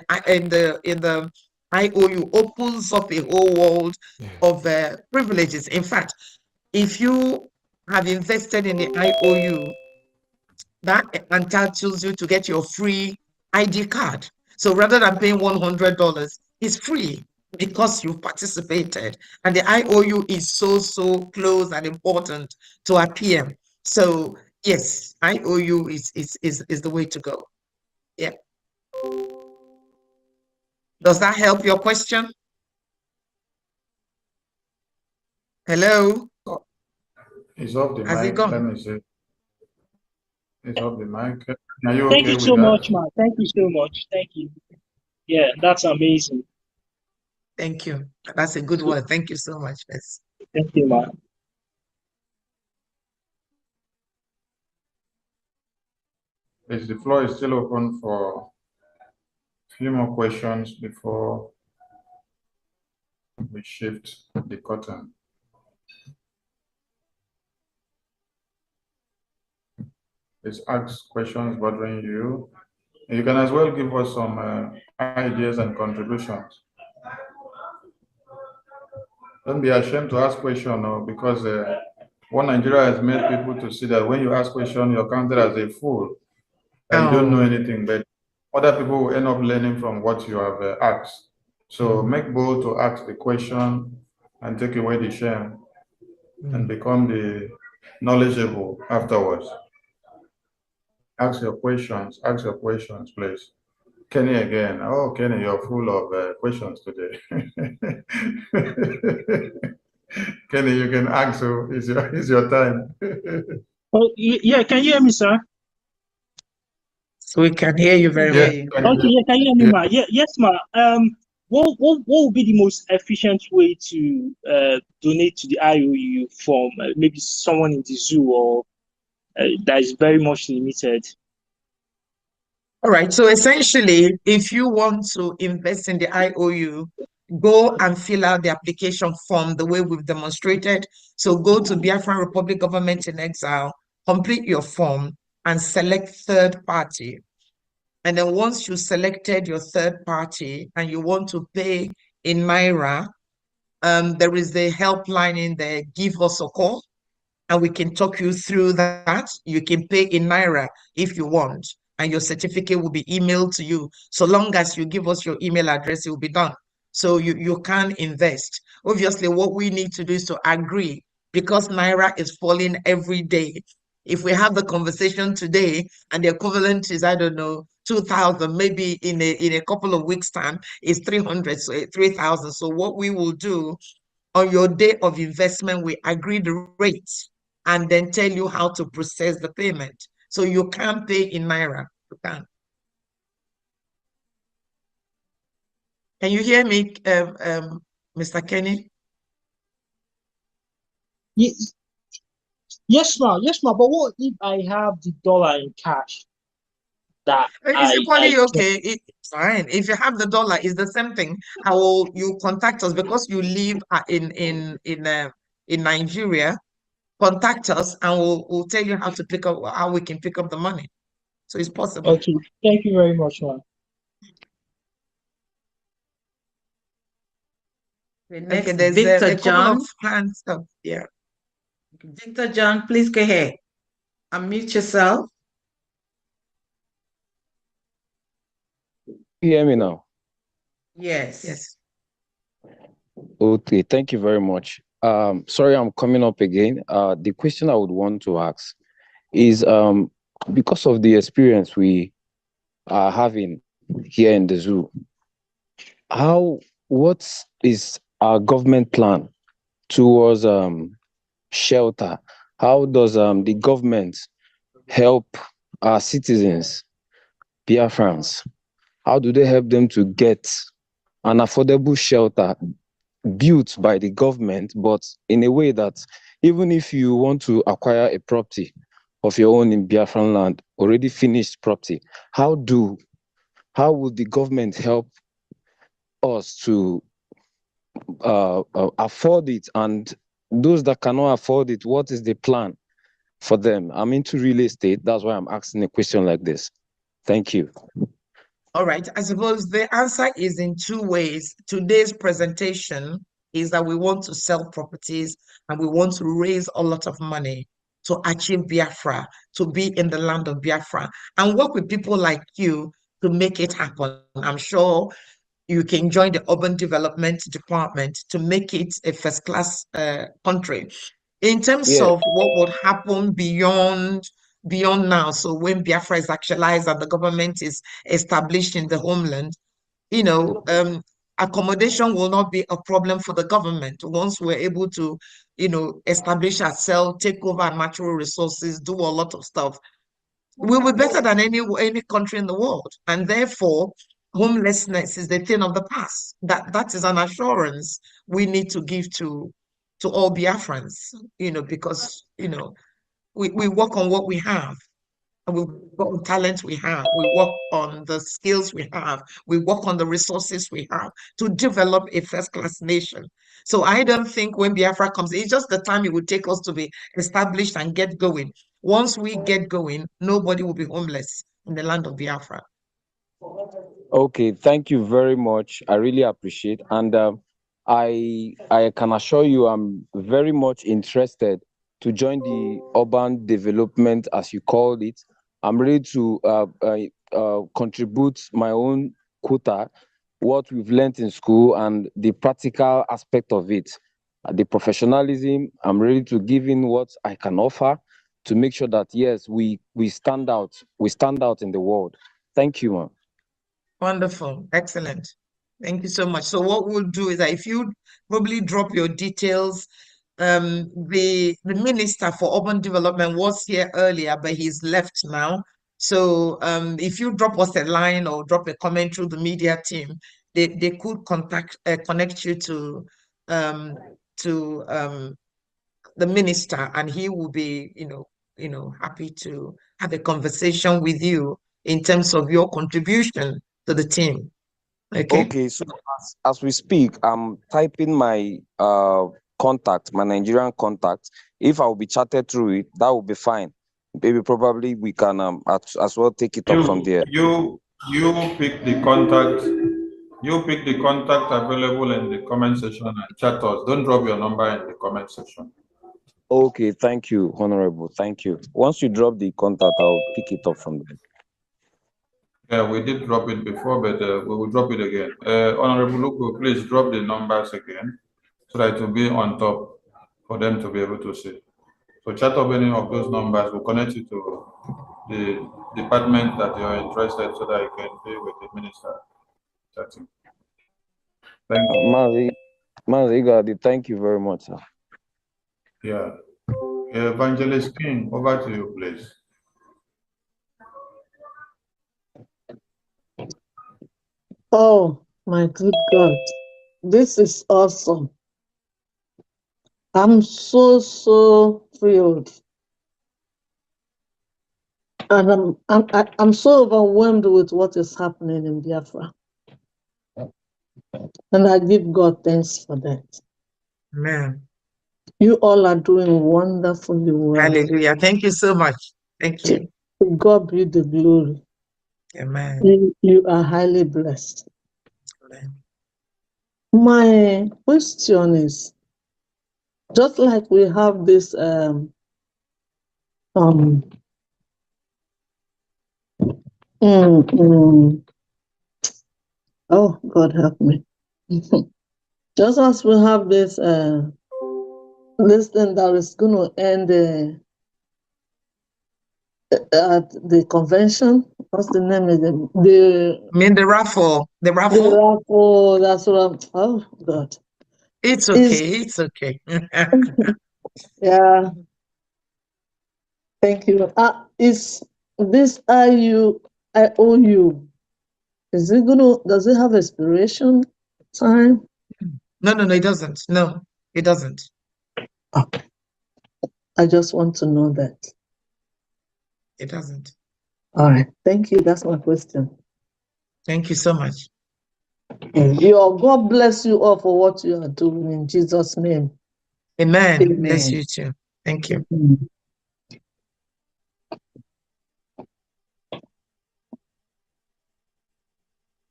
the IOU opens up a whole world of privileges. In fact, if you have invested in the IOU, that entitles you to get your free ID card. So rather than paying $100, it's free because you've participated. And the IOU is so close and important to our PM. So yes, IOU is the way to go. Yeah. Does that help your question? Hello? It's off the Has it mic. gone? Let me see. It's off the mic. Are you Thank okay you with so that? much, man. Thank you so much. Thank you. Yeah, that's amazing. Thank you. That's a good one. Thank you so much, Miss. Thank you, man. Yes, the floor is still open for a few more questions before we shift the curtain. Please ask questions bothering you. You can as well give us some ideas and contributions. Don't be ashamed to ask questions, no, because what Nigeria has made people to see that when you ask questions, you're counted as a fool, and you don't know anything, but other people will end up learning from what you have asked. So make bold to ask the question and take away the shame and become the knowledgeable afterwards. Ask your questions, please. Kenny again. Oh, Kenny, you're full of questions today. Kenny, you can ask, so it's your time. Oh, yeah, can you hear me, sir? So we can hear you very well. Okay, yeah, can you hear me, ma? Yeah, yes, ma. What would be the most efficient way to donate to the IOU from maybe someone in the zoo or that is very much limited? All right. So essentially, if you want to invest in the IOU, go and fill out the application form the way we've demonstrated. So go to Biafran Republic Government in Exile, complete your form, and select third party. And then once you selected your third party and you want to pay in Naira, there is the helpline in there, give us a call, and we can talk you through that. You can pay in Naira if you want, and your certificate will be emailed to you. So long as you give us your email address, it will be done. So you can invest. Obviously, what we need to do is to agree, because Naira is falling every day. If we have the conversation today and the equivalent is, I don't know, 2,000, maybe in a couple of weeks' time, is 300, so 3,000. So what we will do on your day of investment, we agree the rates and then tell you how to process the payment. So you can pay in Naira. You can. Can you hear me, Mr. Kenny? Yes, ma. Yes, ma. But what if I have the dollar in cash? That It's equally okay. It's fine. If you have the dollar, it's the same thing. How will you contact us because you live in Nigeria? Contact us and we'll tell you how we can pick up the money. So it's possible. Okay. Thank you very much, ma. Next, Okay, there's Victor a couple John. of hands up. Yeah. Victor John, please go ahead. Unmute yourself. You hear me now? Yes. Yes. Okay, thank you very much. Sorry, I'm coming up again. The question I would want to ask is because of the experience we are having here in the zoo, what is our government plan towards shelter? How does the government help our citizens, Biafrans? How do they help them to get an affordable shelter built by the government, but in a way that even if you want to acquire a property of your own in Biafran land, already finished property, how do how would the government help us to afford it? And those that cannot afford it, what is the plan for them? I'm into real estate. That's why I'm asking a question like this. Thank you. All right. I suppose the answer is in two ways. Today's presentation is that we want to sell properties and we want to raise a lot of money to achieve Biafra, to be in the land of Biafra, and work with people like you to make it happen. I'm sure you can join the urban development department to make it a first-class country. In terms Yeah. of what would happen beyond now, so when Biafra is actualized and the government is established in the homeland, accommodation will not be a problem for the government once we're able to, establish ourselves, take over our natural resources, do a lot of stuff. We'll be better than any country in the world, and therefore homelessness is the thing of the past. That is an assurance we need to give to all Biafrans, because we work on what we have, and we work on talent we have, we work on the skills we have, we work on the resources we have to develop a first-class nation. So I don't think when Biafra comes, it's just the time it would take us to be established and get going. Once we get going, nobody will be homeless in the land of Biafra. Okay, thank you very much. I really appreciate, and I can assure you I'm very much interested to join the urban development, as you called it. I'm ready to contribute my own quota, what we've learned in school, and the practical aspect of it, the professionalism. I'm ready to give in what I can offer to make sure that yes, we stand out. We stand out in the world. Thank you, ma'am. Wonderful. Excellent. Thank you so much. So what we'll do is that if you probably drop your details, the Minister for Urban Development was here earlier, but he's left now. So if you drop us a line or drop a comment through the media team, they could connect you to the minister, and he will be happy to have a conversation with you in terms of your contribution to the team. Okay. Okay, so as we speak, I'm typing my contact, my Nigerian contact. If I will be chatted through it, that will be fine. Maybe probably we can as well take it up from there. You pick the contact. You pick the contact available in the comment section and chat us. Don't drop your number in the comment section. Okay, thank you, Honorable. Thank you. Once you drop the contact, I'll pick it up from there. Yeah, we did drop it before, but we will drop it again. Honorable Luku, please drop the numbers again so that it will be on top for them to be able to see. So chat up any of those numbers. We'll connect you to the department that you're interested so that you can be with the minister chatting. Thank you. Mazi, thank you very much, sir. Yeah. Evangelist King, over to you, please. Oh, my good God. This is awesome. I'm so thrilled. And I'm so overwhelmed with what is happening in Biafra. And I give God thanks for that. Amen. You all are doing wonderfully well. Hallelujah. Thank you so much. Thank you. To God be the glory. Amen. You are highly blessed. Amen. My question is, just like we have this oh, God help me. Just as we have this this thing that is going to end at the convention. What's the name of it? The Raffle. The Raffle? The Raffle, that's what I'm, oh, God. It's okay. It's okay. Yeah. Thank you. Is this IOU, is it does it have expiration time? No, it doesn't. No, it doesn't. Okay. I just want to know that. It doesn't. All right. Thank you. That's my question. Thank you so much. God bless you all for what you are doing in Jesus' name. Amen. Amen. Bless you too. Thank you.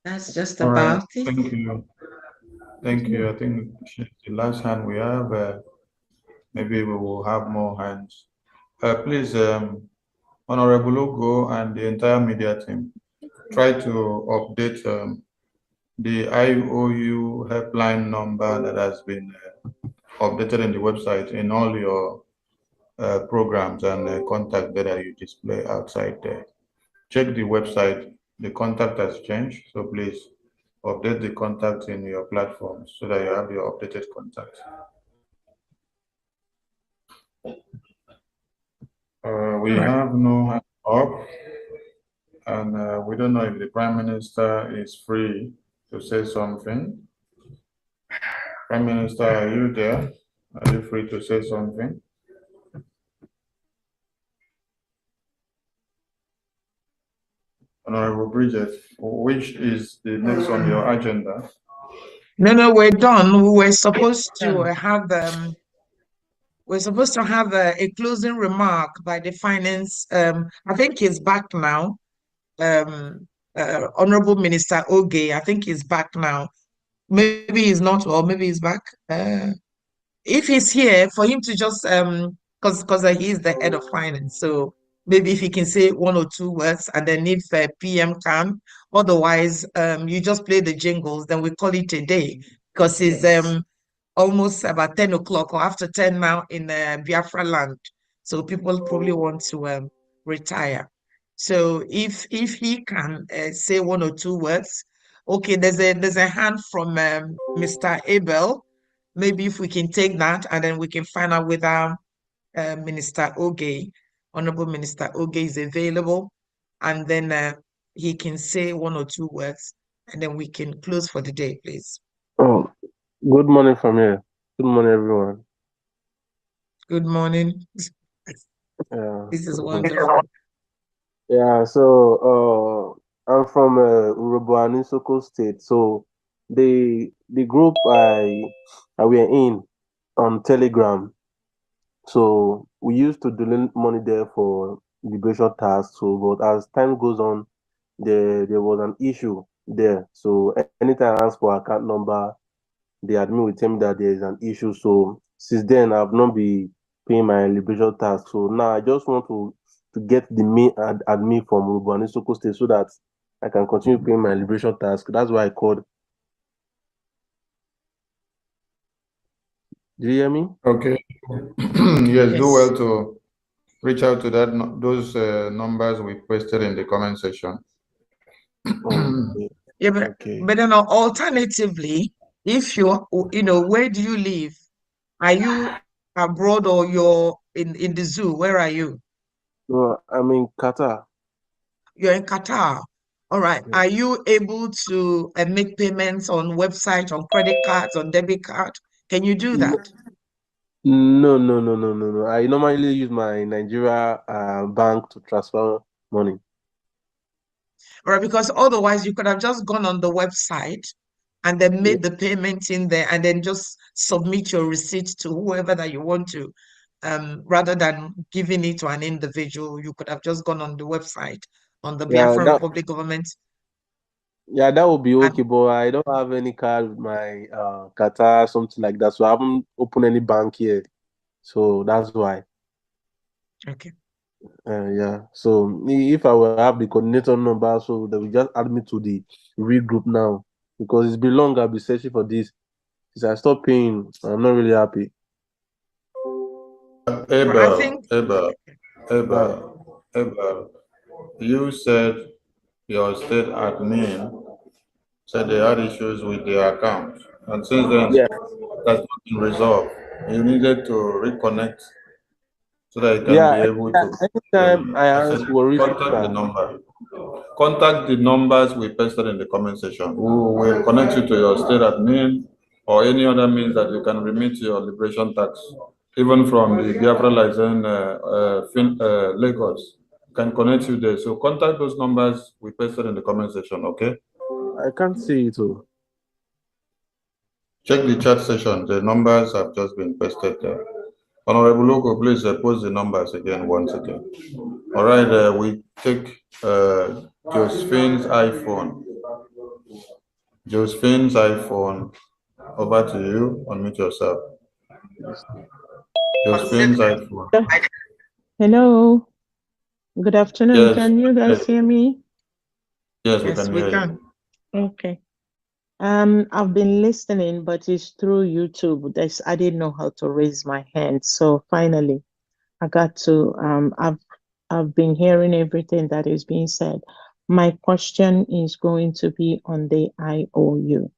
That's just All right. about it. Thank you. Thank you. I think she's the last hand we have. Maybe we will have more hands. Please, Honorable Ugo and the entire media team, try to update the IOU helpline number that has been updated in the website in all your programs and contact data you display outside there. Check the website. The contact has changed, so please update the contact in your platforms so that you have your updated contact. We have no hand up, and we don't know if the Prime Minister is free to say something. Prime Minister, are you there? Are you free to say something? Honorable Bridget, which is the next on your agenda? No, we're done. We were supposed to have a closing remark by the finance. I think he's back now. Honorable Minister Oge, I think he's back now. Maybe he's not, or maybe he's back. If he's here, for him to just because he's the head of finance, so maybe if he can say one or two words, and then if PM can, otherwise you just play the jingles, then we call it a day, because it's almost about 10 o'clock or after 10 now in Biafra land, so people probably want to retire. So if he can say one or two words. Okay, there's a hand from Mr. Abel. Maybe if we can take that, and then we can find out whether Minister Oge, Honorable Minister Oge, is available, and then he can say one or two words, and then we can close for the day, please. Oh, good morning from here. Good morning, everyone. Good morning. Yeah. This is wonderful. Yeah, so I'm from Urobo Soko State. So the group I were in on Telegram. So we used to donate money there for liberation tasks. So, but as time goes on, there was an issue there. So anytime I ask for account number, the admin will tell me that there is an issue. So since then, I've not been paying my liberation tax. So now I just want to get the main admin from Urobo Soko State so that I can continue paying my liberation tax. That's why I called. Do you hear me? Okay. Yes, do well to reach out to those numbers we posted in the comment section. Yeah, but then alternatively, if where do you live? Are you abroad or you're in the zoo? Where are you? No, I'm in Qatar. You're in Qatar. All right. Are you able to make payments on website, on credit cards, on debit card? Can you do that? No. I normally use my Nigeria bank to transfer money. All right, because otherwise you could have just gone on the website and then made the payment in there and then just submit your receipt to whoever that you want to. Rather than giving it to an individual, you could have just gone on the website on the Biafra Republic government. Yeah, that would be okay, but I don't have any card with my Qatar, something like that. So I haven't opened any bank here. So that's why. Okay. Yeah. So if I will have the coordinator number, so they will just add me to the real group now. Because it's been long I've been searching for this. Since I stopped paying, I'm not really happy. Abel, you said your state admin said they had issues with their account, and since then that's not been resolved. You needed to reconnect so that you can be able to. Anytime I ask for contact the number. Contact the numbers we pasted in the comment section. We will connect you to your state admin or any other means that you can remit your liberation tax, even from the Biafra license Lagos. Can connect you there. So contact those numbers we pasted in the comment section, okay? I can't see it. Oh. Check the chat session. The numbers have just been pasted there. Honorable Loco, please post the numbers again once again. All right, we take Josephine's iPhone. Josephine's iPhone. Over to you. Unmute yourself. Josephine's iPhone. Hello. Good afternoon. Yes. Can you guys hear me? Yes, we Yes, can we hear can. you. Okay. I've been listening, but it's through YouTube. I didn't know how to raise my hand. So finally, I got to, I've been hearing everything that is being said. My question is going to be on the IOU.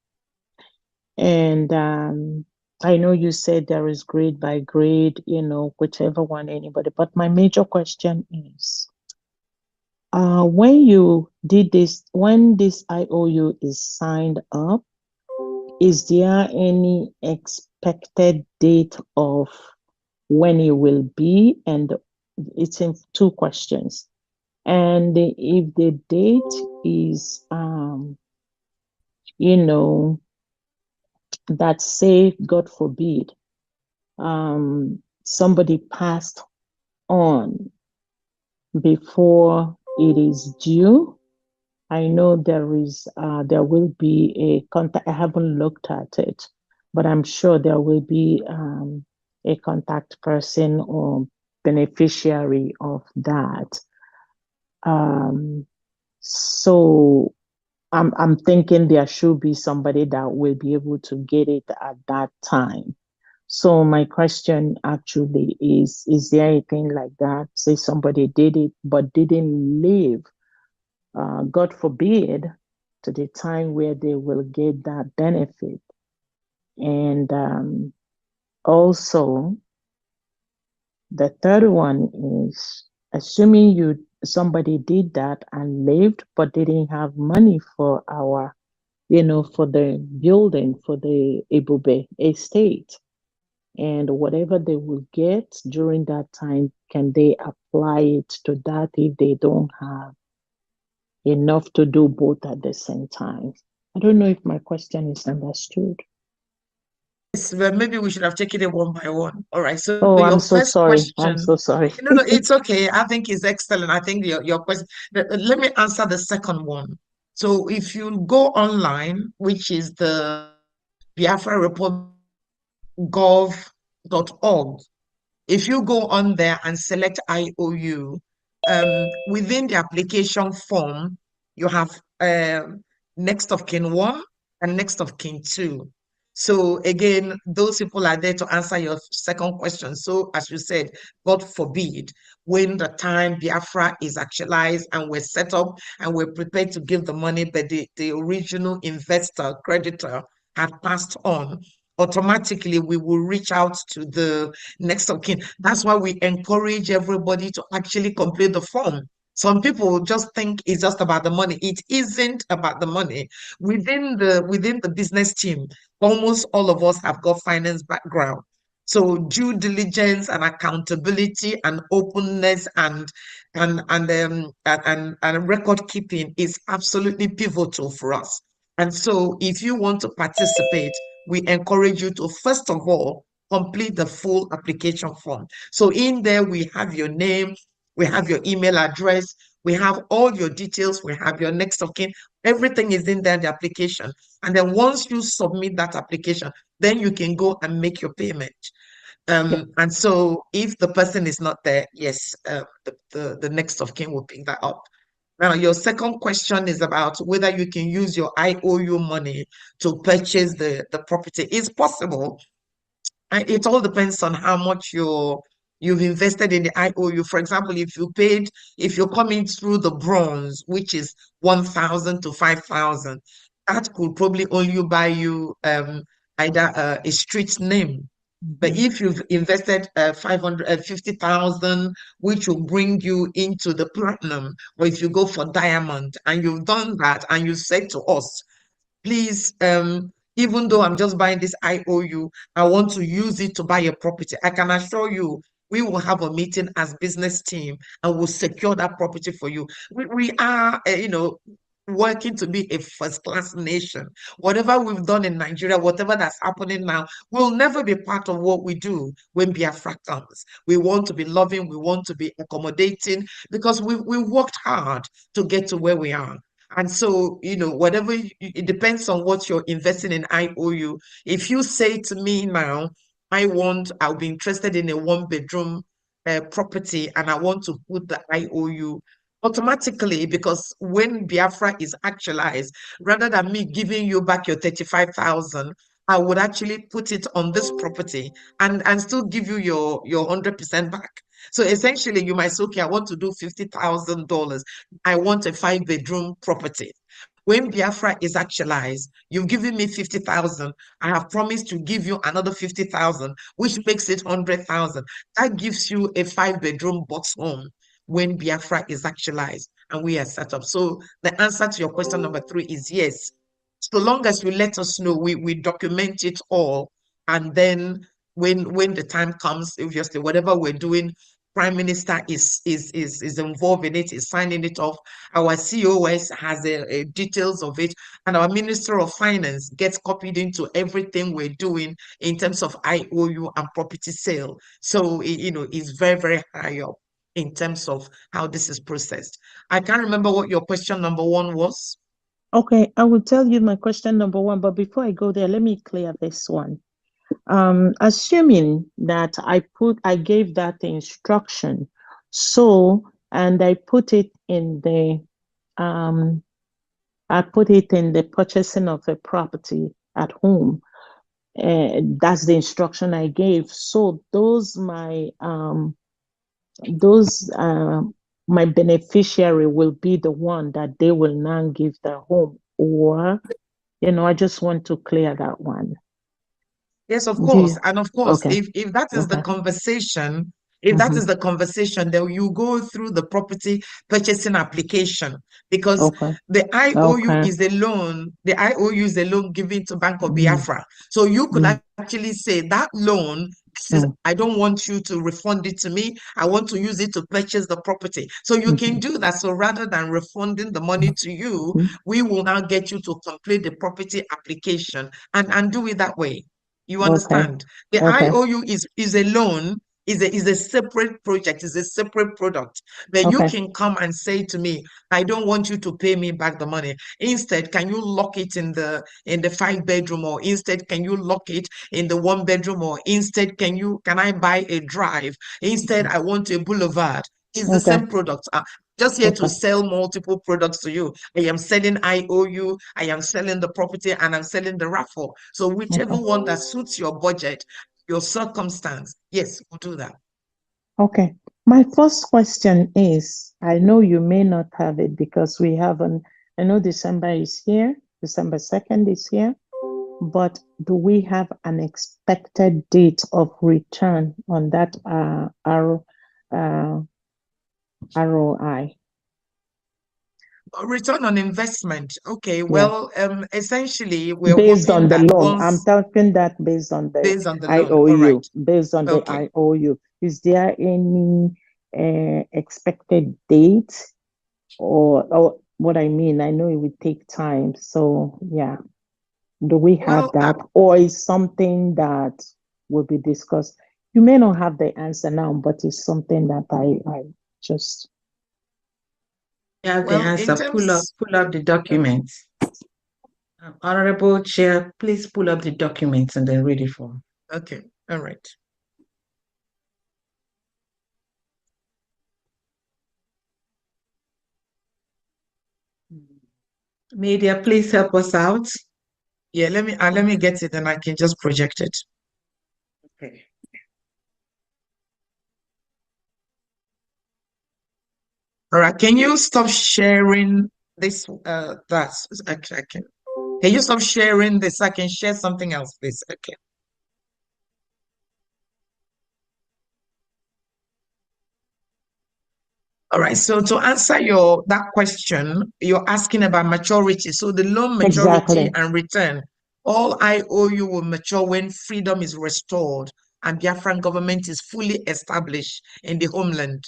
And I know you said there is grade by grade, whichever one, anybody, but my major question is, when you did this, when this IOU is signed up, is there any expected date of when it will be? And it's in two questions. And if the date is, that say, God forbid, somebody passed on before it is due, I know there will be a contact. I haven't looked at it, but I'm sure there will be a contact person or beneficiary of that. So I'm thinking there should be somebody that will be able to get it at that time. So my question actually is there anything like that? Say somebody did it but didn't live, God forbid, to the time where they will get that benefit. And also, the third one is assuming somebody did that and lived but didn't have money for for the building, for the Ebube estate. And whatever they will get during that time, can they apply it to that if they don't have enough to do both at the same time? I don't know if my question is understood. Yes, well, maybe we should have taken it one by one. All right. So Oh, your I'm so first sorry. I'm question. so sorry. No, it's okay. I think it's excellent. I think your question. Let me answer the second one. So if you go online, which is the Biafra Report gov.org, if you go on there and select IOU, within the application form, you have next of kin 1 and next of kin 2. So again, those people are there to answer your second question. So as you said, God forbid, when the time Biafra is actualized and we're set up and we're prepared to give the money, but the original investor, creditor, had passed on, automatically we will reach out to the next of kin. That's why we encourage everybody to actually complete the form. Some people just think it's just about the money. It isn't about the money. Within the business team, almost all of us have got finance background. So due diligence and accountability and openness and record keeping is absolutely pivotal for us. And so if you want to participate, we encourage you to, first of all, complete the full application form. So in there, we have your name, we have your email address, we have all your details, we have your next of kin, everything is in there, the application. And then once you submit that application, then you can go and make your payment. And so if the person is not there, yes, the next of kin will pick that up. Now, your second question is about whether you can use your IOU money to purchase the property. It's possible. It all depends on how much you've invested in the IOU. For example, if you're coming through the bronze, which is 1,000 to 5,000, that could probably only buy you either a street name. But if you've invested 550,000, which will bring you into the platinum, or if you go for diamond and you've done that and you said to us, please, even though I'm just buying this IOU, I want to use it to buy a property, I can assure you we will have a meeting as business team and we'll secure that property for you. We are, working to be a first-class nation. Whatever we've done in Nigeria, whatever that's happening now, will never be part of what we do when Biafra comes. We want to be loving, we want to be accommodating, because we worked hard to get to where we are. And so, whatever, it depends on what you're investing in IOU. If you say to me now, I'll be interested in a one-bedroom property and I want to put the IOU, automatically, because when Biafra is actualized, rather than me giving you back your 35,000, I would actually put it on this property and still give you your 100% back. So essentially, you might say, okay, I want to do $50,000. I want a 5-bedroom property. When Biafra is actualized, you've given me 50,000. I have promised to give you another 50,000, which makes it 100,000. That gives you a 5-bedroom box home when Biafra is actualized and we are set up. So the answer to your question number 3 is yes. So long as you let us know, we document it all. And then when the time comes, obviously, whatever we're doing, Prime Minister is involved in it, is signing it off. Our COS has a details of it, and our Minister of Finance gets copied into everything we're doing in terms of IOU and property sale. So, it's very, very high up in terms of how this is processed. I can't remember what your question number 1 was. Okay, I will tell you my question number 1, but before I go there, let me clear this one. Assuming that I gave that instruction, and I put it in the purchasing of a property at home. That's the instruction I gave. So my beneficiary will be the one that they will now give the home, or I just want to clear that one. Yes, of course. Yeah. And of course, Okay. if that is the conversation, then you go through the property purchasing application, because the IOU is a loan. The IOU is a loan given to Bank of Biafra. So you could actually say that loan, I don't want you to refund it to me. I want to use it to purchase the property. So you can do that. So rather than refunding the money to you, we will now get you to complete the property application and do it that way. You understand? The IOU is a loan, is a separate project, is a separate product. But you can come and say to me, I don't want you to pay me back the money. Instead, can you lock it in the 5-bedroom, or instead can you lock it in the 1-bedroom, or instead can I buy a drive? Instead, I want a boulevard. It's the same product. Just here to sell multiple products to you. I am selling IOU, I am selling the property, and I'm selling the raffle. So whichever one that suits your budget, your circumstance, yes, we'll do that. Okay. My first question is, I know you may not have it because we haven't, I know December is here, December 2nd is here, but do we have an expected date of return on that ROI? Return on investment. Okay, well, essentially, we're based hoping on the that loan. I'm talking that based on the loan. IOU. All right. Based on the IOU. Is there any expected date, or what I mean? I know it would take time. So yeah, do we have that, or is something that will be discussed? You may not have the answer now, but it's something that I just. Yeah, the answer. Pull up the documents. Honorable Chair, please pull up the documents and then read it for me. Okay, all right. Media, please help us out. Yeah, let me get it and I can just project it. Okay. All right, can you stop sharing this? That's okay. Can you stop sharing this? I can share something else, please. Okay. All right. So to answer that question, you're asking about maturity. So the loan maturity and return, all IOU will mature when freedom is restored and Biafran government is fully established in the homeland.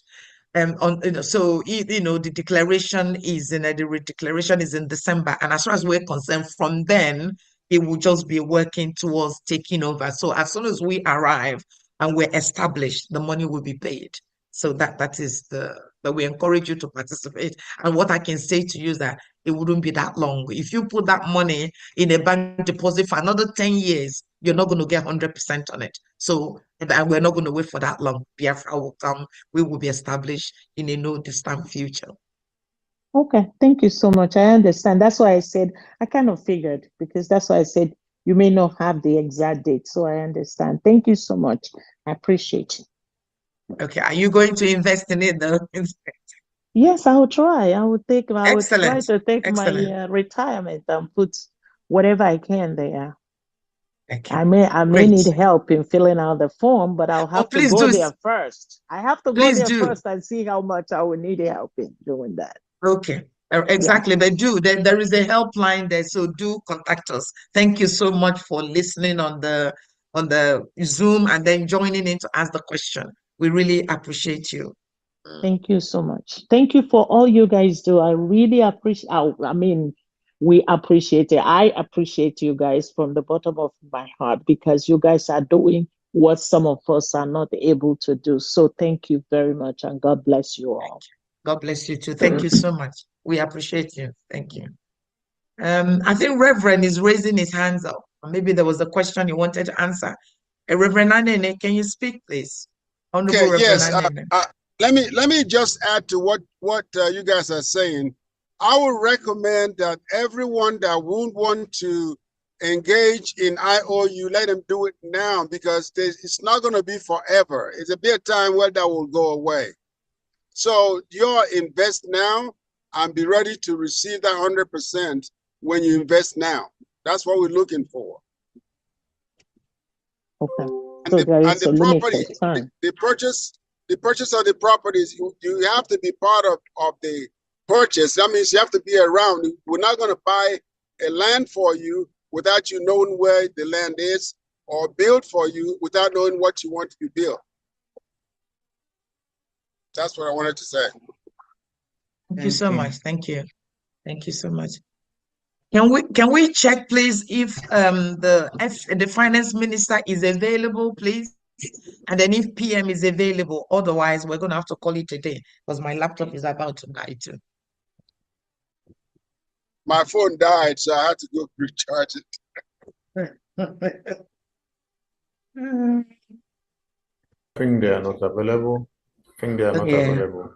So the declaration is the declaration is in December, and as far as we're concerned, from then it will just be working towards taking over. So as soon as we arrive and we're established, the money will be paid. So that is that we encourage you to participate. And what I can say to you is that it wouldn't be that long. If you put that money in a bank deposit for another 10 years, you're not going to get 100% on it. So, and we're not going to wait for that long. Biafra will come. We will be established in a no distant future. Okay, thank you so much. I understand. That's why I said, I kind of figured, because that's why I said you may not have the exact date. So I understand. Thank you so much. I appreciate you. Okay, are you going to invest in it though? Yes, I will try. I will try Excellent. to take my Excellent. retirement and put whatever I can there. Okay. I may Great. need help in filling out the form, but I'll have to please go do. there first. I have to go Please there do. first and see how much I will need help in doing that. Okay. Exactly. Yeah. But there is a helpline there, so do contact us. Thank you so much for listening on the Zoom and then joining in to ask the question. We really appreciate you. Thank you so much. Thank you for all you guys do. I really appreciate. I mean, we appreciate it. I appreciate you guys from the bottom of my heart, because you guys are doing what some of us are not able to do. So thank you very much, and God bless you all. God bless you too. Thank you so much. We appreciate you. Thank you. I think Reverend is raising his hands up. Maybe there was a question you wanted to answer. Reverend Anene, can you speak, please? Honorable Okay, Reverend yes. Anene. Let me just add to what you guys are saying. I would recommend that everyone that would want to engage in IOU, let them do it now, because it's not going to be forever. It's a bit of time where that will go away. So you invest now and be ready to receive that 100% when you invest now. That's what we're looking for. Okay. So there is a limited time. The purchase of the properties, you have to be part of the purchase. That means you have to be around. We're not going to buy a land for you without you knowing where the land is, or build for you without knowing what you want to be built. That's what I wanted to say. Thank you so much. Thank you. Thank you so much. Can we check, please, if the finance minister is available, please? And then if PM is available, otherwise we're going to have to call it a day, because my laptop is about to die too. My phone died, so I had to go recharge it. I think they are not available. Available.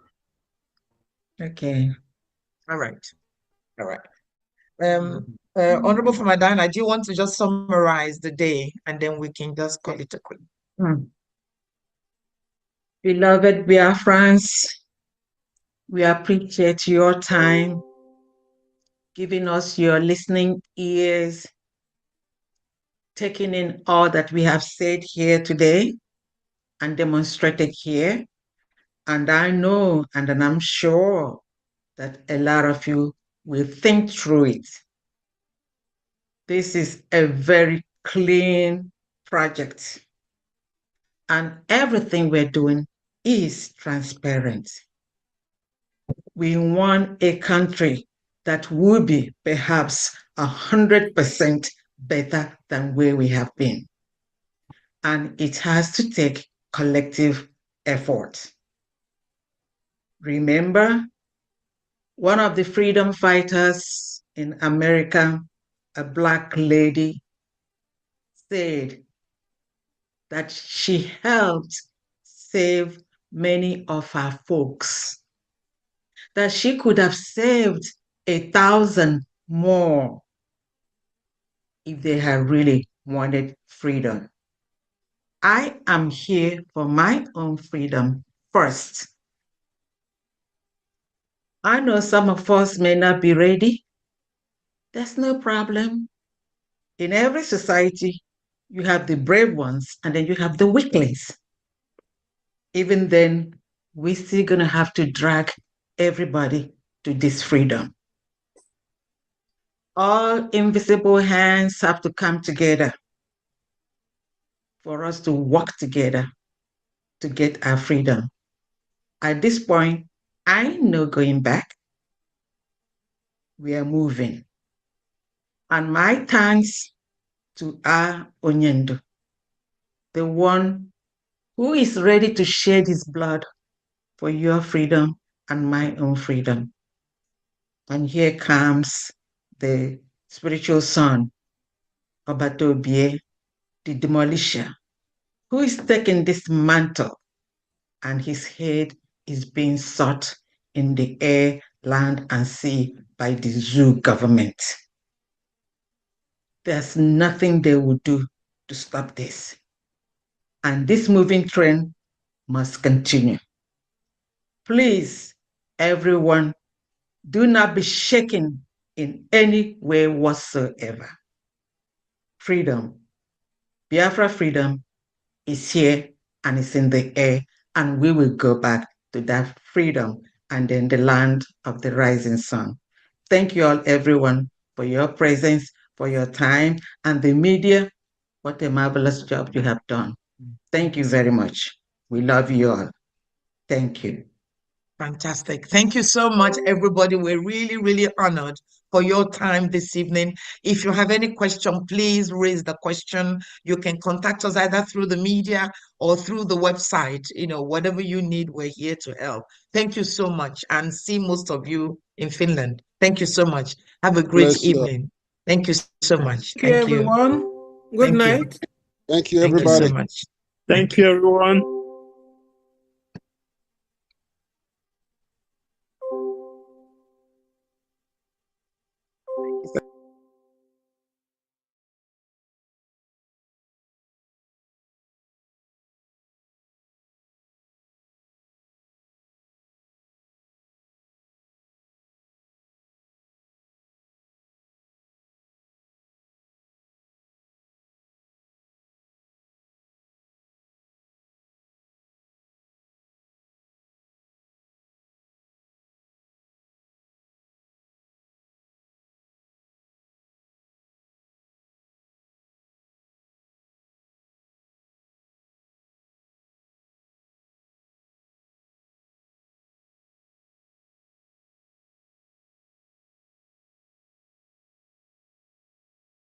Okay. All right. All right. Honorable Famadana, do you want to just summarize the day and then we can just call it a quit? Beloved Biafrans, we appreciate your time, giving us your listening ears, taking in all that we have said here today and demonstrated here. And I know, and I'm sure that a lot of you will think through it. This is a very clean project, and everything we're doing is transparent. We want a country that will be perhaps 100% better than where we have been. And it has to take collective effort. Remember, one of the freedom fighters in America, a Black lady, said that she helped save many of her folks, that she could have saved 1,000 more if they had really wanted freedom. I am here for my own freedom first. I know some of us may not be ready. That's no problem. In every society, you have the brave ones and then you have the weaklings. Even then, we're still going to have to drag everybody to this freedom. All invisible hands have to come together for us to work together to get our freedom. At this point, I ain't no going back. We are moving. And my thanks to our Onyendo, the one who is ready to shed his blood for your freedom and my own freedom. And here comes the spiritual son, Obatobie, the demolisher, who is taking this mantle, and his head is being sought in the air, land, and sea by the zoo government. There's nothing they will do to stop this. And this moving train must continue. Please, everyone, do not be shaken in any way whatsoever. Freedom, Biafra freedom is here and it's in the air, and we will go back to that freedom and then the land of the rising sun. Thank you all, everyone, for your presence, for your time, and the media. What a marvelous job you have done. Thank you very much. We love you all. Thank you. Fantastic. Thank you so much, everybody. We're really, really honored for your time this evening. If you have any question, please raise the question. You can contact us either through the media or through the website. Whatever you need, we're here to help. Thank you so much, and see most of you in Finland. Thank you so much. Have a great Bless you. evening. Thank you so much. Thank you, everyone. Good night. Thank you, Thank you everybody. so much. Thank you, everyone.